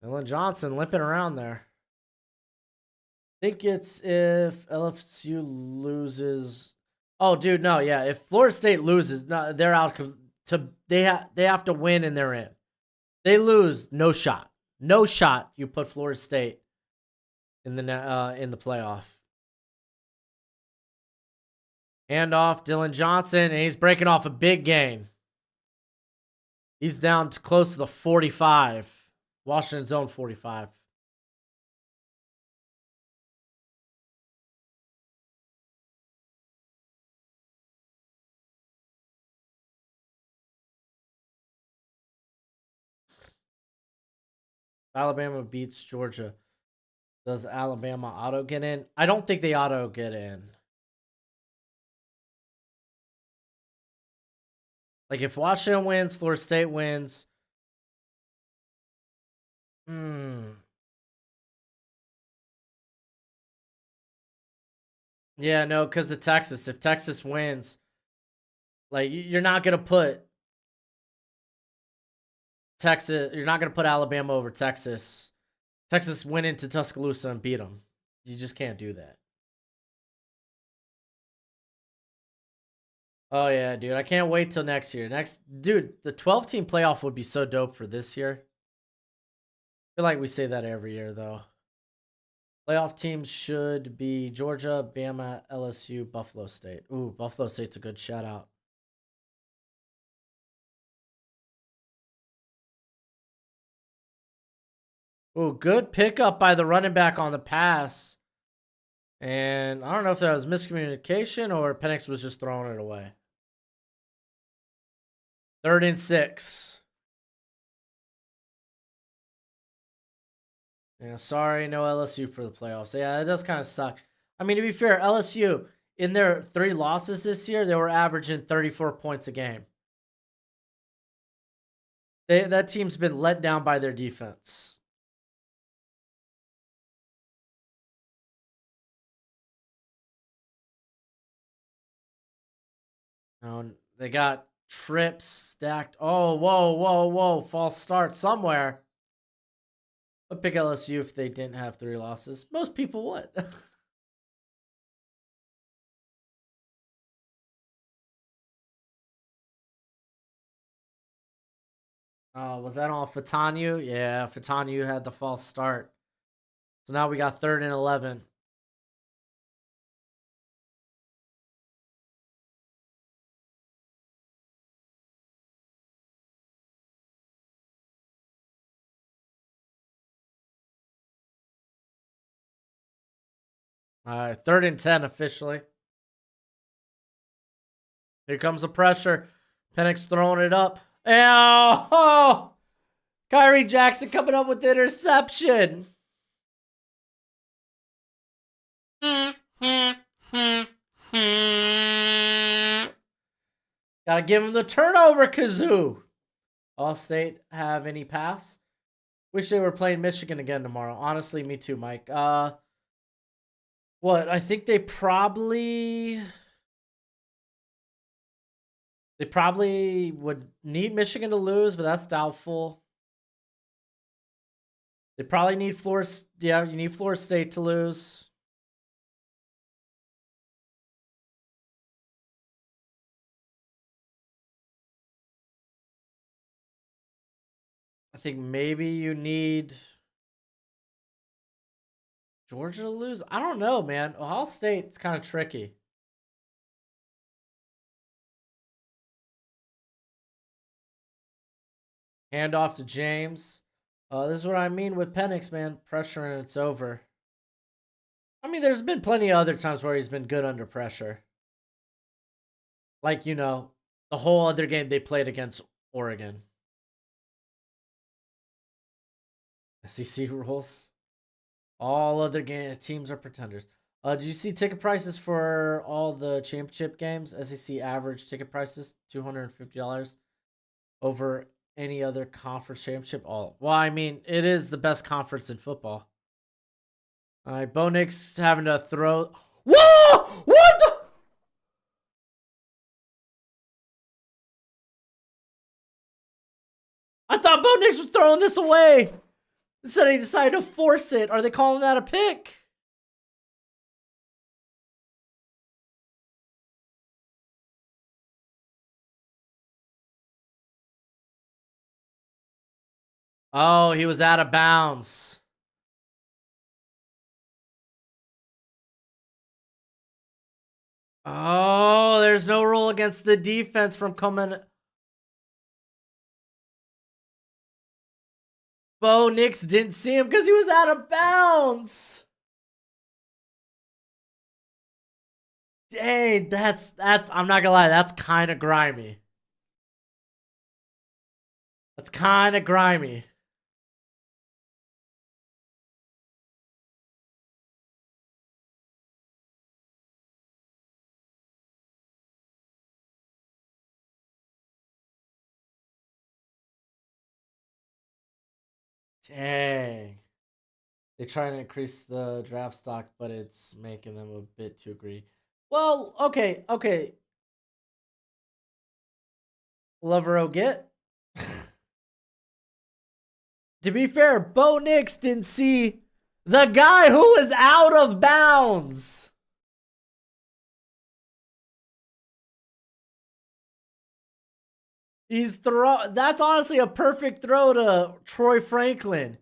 Dylan Johnson limping around there. I think it's if LSU loses. Oh, dude, no, yeah. If Florida State loses, no, they're out. They have to win and they're in. They lose, no shot, no shot. You put Florida State in the playoff. Handoff, Dylan Johnson, and he's breaking off a big gain. He's down to close to the 45. Washington's own 45. Alabama beats Georgia. Does Alabama auto get in? I don't think they auto get in. Like, if Washington wins, Florida State wins. Yeah, no, because of Texas. If Texas wins, like, you're not going to put Texas, you're not going to put Alabama over Texas. Texas went into Tuscaloosa and beat them. You just can't do that. Oh yeah, dude. I can't wait till next year. Dude, the 12-team playoff would be so dope for this year. I feel like we say that every year though. Playoff teams should be Georgia, Bama, LSU, Buffalo State. Ooh, Buffalo State's a good shout out. Ooh, good pickup by the running back on the pass. And I don't know if that was miscommunication or Penix was just throwing it away. 3rd and 6. Yeah, sorry, no LSU for the playoffs. Yeah, it does kind of suck. I mean, to be fair, LSU, in their 3 losses this year, they were averaging 34 points a game. That team's been let down by their defense. They got trips stacked. Oh, whoa. False start somewhere. I'd pick LSU if they didn't have 3 losses. Most people would. Was that on Fatanu? Yeah, Fatanu had the false start. So now we got 3rd and 11. All right, 3rd and 10 officially. Here comes the pressure. Penix throwing it up. Oh, Kyrie Jackson coming up with the interception. Gotta give him the turnover, Kazoo. All State have any pass? Wish they were playing Michigan again tomorrow. Honestly, me too, Mike. What? I think they probably would need Michigan to lose, but that's doubtful. They probably need Florida. Yeah, you need Florida State to lose. I think maybe you need Georgia to lose. I don't know, man. Ohio State's kind of tricky. Hand off to James. This is what I mean with Penix, man. Pressure and it's over. I mean, there's been plenty of other times where he's been good under pressure. Like, the whole other game they played against Oregon. SEC rules. All other teams are pretenders. Did you see ticket prices for all the championship games? SEC average ticket prices, $250 over any other conference championship. Well, I mean, it is the best conference in football. All right, Bo Nix having to throw. Whoa! What the? I thought Bo Nix was throwing this away. Instead, he decided to force it. Are they calling that a pick? Oh, he was out of bounds. Oh, there's no rule against the defense from coming. Bo Nix didn't see him because he was out of bounds. Dang, that's I'm not gonna lie, that's kind of grimy. That's kind of grimy. Dang. They're trying to increase the draft stock, but it's making them a bit too greedy. Well, okay. Lover get. To be fair, Bo Nix didn't see the guy who was out of bounds. That's honestly a perfect throw to Troy Franklin.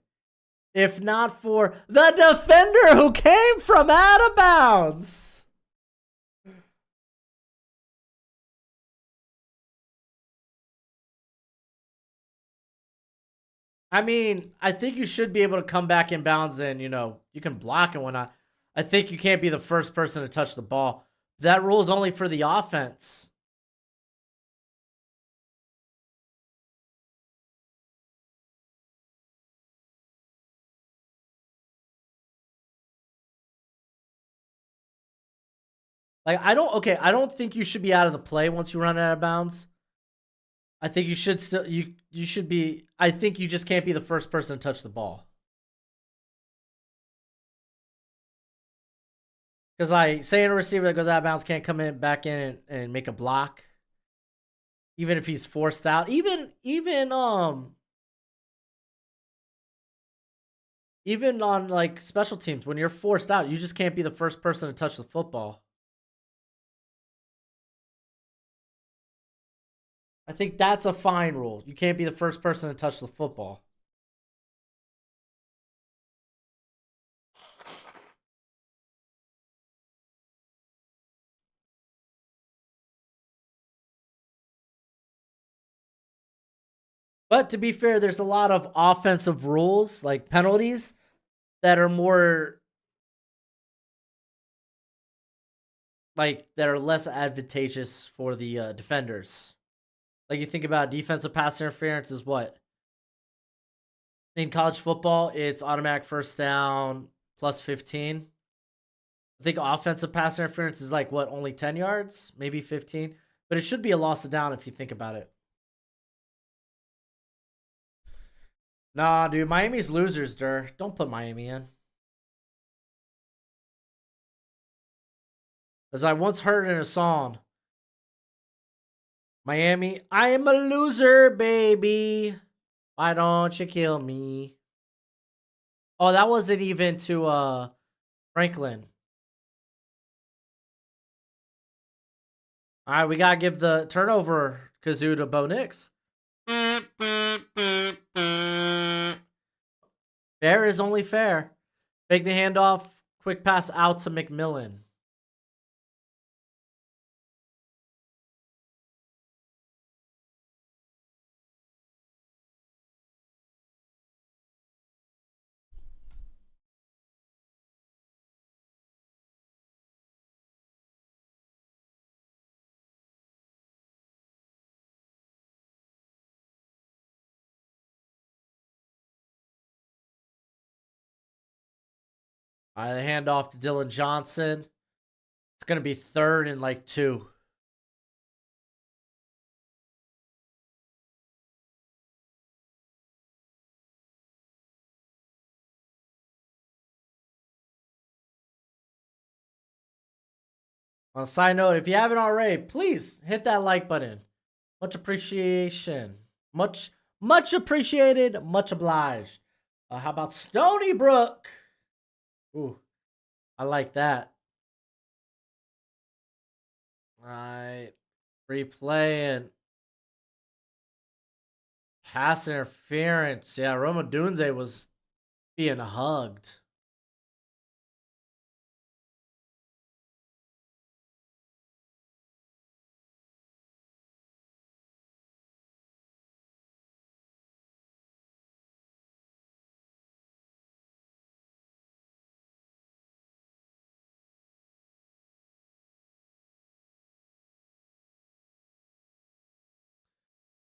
If not for the defender who came from out of bounds. I mean, I think you should be able to come back in bounds and, you can block and whatnot. I think you can't be the first person to touch the ball. That rule is only for the offense. Like, I don't think you should be out of the play once you run out of bounds. I think you should still, you should be, I think you just can't be the first person to touch the ball. Because like saying a receiver that goes out of bounds can't come in back in and make a block, even if he's forced out. Even on like special teams, when you're forced out, you just can't be the first person to touch the football. I think that's a fine rule. You can't be the first person to touch the football. But to be fair, there's a lot of offensive rules, like penalties, that are more that are less advantageous for the defenders. Like you think about defensive pass interference is what? In college football, it's automatic first down plus 15. I think offensive pass interference is like what, only 10 yards, maybe 15, but it should be a loss of down if you think about it. Nah, dude, Miami's losers, Don't put Miami in. As I once heard in a song, Miami, I am a loser, baby. Why don't you kill me? Oh, that wasn't even to Franklin. All right, we gotta give the turnover kazoo to Bo Nix. Fair is only fair. Fake the handoff. Quick pass out to McMillan. All right, the handoff to Dylan Johnson. It's going to be 3rd and like 2. On a side note, if you haven't already, please hit that like button. Much appreciation. Much appreciated. Much obliged. How about Stony Brook? Ooh, I like that. All right. Replaying. Pass interference. Yeah, Roma Dunze was being hugged.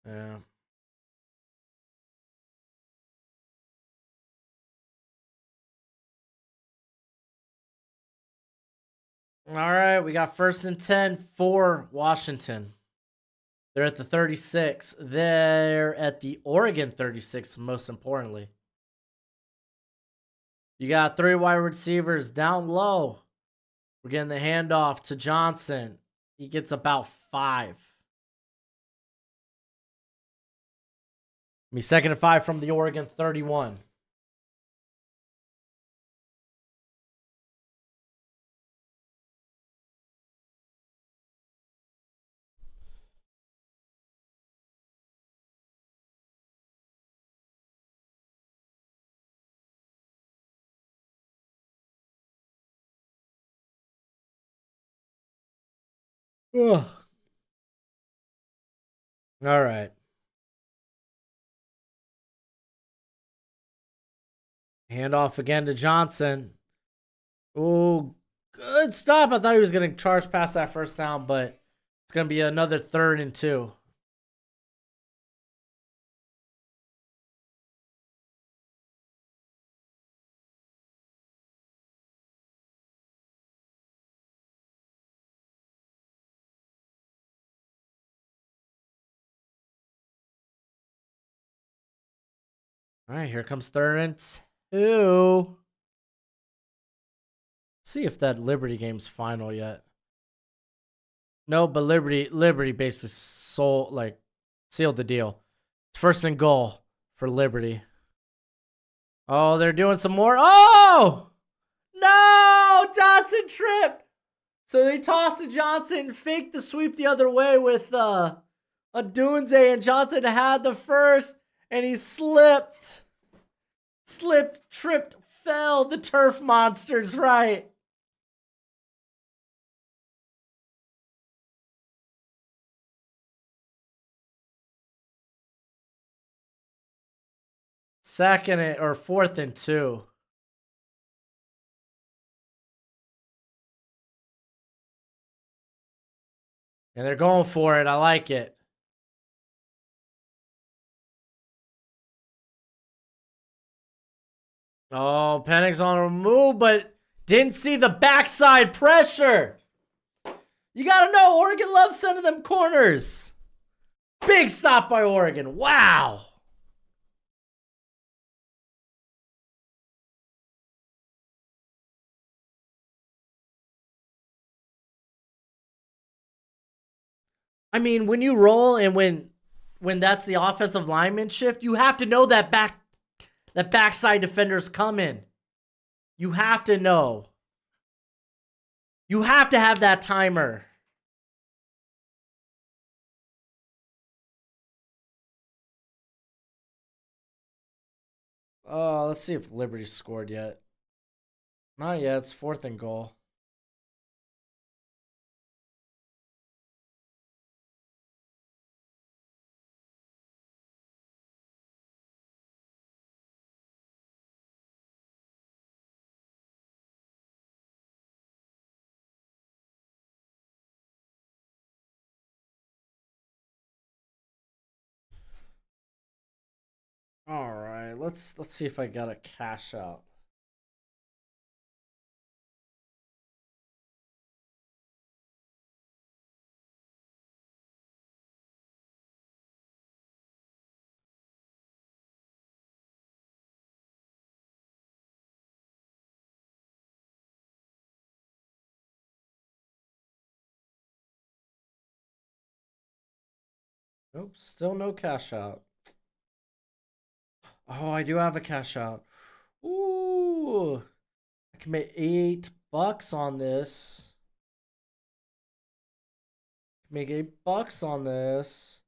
Yeah. All right, we got 1st and 10 for Washington. They're at the 36. They're at the Oregon 36, most importantly. You got 3 wide receivers down low. We're getting the handoff to Johnson. He gets about 5. Me 2nd and 5 from the Oregon 31. Ugh. All right. Handoff again to Johnson. Oh, good stop. I thought he was going to charge past that first down, but it's going to be another 3rd and 2. All right, here comes 3rd and 2. See if that Liberty game's final yet. No, but Liberty basically sealed the deal. It's 1st and goal for Liberty. Oh, they're doing some more. Oh! No! Johnson tripped. So they tossed to Johnson, faked the sweep the other way with a Dunze, and Johnson had the first, and he slipped, tripped, fell. The turf monster's right. Second or 4th and 2. And they're going for it. I like it. Oh, Penix's on a move, but didn't see the backside pressure. You got to know, Oregon loves sending them corners. Big stop by Oregon. Wow. I mean, when you roll and when that's the offensive lineman shift, you have to know that backside defender's coming. You have to know. You have to have that timer. Oh, let's see if Liberty scored yet. Not yet. It's 4th and goal. All right, let's see if I got a cash out. Nope, still no cash out. Oh, I do have a cash out. Ooh, I can make $8 on this. Make $8 on this.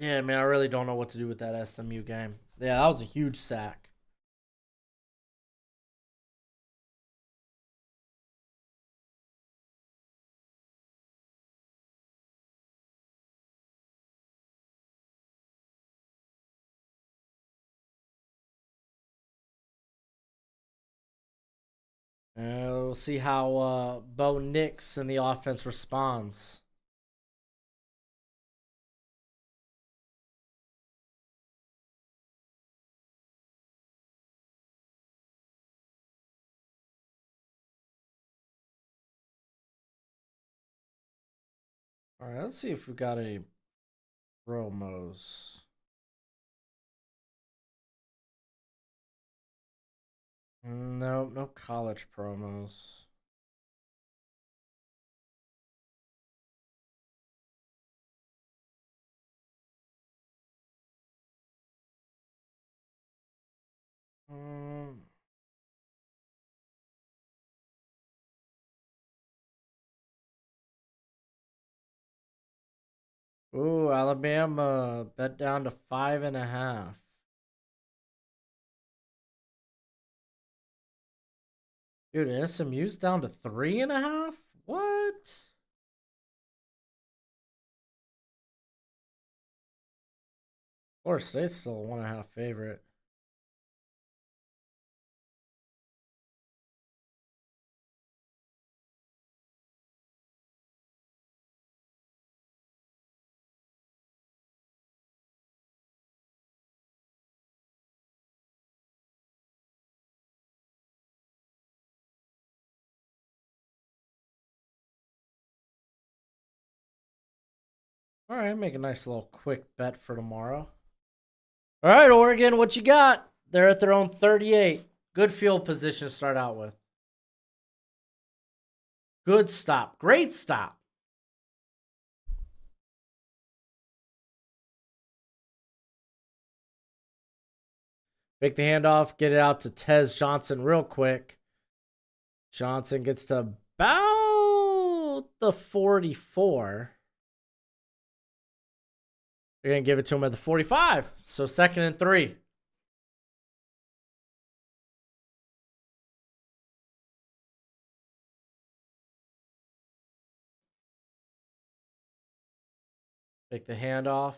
Yeah, man, I really don't know what to do with that SMU game. Yeah, that was a huge sack. We'll see how Bo Nix and the offense responds. All right, let's see if we got any promos. No, no college promos. Ooh, Alabama bet down to 5.5. Dude, SMU's down to 3.5? What? Of course, they still a 1.5 favorite. All right, make a nice little quick bet for tomorrow. All right, Oregon, what you got? They're at their own 38. Good field position to start out with. Good stop. Great stop. Make the handoff. Get it out to Tez Johnson real quick. Johnson gets to about the 44. You're going to give it to him at the 45. So 2nd and 3. Take the handoff.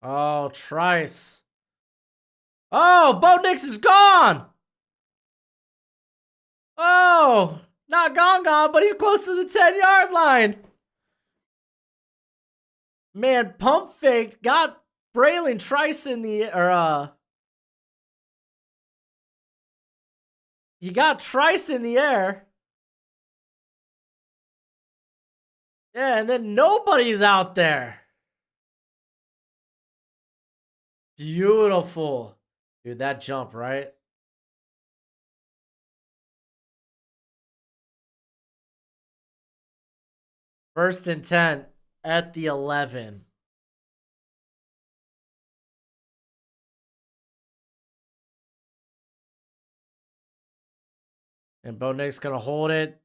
Oh, Trice. Oh, Bo Nix is gone. Oh, not gone, but he's close to the 10-yard line. Man, pump faked, got Braylon Trice in the, you got Trice in the air. Yeah, and then nobody's out there. Beautiful. Dude, that jump, right? First and 10 at the 11. And Bo Nix going to hold it.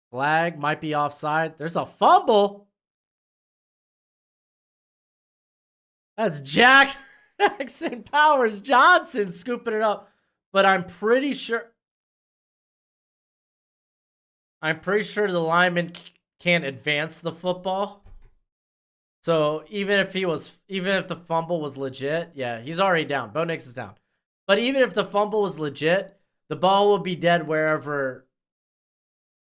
Flag might be offside. There's a fumble. That's Jackson Powers Johnson scooping it up. But I'm pretty sure the lineman can't advance the football. So even if the fumble was legit, yeah, he's already down. Bo Nix is down. But even if the fumble was legit, the ball will be dead wherever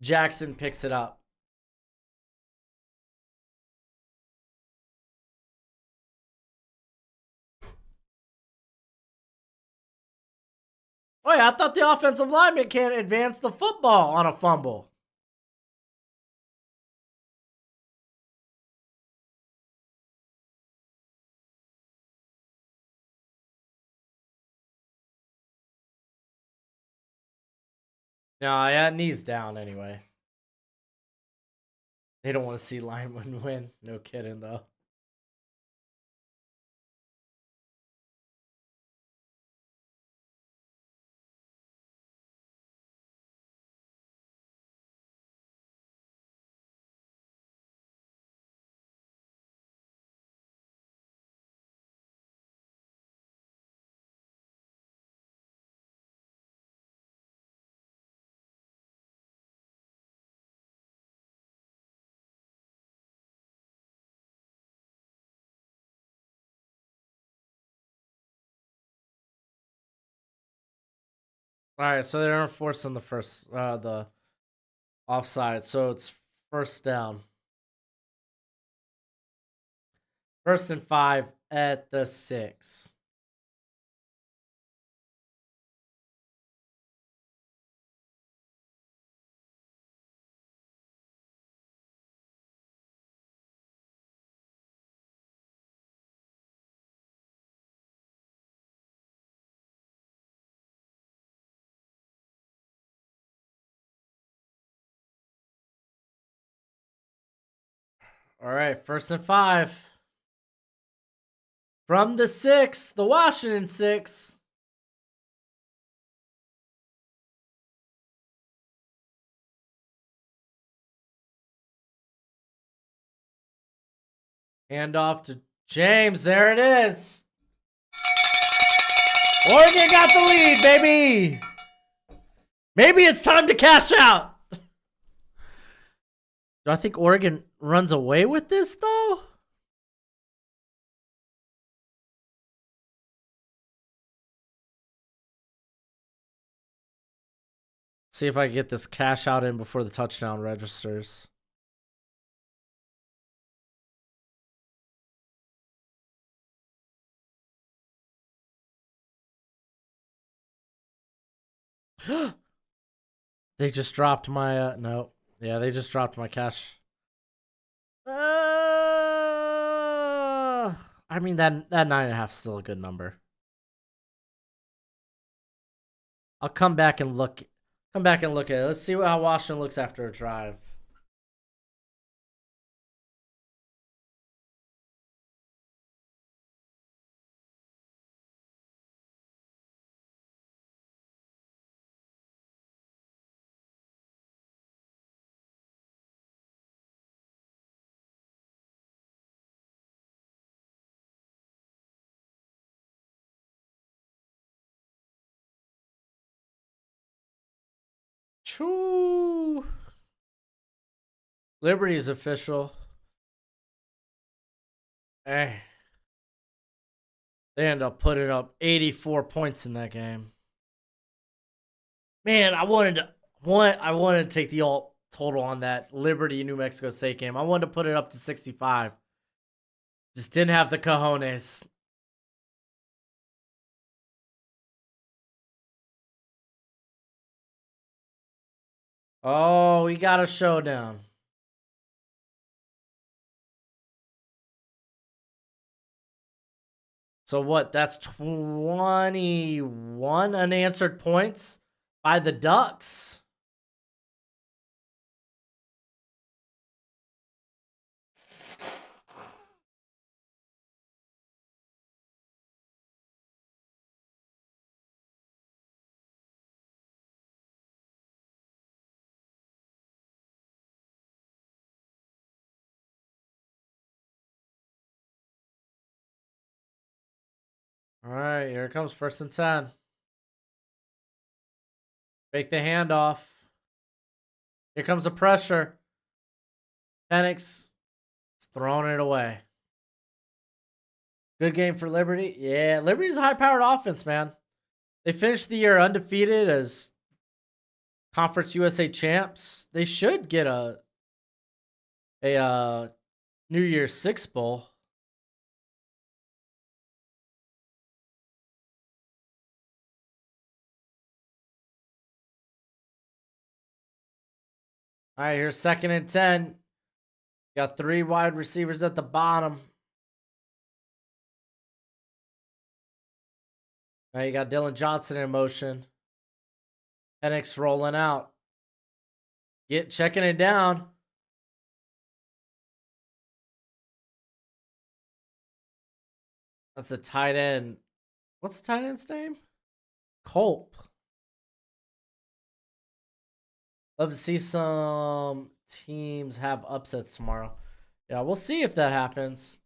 Jackson picks it up. Oh yeah, I thought the offensive lineman can't advance the football on a fumble. No, yeah, knees down anyway. They don't want to see lineman win. No kidding, though. All right, so they're enforcing the offside, so it's first down. 1st and 5 at the 6. All right, 1st and 5. From the 6, the Washington 6. Hand off to James. There it is. Oregon got the lead, baby. Maybe it's time to cash out. Do I think Oregon runs away with this, though? See if I can get this cash out in before the touchdown registers. They just dropped my no. Yeah, they just dropped my cash. I mean that 9.5 is still a good number. I'll come back and look. Come back and look at it. Let's see how Washington looks after a drive. Choo. Liberty's official. Hey. They end up putting up 84 points in that game. Man, I wanted to take the alt total on that Liberty New Mexico State game. I wanted to put it up to 65. Just didn't have the cojones. Oh, we got a showdown. So what? That's 21 unanswered points by the Ducks. All right, here it comes, 1st and 10. Fake the handoff. Here comes the pressure. Penix is throwing it away. Good game for Liberty. Yeah, Liberty's a high-powered offense, man. They finished the year undefeated as Conference USA champs. They should get a New Year's Six Bowl. All right, here's 2nd and 10. Got 3 wide receivers at the bottom. Now you got Dylan Johnson in motion. Penix rolling out. Checking it down. That's the tight end. What's the tight end's name? Culp. Love to see some teams have upsets tomorrow. Yeah, we'll see if that happens.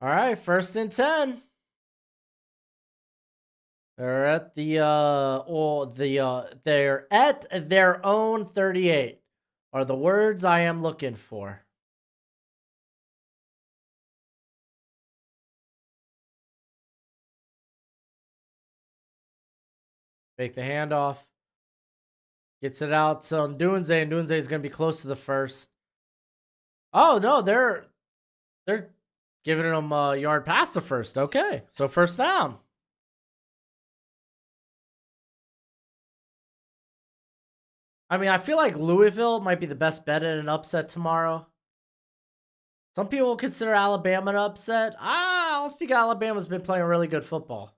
All right, 1st and 10. They're at they're at their own 38. Are the words I am looking for. Make the handoff. Gets it out to Dunze, and Dunze is going to be close to the 1st. Oh, no, they're giving him a yard past the 1st. Okay, so 1st down. I mean, I feel like Louisville might be the best bet at an upset tomorrow. Some people consider Alabama an upset. I don't think Alabama's been playing really good football.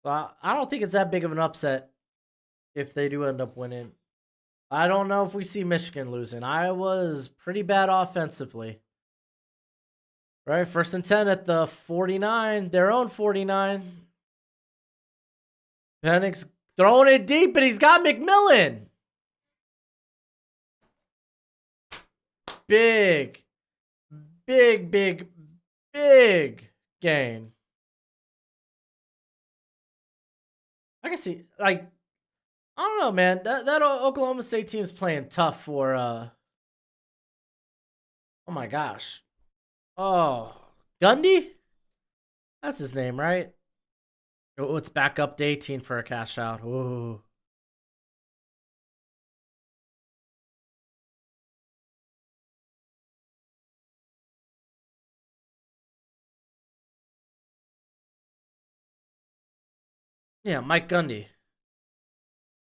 I don't think it's that big of an upset if they do end up winning. I don't know if we see Michigan losing. Iowa's pretty bad offensively. Right? 1st and 10 at the 49, their own 49. Penix throwing it deep, and he's got McMillan. Big, big, big, big gain. I can see, like, I don't know, man. That Oklahoma State team's playing tough for, oh my gosh. Oh, Gundy? That's his name, right? Oh, it's back up to 18 for a cash out. Ooh. Yeah, Mike Gundy.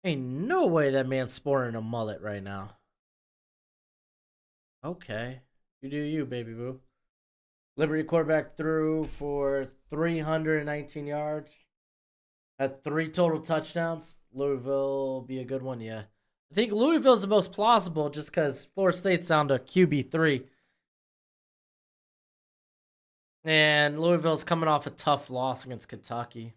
Ain't no way that man's sporting a mullet right now. Okay. You do you, baby boo. Liberty quarterback threw for 319 yards. Had 3 total touchdowns. Louisville be a good one, yeah. I think Louisville's the most plausible just because Florida State's down to QB3. And Louisville's coming off a tough loss against Kentucky.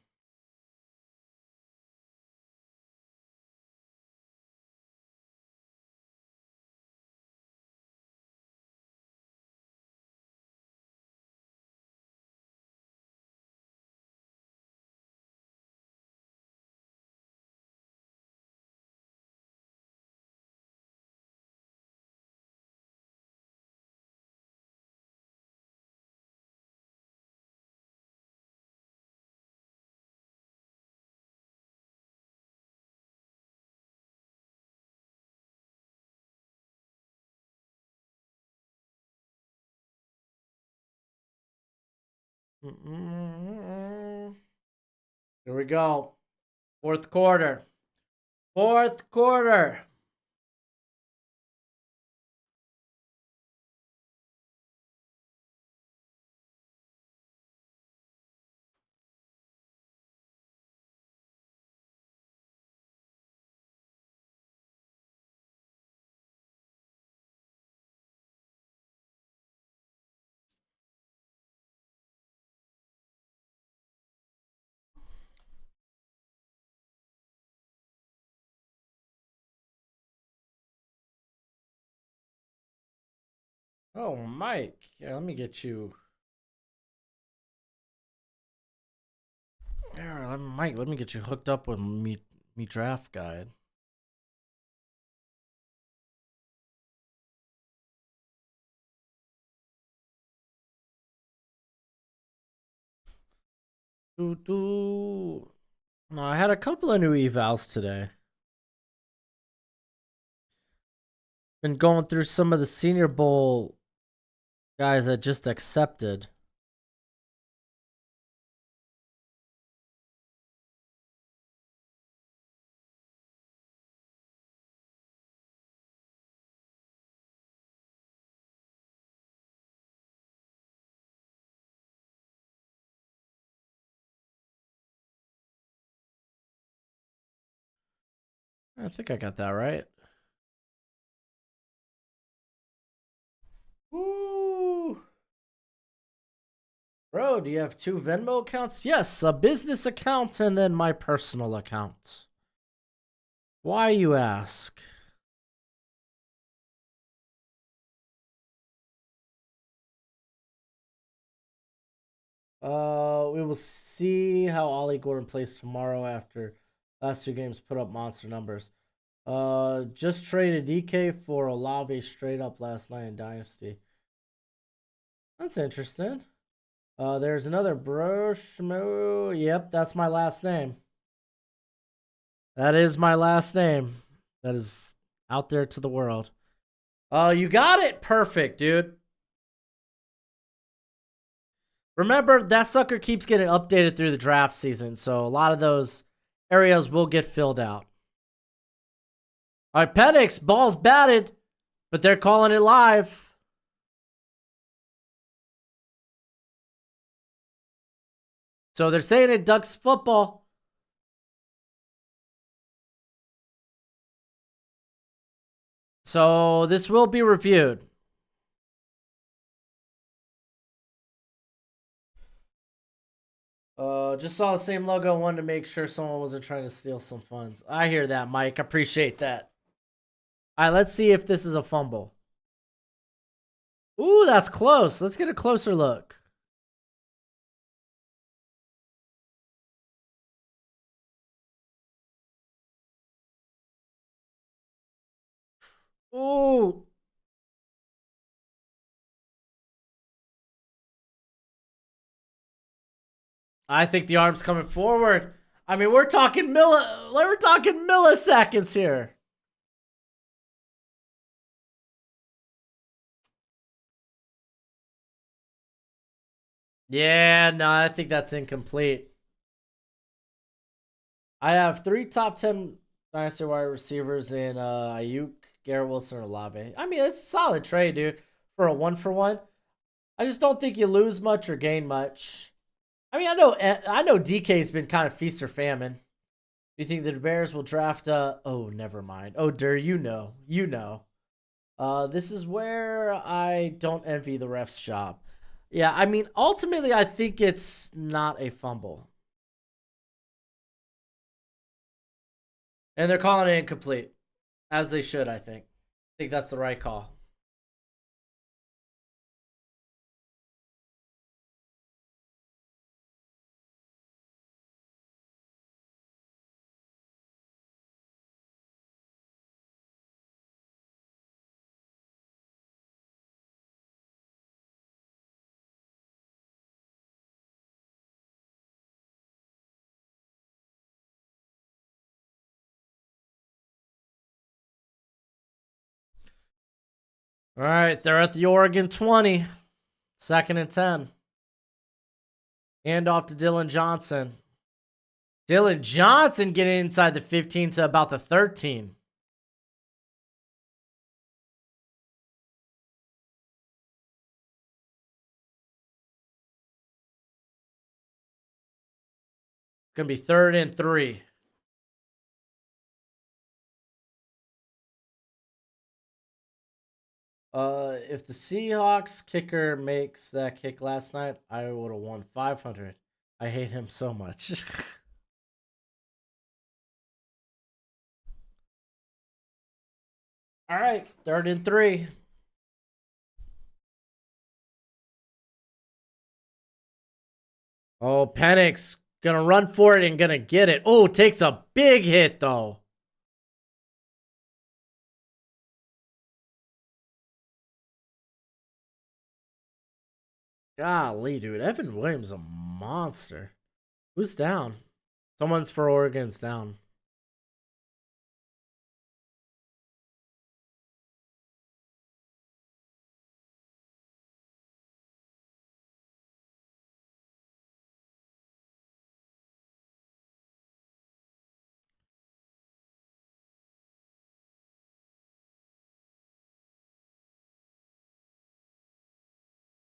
Here we go. 4th quarter. 4th quarter. Oh, Mike. Yeah, let me get you. Yeah, Mike, let me get you hooked up with me draft guide. No, I had a couple of new evals today. Been going through some of the Senior Bowl guys that just accepted. I think I got that right. Woo! Bro, do you have 2 Venmo accounts? Yes, a business account and then my personal account. Why, you ask? We will see how Ollie Gordon plays tomorrow after last 2 games put up monster numbers. Just traded DK for Olave straight up last night in Dynasty. That's interesting. There's another Broshmo. Yep, that's my last name. That is my last name. That is out there to the world. You got it. Perfect, dude. Remember, that sucker keeps getting updated through the draft season, so a lot of those areas will get filled out. All right, Penix, ball's batted, but they're calling it live. So they're saying it ducks football. So this will be reviewed. Just saw the same logo. Wanted to make sure someone wasn't trying to steal some funds. I hear that, Mike. Appreciate that. All right, let's see if this is a fumble. Ooh, that's close. Let's get a closer look. Ooh. I think the arm's coming forward. I mean, we're talking milliseconds here. Yeah, no, I think that's incomplete. I have 3 top 10 dynasty wide receivers in Ayuk, Garrett Wilson, or Olave. I mean, it's a solid trade, dude, for a 1-for-1. I just don't think you lose much or gain much. I mean, I know DK's been kind of feast or famine. Do you think the Bears will draft oh, never mind. Oh, you know. This is where I don't envy the ref's job. Yeah, I mean, ultimately, I think it's not a fumble. And they're calling it incomplete, as they should, I think. I think that's the right call. All right, they're at the Oregon 20. 2nd and 10. Hand off to Dylan Johnson. Dylan Johnson getting inside the 15 to about the 13. Gonna be 3rd and 3. If the Seahawks kicker makes that kick last night, I would have won 500. I hate him so much. All right, 3rd and 3. Oh, Penix gonna run for it and gonna get it. Oh, takes a big hit though. Golly, dude. Evan Williams a monster. Who's down? Someone's for Oregon's down.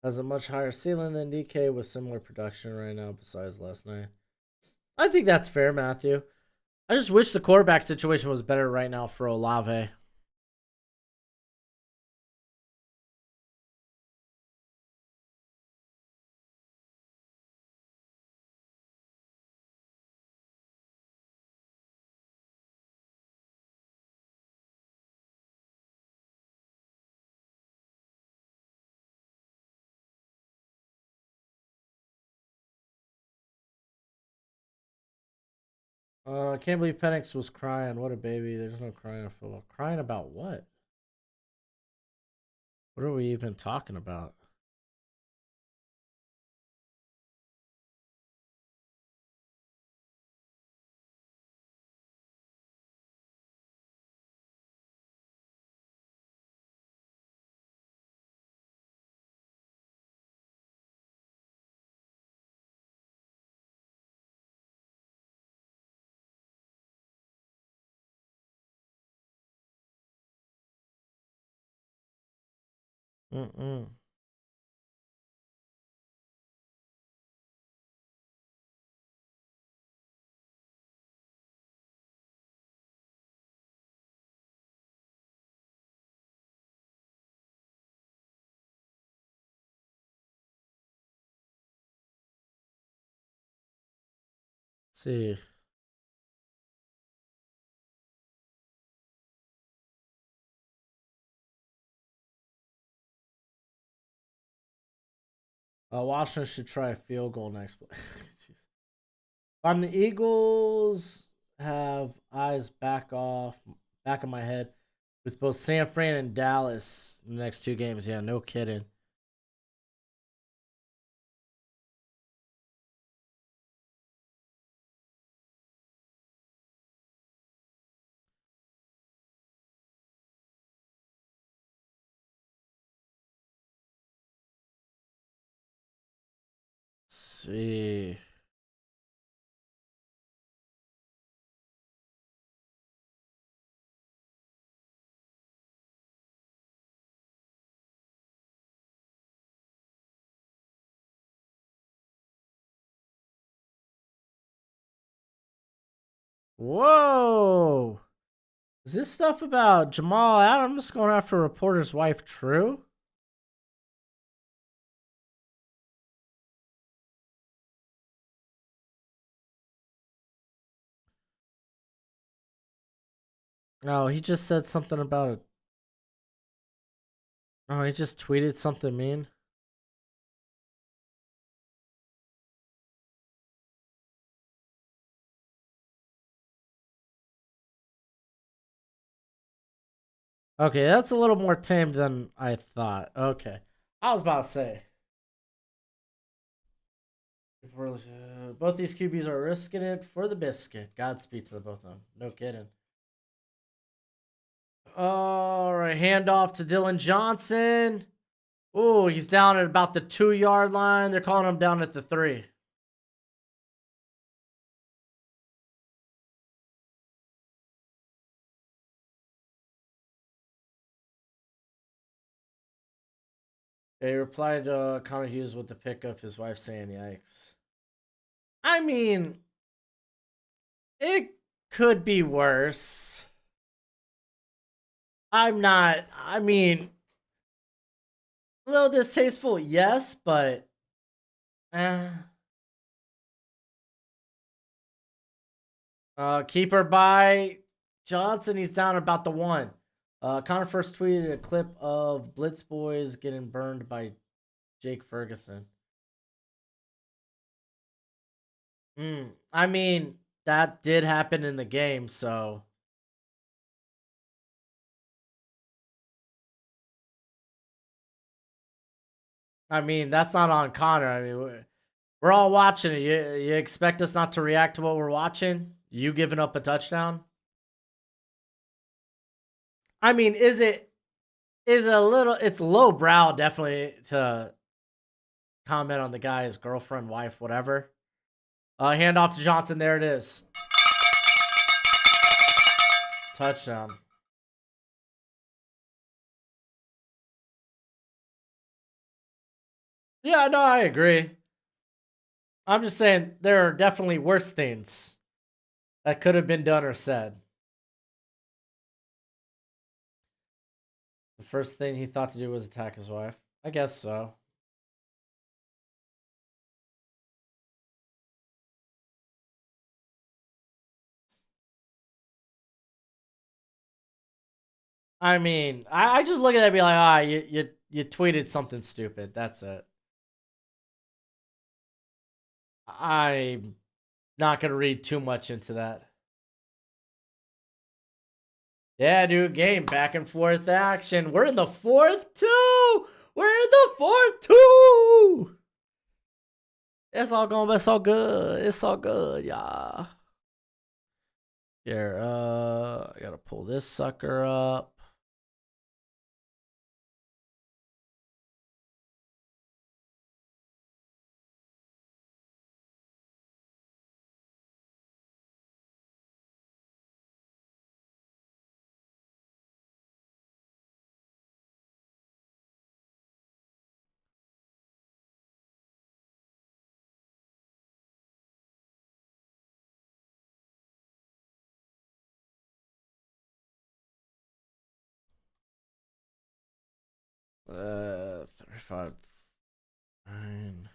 Has a much higher ceiling than DK with similar production right now besides last night. I think that's fair, Matthew. I just wish the quarterback situation was better right now for Olave. I can't believe Penix was crying. What a baby. There's no crying in football. Crying about what? What are we even talking about? Mm-mm. See. Washington should try a field goal next play. I'm the Eagles have eyes back of my head with both San Fran and Dallas in the next 2 games. Yeah, no kidding. Let's see. Whoa! Is this stuff about Jamal Adams going after a reporter's wife true? No, he just said something about it. Oh, he just tweeted something mean. Okay, that's a little more tame than I thought. Okay. I was about to say. Both these QBs are risking it for the biscuit. Godspeed to the both of them. No kidding. All right, handoff to Dylan Johnson. Oh, he's down at about the 2-yard line. They're calling him down at the 3. He replied to Connor Hughes with the pic of his wife saying, "Yikes." I mean, it could be worse. I'm not. I mean, a little distasteful, yes, but eh. Keeper by Johnson. He's down about the 1. Connor first tweeted a clip of Blitz Boys getting burned by Jake Ferguson. I mean, that did happen in the game, so. I mean, that's not on Connor. I mean, we're all watching it. You expect us not to react to what we're watching? You giving up a touchdown? I mean, is a little, it's low brow definitely to comment on the guy's girlfriend, wife, whatever. Hand off to Johnson. There it is. Touchdown. Yeah, no, I agree. I'm just saying there are definitely worse things that could have been done or said. The first thing he thought to do was attack his wife. I guess so. I mean, I just look at that and be like, you tweeted something stupid. That's it. I'm not gonna read too much into that. Yeah, dude, game back and forth action. We're in the 4th too. We're in the 4th too. It's all going, but it's all good. It's all good, yeah. Here, I gotta pull this sucker up. Uh, 35. 9.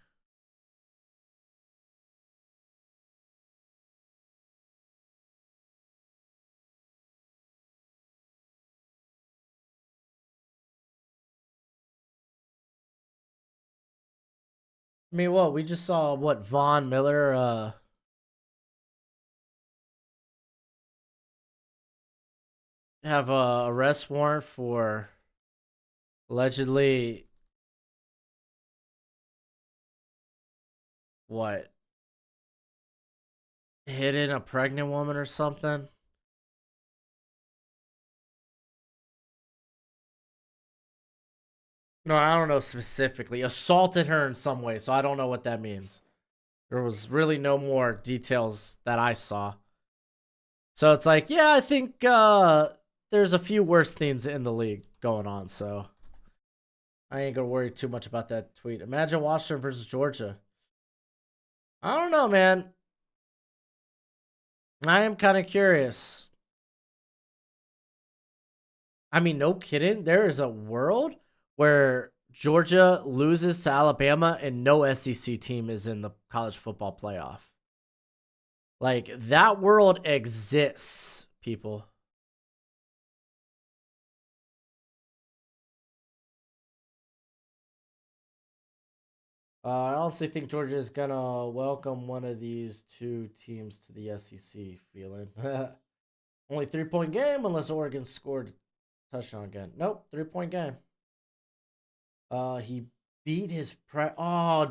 I mean, what we just saw what Von Miller have a arrest warrant for allegedly what hitting a pregnant woman or something. No, I don't know specifically. Assaulted her in some way, so I don't know what that means. There was really no more details that I saw. So it's like, yeah, I think there's a few worse things in the league going on, so I ain't gonna worry too much about that tweet. Imagine Washington versus Georgia. I don't know, man. I am kind of curious. I mean, no kidding. There is a world where Georgia loses to Alabama and no SEC team is in the college football playoff. Like, that world exists, people. I honestly think Georgia is gonna welcome one of these two teams to the SEC. Feeling only 3-point game unless Oregon scored a touchdown again. Nope, 3-point game. He beat his Oh,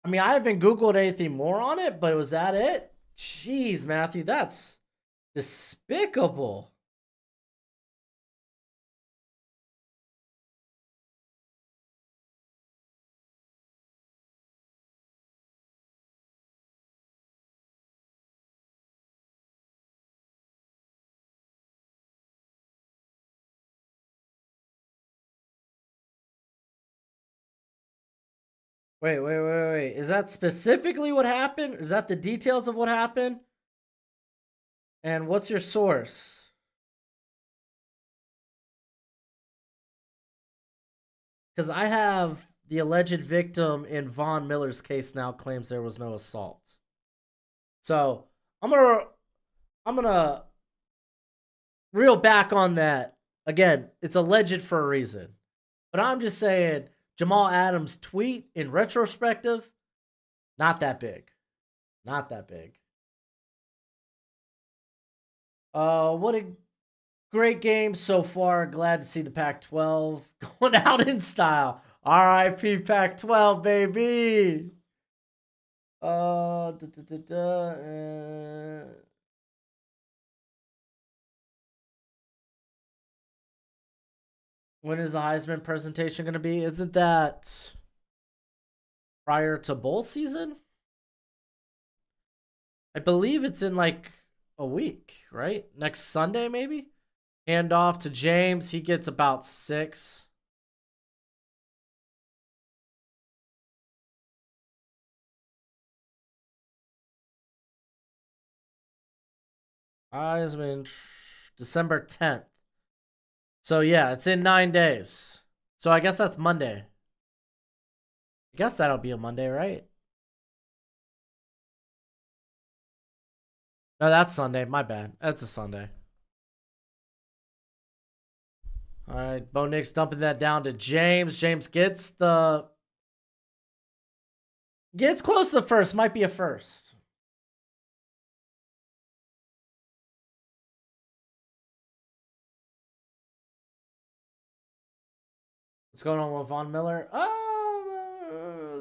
I mean, I haven't Googled anything more on it, but was that it? Jeez, Matthew, that's despicable. Wait. Is that specifically what happened? Is that the details of what happened? And what's your source? Because I have the alleged victim in Von Miller's case now claims there was no assault. So I'm gonna reel back on that. Again, it's alleged for a reason. But I'm just saying Jamal Adams' tweet in retrospective, not that big. Not that big. What a great game so far. Glad to see the Pac-12 going out in style. RIP Pac-12, baby. Da, da, da, da, when is the Heisman presentation going to be? Isn't that prior to bowl season? I believe it's in like a week, right? Next Sunday, maybe? Hand off to James. He gets about 6. Heisman, December 10th. So yeah, it's in 9 days. So I guess that's Monday. I guess that'll be a Monday, right? No, that's Sunday. My bad. That's a Sunday. All right, Bo Nick's dumping that down to James. James gets close to the first. Might be a first. What's going on with Von Miller?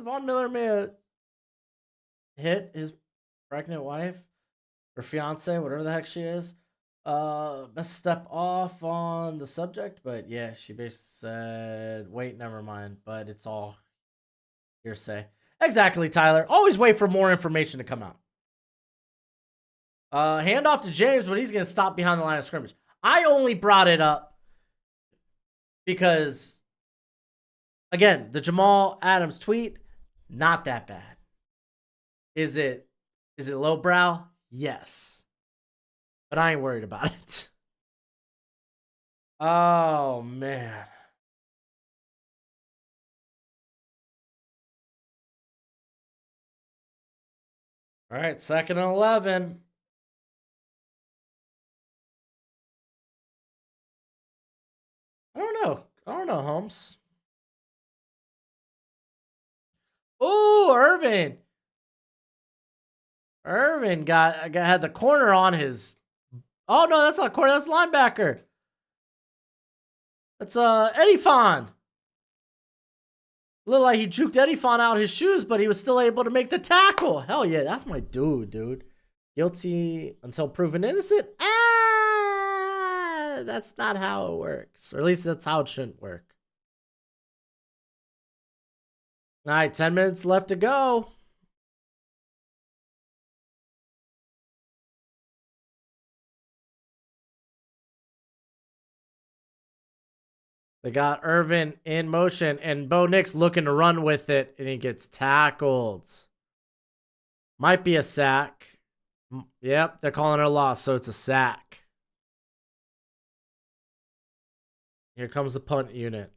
Von Miller may have hit his pregnant wife or fiance, whatever the heck she is. Best step off on the subject, but yeah, she basically said, wait, never mind, but it's all hearsay. Exactly, Tyler. Always wait for more information to come out. Hand off to James, but he's going to stop behind the line of scrimmage. I only brought it up because, again, the Jamal Adams tweet, not that bad. Is it lowbrow? Yes. But I ain't worried about it. Oh, man. All right, 2nd and 11. I don't know, Holmes. Oh, Irvin. Irvin had the corner on his. Oh no, that's not corner. That's linebacker. That's Eddie Fon. Looked like he juked Eddie Fon out his shoes, but he was still able to make the tackle. Hell yeah, that's my dude. Guilty until proven innocent. That's not how it works. Or at least that's how it shouldn't work. All right, 10 minutes left to go. They got Irvin in motion, and Bo Nix looking to run with it, and he gets tackled. Might be a sack. Yep, they're calling it a loss, so it's a sack. Here comes the punt unit.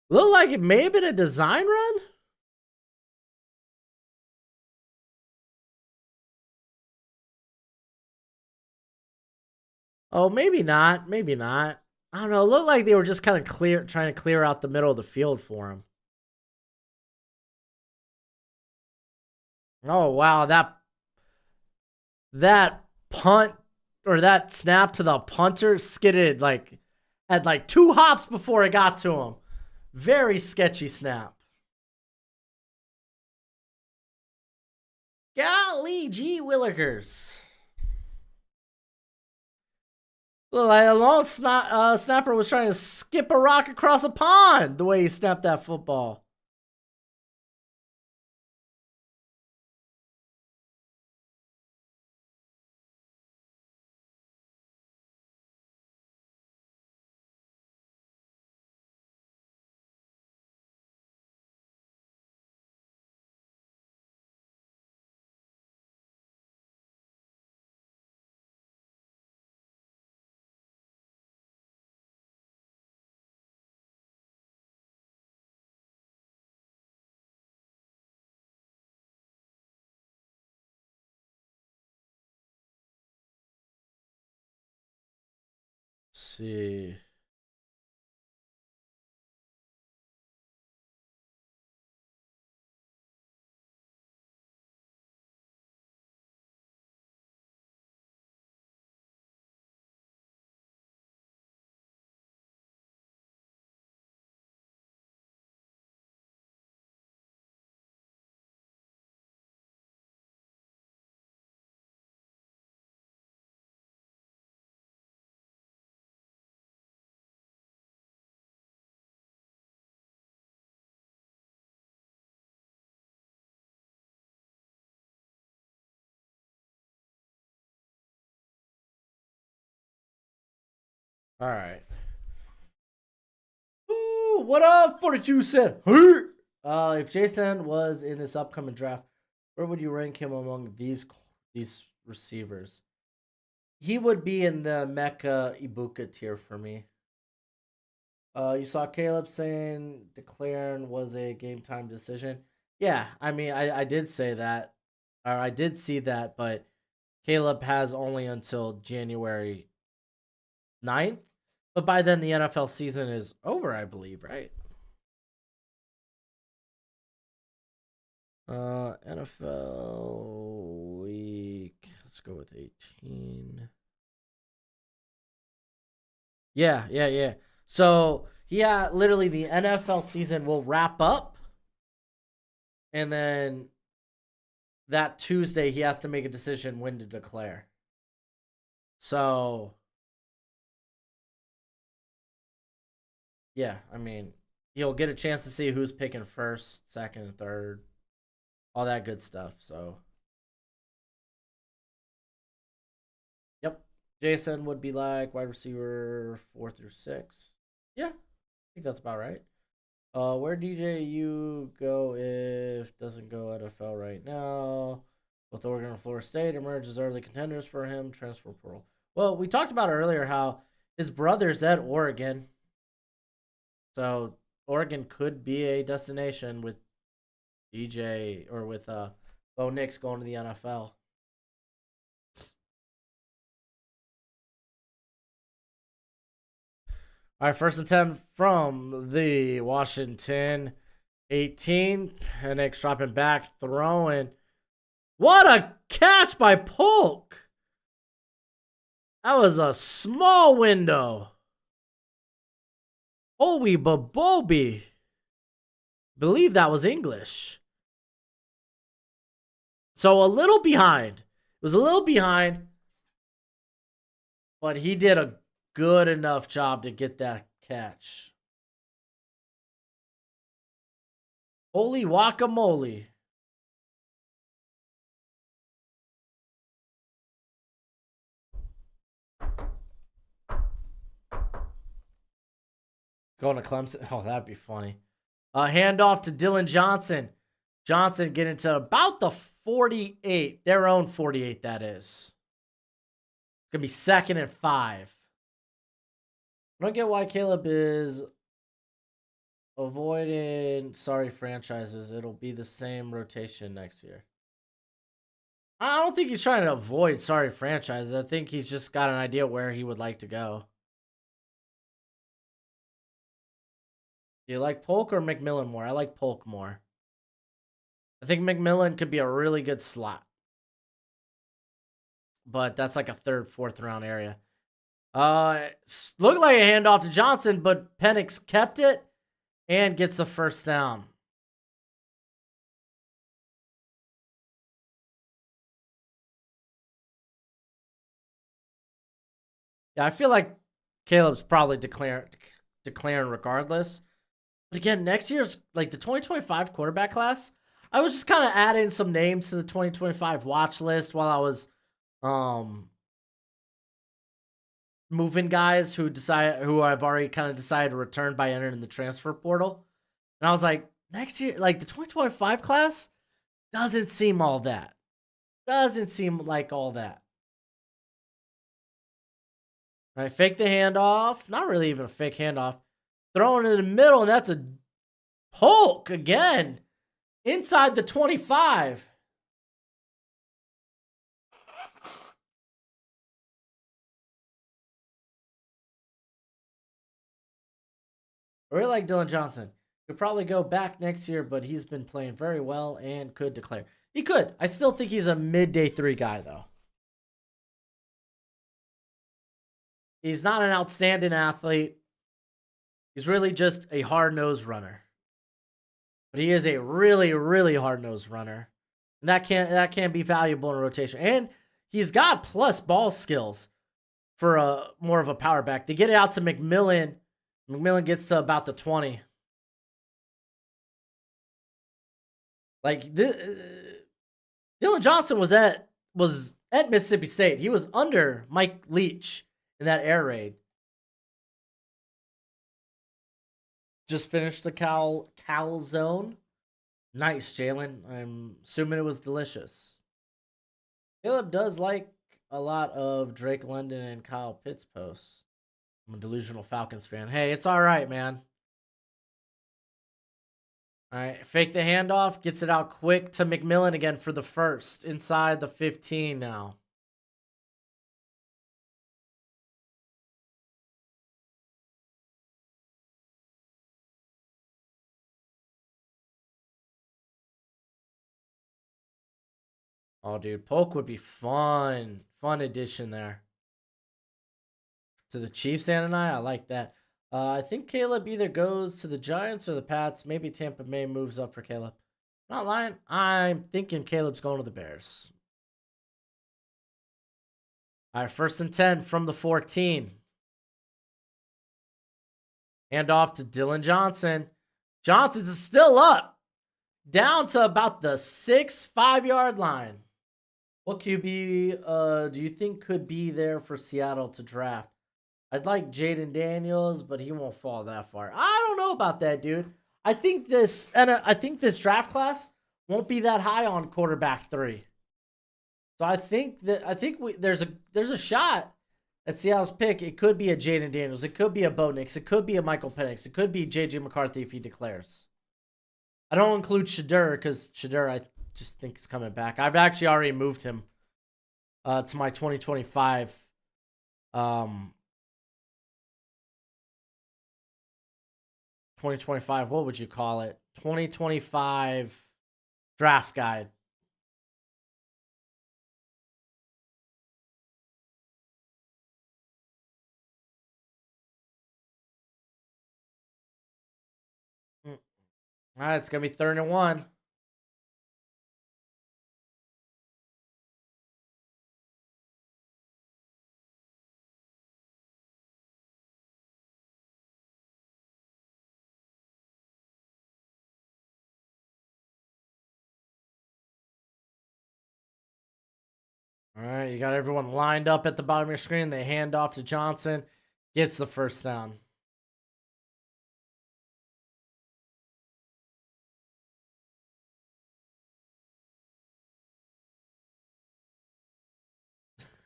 Looked like it may have been a design run. Oh, maybe not. Maybe not. I don't know. It looked like they were just kind of trying to clear out the middle of the field for him. Oh, wow. That punt or that snap to the punter skidded had 2 hops before it got to him. Very sketchy snap. Golly gee willikers. Look, like a long snapper was trying to skip a rock across a pond the way he snapped that football. Let's see. All right. Ooh, what up? 42 said. If Jason was in this upcoming draft, where would you rank him among these receivers? He would be in the Mecca Ibuka tier for me. You saw Caleb saying declaring was a game time decision. Yeah, I mean, I did say that, or I did see that, but Caleb has only until January 9th. But by then, the NFL season is over, I believe, right? NFL week. Let's go with 18. Yeah. So, yeah, literally the NFL season will wrap up. And then that Tuesday, he has to make a decision when to declare. So, yeah, I mean, he'll get a chance to see who's picking first, second, third, all that good stuff. So, yep. Jason would be like wide receiver 4 through 6. Yeah, I think that's about right. Where DJ you go if doesn't go NFL right now? Both Oregon and Florida State emerge as early contenders for him. Transfer portal. Well, we talked about earlier how his brother's at Oregon, so Oregon could be a destination with DJ or with Bo Nix going to the NFL. All right, 1st and 10 from the Washington 18. Penix dropping back, throwing. What a catch by Polk! That was a small window. Holy babobi. Believe that was English. So a little behind. It was a little behind. But he did a good enough job to get that catch. Holy guacamole. Going to Clemson. Oh, that'd be funny. Handoff to Dylan Johnson. Johnson getting to about the 48. Their own 48, that is. It's going to be 2nd and 5. I don't get why Caleb is avoiding sorry franchises. It'll be the same rotation next year. I don't think he's trying to avoid sorry franchises. I think he's just got an idea where he would like to go. Do you like Polk or McMillan more? I like Polk more. I think McMillan could be a really good slot. But that's like a 3rd, 4th round area. Looked like a handoff to Johnson, but Penix kept it and gets the first down. Yeah, I feel like Caleb's probably declaring regardless. But again, next year's like the 2025 quarterback class. I was just kind of adding some names to the 2025 watch list while I was moving guys who I've already kind of decided to return by entering the transfer portal. And I was like, next year, like the 2025 class doesn't seem all that. Doesn't seem like all that. All right, fake the handoff. Not really even a fake handoff. Throwing in the middle, and that's a Polk again. Inside the 25. I really like Dylan Johnson. He'll probably go back next year, but he's been playing very well and could declare. He could. I still think he's a mid-day 3 guy, though. He's not an outstanding athlete. He's really just a hard-nosed runner. But he is a really, really hard-nosed runner. And that can be valuable in a rotation. And he's got plus ball skills for a more of a power back. They get it out to McMillan. McMillan gets to about the 20. Like Dylan Johnson was at Mississippi State. He was under Mike Leach in that air raid. Just finished the calzone. Nice, Jalen. I'm assuming it was delicious. Caleb does like a lot of Drake London and Kyle Pitts posts. I'm a delusional Falcons fan. Hey, it's all right, man. All right, fake the handoff. Gets it out quick to McMillan again for the first. Inside the 15 now. Oh, dude, Polk would be fun. Fun addition there. To the Chiefs, and I like that. I think Caleb either goes to the Giants or the Pats. Maybe Tampa Bay moves up for Caleb. Not lying. I'm thinking Caleb's going to the Bears. All right, 1st and 10 from the 14. Hand off to Dylan Johnson. Johnson's still up. Down to about the 5-yard line. What QB do you think could be there for Seattle to draft? I'd like Jaden Daniels, but he won't fall that far. I don't know about that, dude. I think this draft class won't be that high on quarterback 3. So I think there's a shot at Seattle's pick. It could be a Jaden Daniels. It could be a Bo Nix. It could be a Michael Penix. It could be JJ McCarthy if he declares. I don't include Shadur because Shadur I just think is coming back. I've actually already moved him to my 2025 20 2025, what would you call it? 2025 draft guide. All right, it's going to be 3rd and 1. All right, you got everyone lined up at the bottom of your screen. They hand off to Johnson. Gets the first down.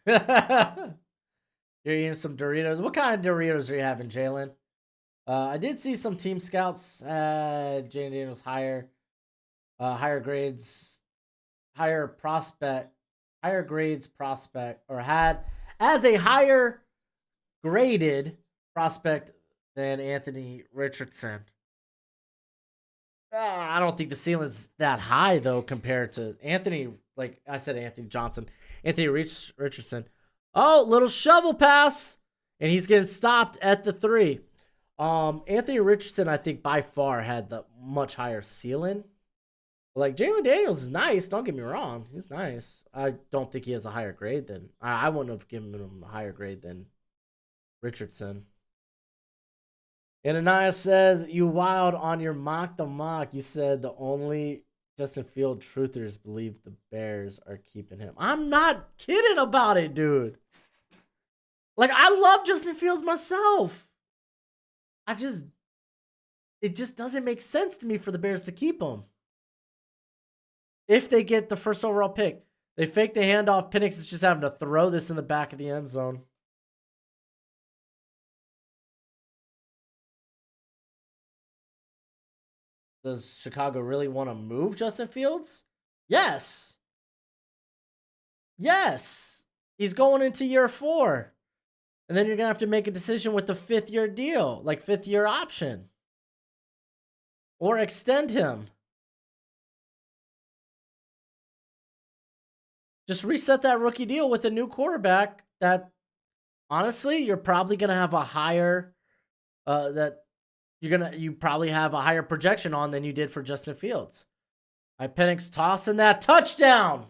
You're eating some Doritos. What kind of Doritos are you having, Jalen? I did see some team scouts. Jalen Daniels higher grades, higher grades prospect, or had as a higher graded prospect than Anthony Richardson. I don't think the ceiling's that high though compared to Anthony. Like I said, Anthony Johnson, Anthony Richardson. Oh, little shovel pass, and he's getting stopped at the 3. Anthony Richardson, I think by far had the much higher ceiling. Like Jalen Daniels is nice. Don't get me wrong, he's nice. I don't think he has a higher grade than I wouldn't have given him a higher grade than Richardson. And Anaya says, you wild on your mock the mock. You said the only Justin Field truthers believe the Bears are keeping him. I'm not kidding about it, dude. Like, I love Justin Fields myself. It just doesn't make sense to me for the Bears to keep him. If they get the first overall pick, they fake the handoff. Penix is just having to throw this in the back of the end zone. Does Chicago really want to move Justin Fields? Yes. Yes. He's going into year 4. And then you're going to have to make a decision with the 5th-year deal, like 5th-year option. Or extend him. Just reset that rookie deal with a new quarterback that, honestly, you're probably going to have a higher you probably have a higher projection on than you did for Justin Fields. Penix tossing that touchdown.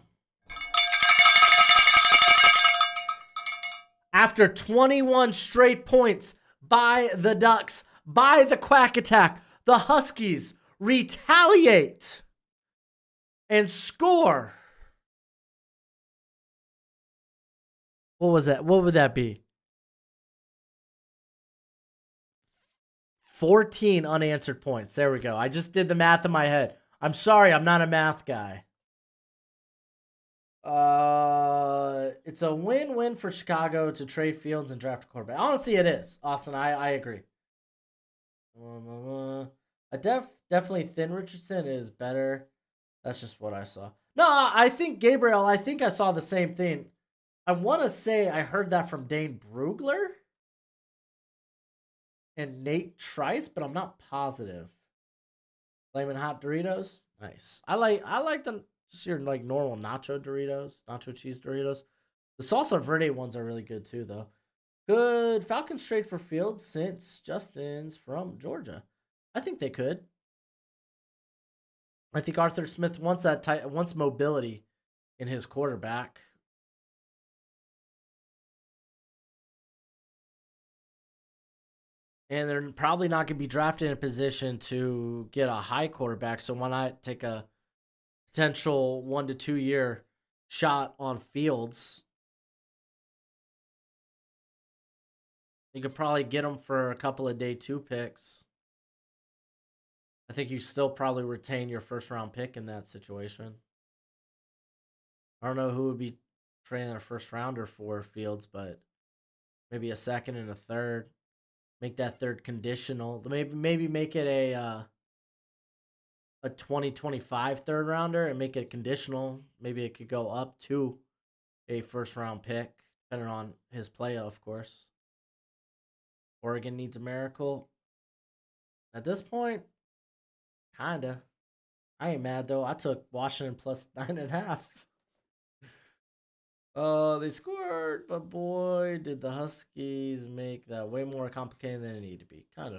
After 21 straight points by the Ducks, by the Quack Attack, the Huskies retaliate and score. What was that? What would that be? 14 unanswered points. There we go. I just did the math in my head. I'm sorry, I'm not a math guy. It's a win-win for Chicago to trade Fields and draft a quarterback. Honestly, it is. Austin, I agree. Definitely Thin Richardson is better. That's just what I saw. No, I think Gabriel, I think I saw the same thing. I want to say I heard that from Dane Brugler and Nate Trice, but I'm not positive. Flamin' hot Doritos, nice. I like them. Just your like normal nacho Doritos, nacho cheese Doritos. The salsa verde ones are really good too, though. Could Falcons trade for Fields since Justin's from Georgia? I think they could. I think Arthur Smith wants wants mobility in his quarterback. And they're probably not going to be drafted in a position to get a high quarterback. So why not take a potential 1 to 2 year shot on Fields? You could probably get him for a couple of day 2 picks. I think you still probably retain your first round pick in that situation. I don't know who would be trading their first rounder for Fields, but maybe a second and a third. Make that third conditional. Maybe make it a 2025 third rounder and make it conditional. Maybe it could go up to a first round pick, depending on his play, of course. Oregon needs a miracle. At this point, kinda. I ain't mad though. I took Washington plus 9.5. They scored, but boy, did the Huskies make that way more complicated than it needed to be. Kind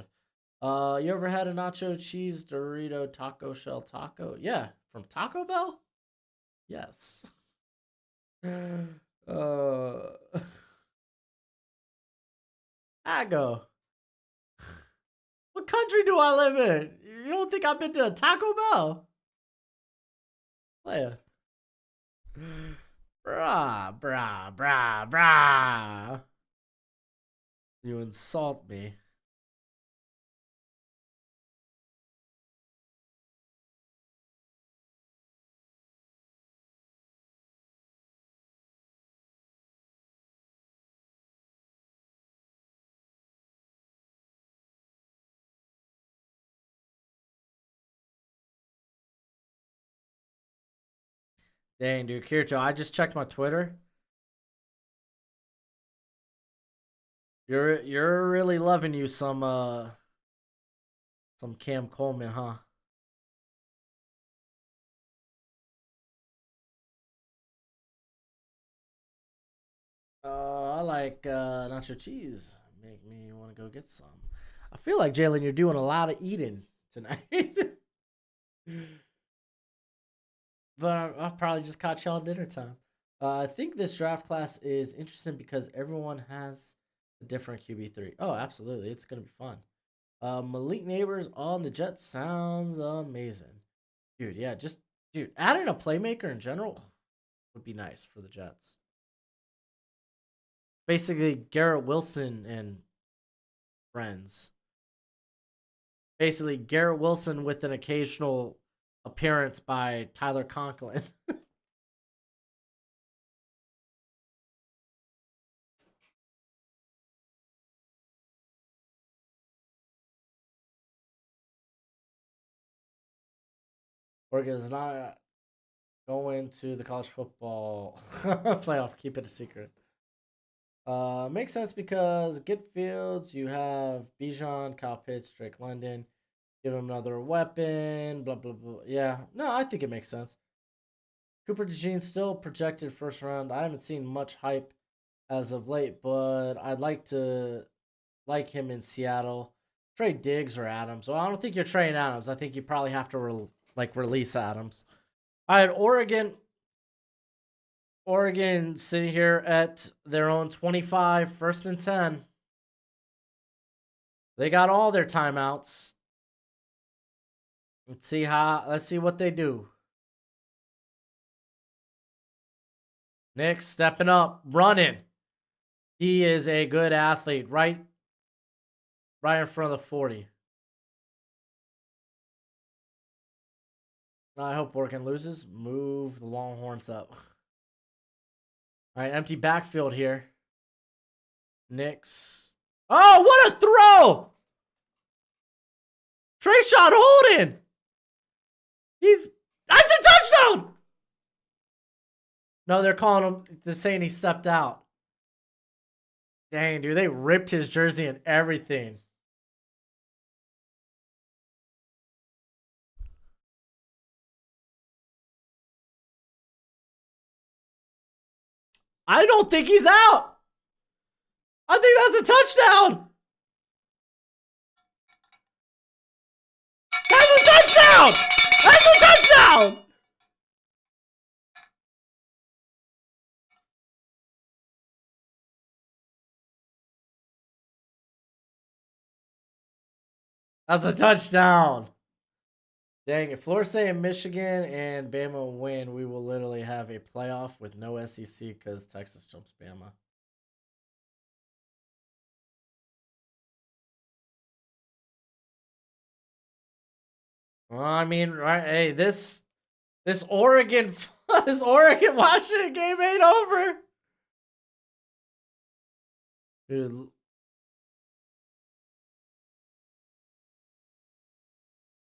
of. You ever had a nacho cheese Dorito taco shell taco? Yeah, from Taco Bell. Yes. uh, I go. What country do I live in? You don't think I've been to a Taco Bell? Playa. Brah, brah, brah, brah. You insult me. Dang, dude, Kirito, I just checked my Twitter. You're really loving you some Cam Coleman, huh? I like nacho cheese. Make me want to go get some. I feel like Jalen, you're doing a lot of eating tonight. But I'll probably just caught you on dinner time. I think this draft class is interesting because everyone has a different QB3. Oh, absolutely. It's going to be fun. Malik Neighbors on the Jets sounds amazing. Dude, yeah, dude, adding a playmaker in general would be nice for the Jets. Basically, Garrett Wilson and friends. Basically, Garrett Wilson with an occasional appearance by Tyler Conklin. Oregon is not going to the college football playoff. Keep it a secret. Makes sense because get Fields, you have Bijan, Kyle Pitts, Drake London. Give him another weapon. Blah blah blah. Yeah, no, I think it makes sense. Cooper DeJean still projected first round. I haven't seen much hype as of late, but I'd like to like him in Seattle. Trade Diggs or Adams. Well, I don't think you're trading Adams. I think you probably have to release Adams. All right, Oregon. Oregon sitting here at their own 25, 1st and 10. They got all their timeouts. Let's see what they do. Nick stepping up, running. He is a good athlete, right in front of the 40. I hope Oregon loses. Move the Longhorns up. All right, empty backfield here. Knicks. Oh, what a throw! Trayshawn Holden. That's a touchdown. No, they're calling him. They're saying he stepped out. Dang, dude, they ripped his jersey and everything. I don't think he's out. I think that's a touchdown. That's a touchdown. That's a touchdown. That's a touchdown. Dang, if Florida State and Michigan and Bama win, we will literally have a playoff with no SEC because Texas jumps Bama. Well, I mean, right? Hey, this Oregon this Oregon Washington game ain't over. Dude.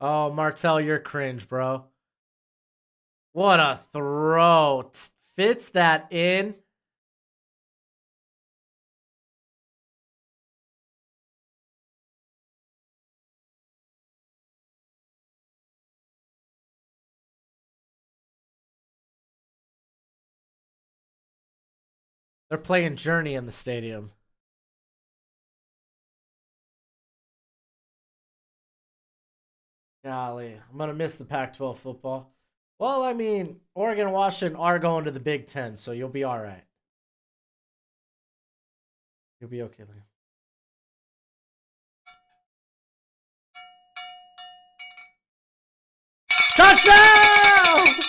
Oh, Martell, you're cringe, bro. What a throw. Fits that in. They're playing Journey in the stadium. Golly, I'm gonna miss the Pac-12 football. Well, I mean, Oregon and Washington are going to the Big Ten, so you'll be all right. You'll be okay, Liam. Touchdown!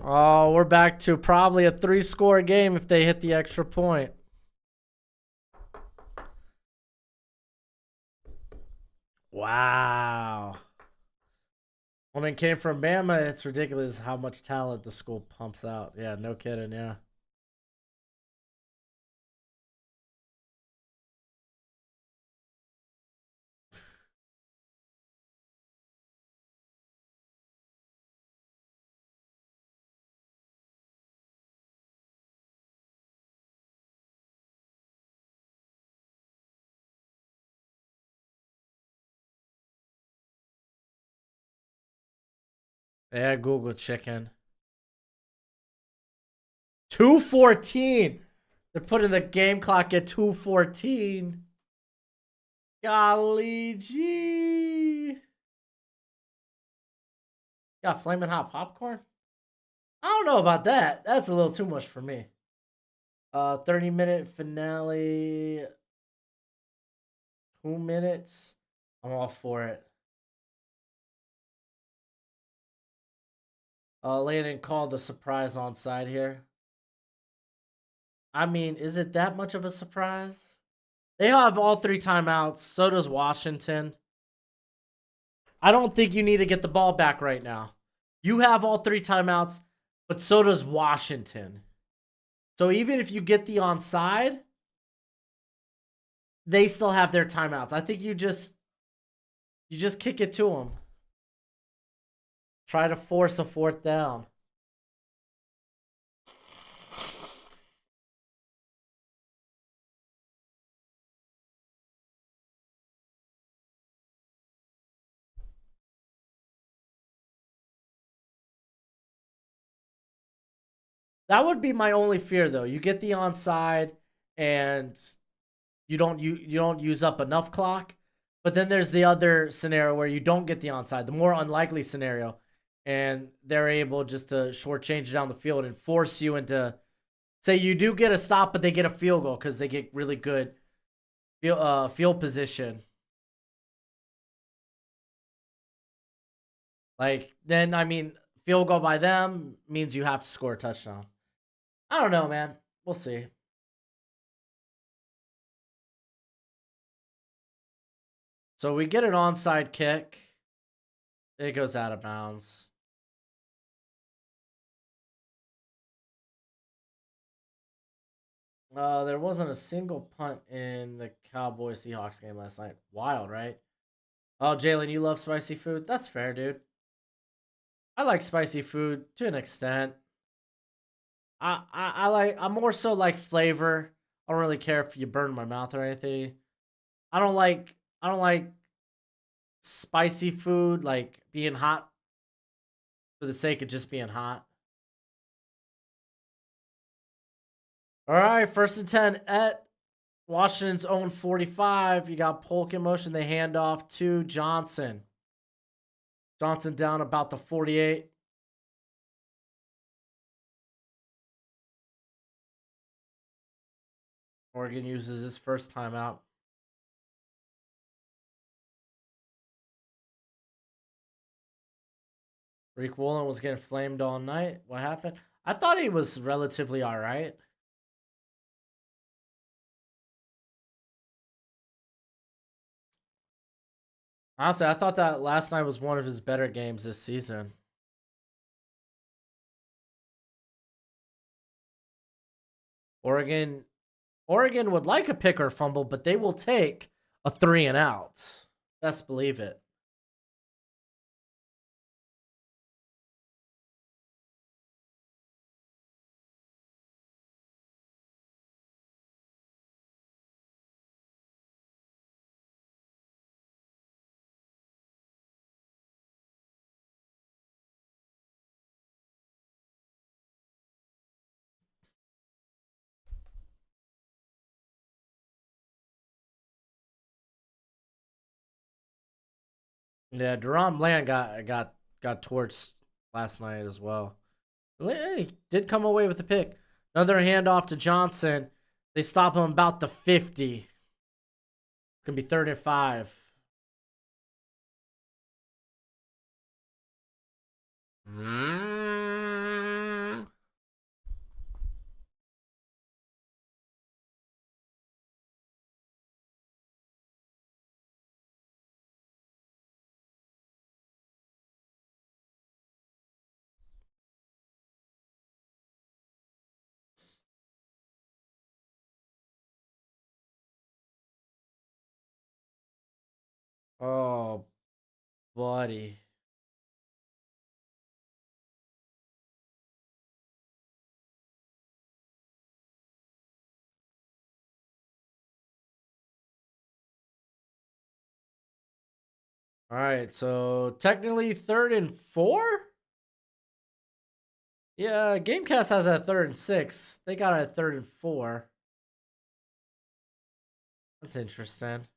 Oh, we're back to probably a 3-score game if they hit the extra point. Wow. When it came from Bama, it's ridiculous how much talent the school pumps out. Yeah, no kidding, yeah. Yeah, Google chicken. 2:14. They're putting the game clock at 2:14. Golly gee. Got flaming hot popcorn? I don't know about that. That's a little too much for me. 30-minute finale. 2 minutes. I'm all for it. Landon called the surprise onside here. I mean, is it that much of a surprise? They have all 3 timeouts. So does Washington. I don't think you need to get the ball back right now. You have all 3 timeouts, but so does Washington. So even if you get the onside, they still have their timeouts. I think you just kick it to them. Try to force a 4th down. That would be my only fear, though. You get the onside, and you don't use up enough clock. But then there's the other scenario where you don't get the onside, the more unlikely scenario, and they're able just to shortchange down the field and force you into, say you do get a stop, but they get a field goal because they get really good field position. Like, then, I mean, field goal by them means you have to score a touchdown. I don't know, man. We'll see. So we get an onside kick. It goes out of bounds. There wasn't a single punt in the Cowboys-Seahawks game last night. Wild, right? Oh, Jalen, you love spicy food? That's fair, dude. I like spicy food to an extent. I'm more so like flavor. I don't really care if you burn my mouth or anything. I don't like spicy food like being hot for the sake of just being hot. All right, 1st and 10 at Washington's own 45. You got Polk in motion. They hand off to Johnson. Johnson down about the 48. Oregon uses his first timeout. Reek Woolen was getting flamed all night. What happened? I thought he was relatively all right. Honestly, I thought that last night was one of his better games this season. Oregon would like a pick or fumble, but they will take a 3 and out. Best believe it. Yeah, Deron Bland got torched last night as well. He did come away with the pick. Another handoff to Johnson. They stop him about the 50. It's gonna be 3rd and 5. Oh, buddy. All right, so technically 3rd and 4? Yeah, Gamecast has a 3rd and 6. They got it at 3rd and 4. That's interesting.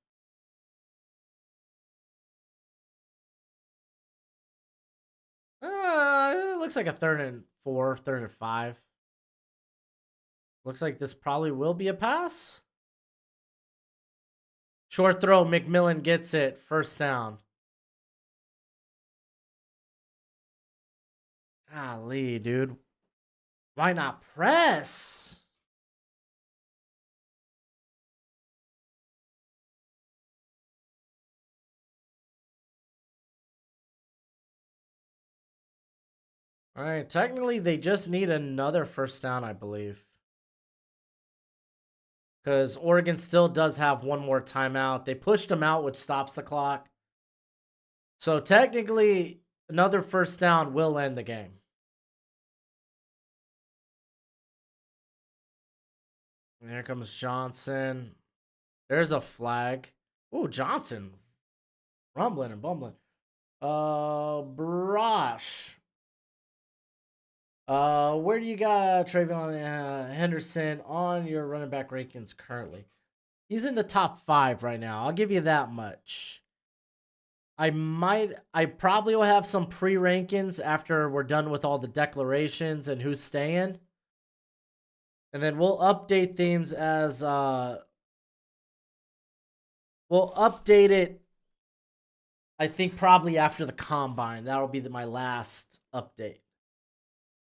It looks like a 3rd and 4, 3rd and 5. Looks like this probably will be a pass. Short throw, McMillan gets it. 1st down. Golly, dude. Why not press? All right, technically they just need another 1st down, I believe. Because Oregon still does have one more timeout. They pushed them out, which stops the clock. So technically, another 1st down will end the game. And here comes Johnson. There's a flag. Ooh, Johnson. Rumbling and bumbling. Brosh. Where do you got Travion Henderson on your running back rankings currently? He's in the top 5 right now. I'll give you that much. I probably will have some pre-rankings after we're done with all the declarations and who's staying. And then we'll update things as we'll update it, I think, probably after the combine. That'll be my last update.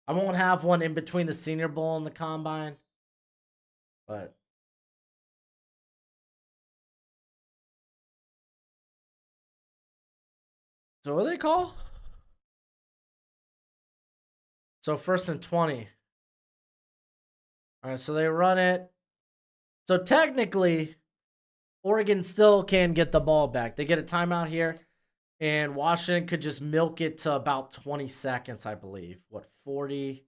I won't have one in between the Senior Bowl and the combine. But so what do they call? So 1st and 20. All right, so they run it. So technically, Oregon still can get the ball back. They get a timeout here, and Washington could just milk it to about 20 seconds, I believe. What, 40?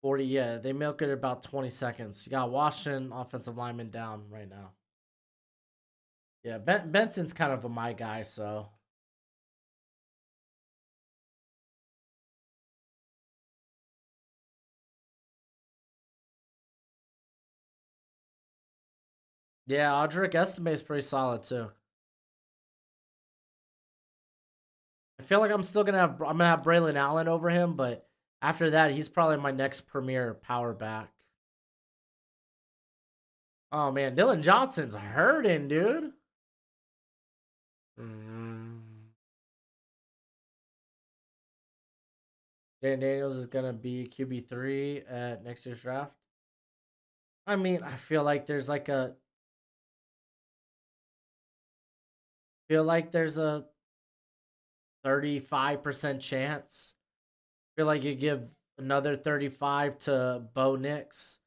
40, yeah. They milk it about 20 seconds. You got Washington offensive lineman down right now. Yeah, Benson's kind of my guy, so. Yeah, Audric Estime is pretty solid, too. I feel like I'm gonna have Braylon Allen over him, but after that, he's probably my next premier power back. Oh man, Dylan Johnson's hurting, dude. Dan Daniels is gonna be QB3 at next year's draft. I mean, I feel like there's a 35% chance. I feel like you give another 35 to Bo Nix,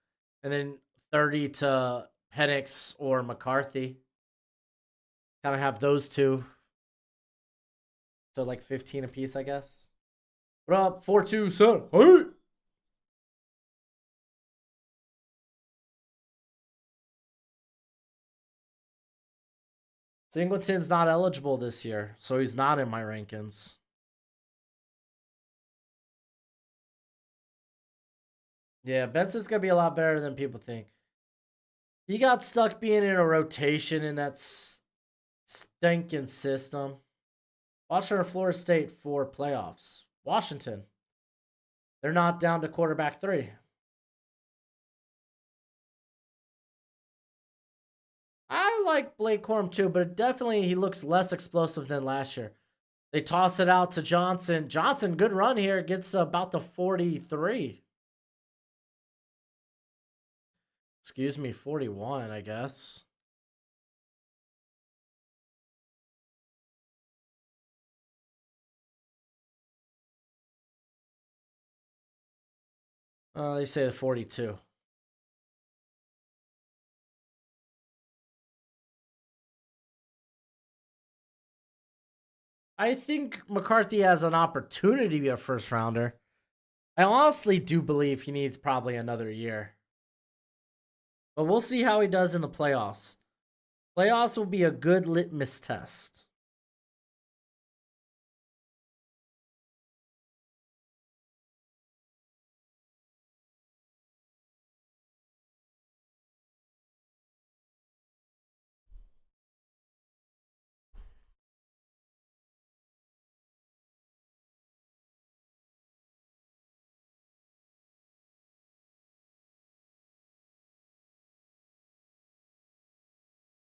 and then 30 to Penix or McCarthy. Kind of have those two. So like 15 apiece, I guess. What up? 427. Hey! Singleton's not eligible this year, so he's not in my rankings. Yeah, Benson's going to be a lot better than people think. He got stuck being in a rotation in that stinking system. Washington or Florida State for playoffs? Washington. They're not down to quarterback 3. I like Blake Corum too, but definitely he looks less explosive than last year. They toss it out to Johnson. Johnson, good run here. Gets about the 43. Excuse me, 41, I guess. They say the 42. I think McCarthy has an opportunity to be a first rounder. I honestly do believe he needs probably another year. But we'll see how he does in the playoffs. Playoffs will be a good litmus test.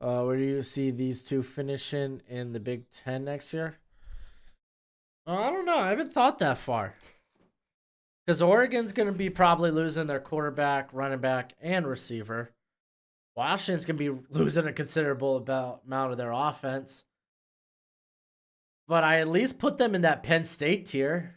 Where do you see these two finishing in the Big Ten next year? I don't know. I haven't thought that far. Because Oregon's going to be probably losing their quarterback, running back, and receiver. Washington's going to be losing a considerable amount of their offense. But I at least put them in that Penn State tier.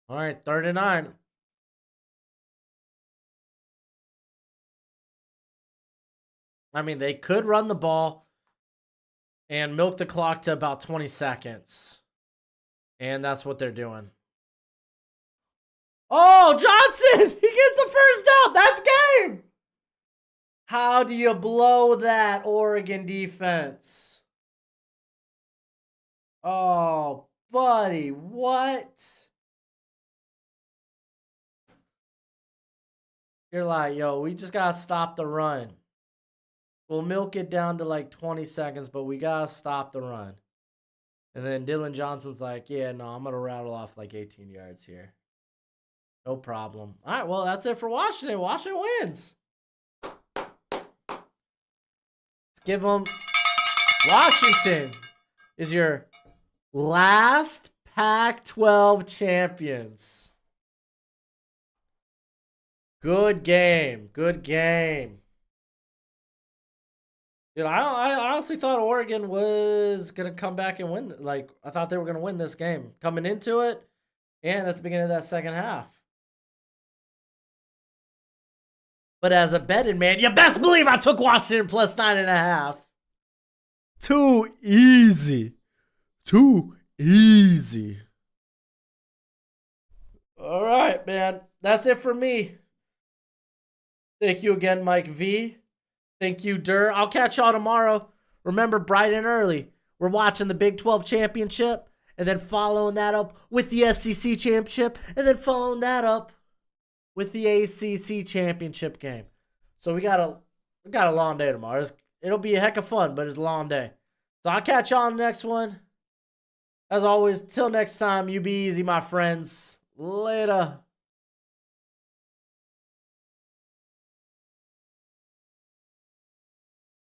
All right, 3rd and 9. I mean, they could run the ball and milk the clock to about 20 seconds. And that's what they're doing. Oh, Johnson! He gets the first down. That's game! How do you blow that Oregon defense? Oh, buddy, what? You're like, yo, we just got to stop the run. We'll milk it down to like 20 seconds, but we got to stop the run. And then Dylan Johnson's like, yeah, no, I'm going to rattle off like 18 yards here. No problem. All right, well, that's it for Washington. Washington wins. Let's give them... Washington is your last Pac-12 champions. Good game. Good game. Dude, I honestly thought Oregon was going to come back and win. Like, I thought they were going to win this game. Coming into it and at the beginning of that second half. But as a betting man, you best believe I took Washington plus 9.5. Too easy. Too easy. All right, man. That's it for me. Thank you again, Mike V. Thank you, Durr. I'll catch y'all tomorrow. Remember, bright and early, we're watching the Big 12 Championship, and then following that up with the SEC Championship, and then following that up with the ACC Championship game. So we got a long day tomorrow. It'll be a heck of fun, but it's a long day. So I'll catch y'all on the next one. As always, till next time, you be easy, my friends. Later.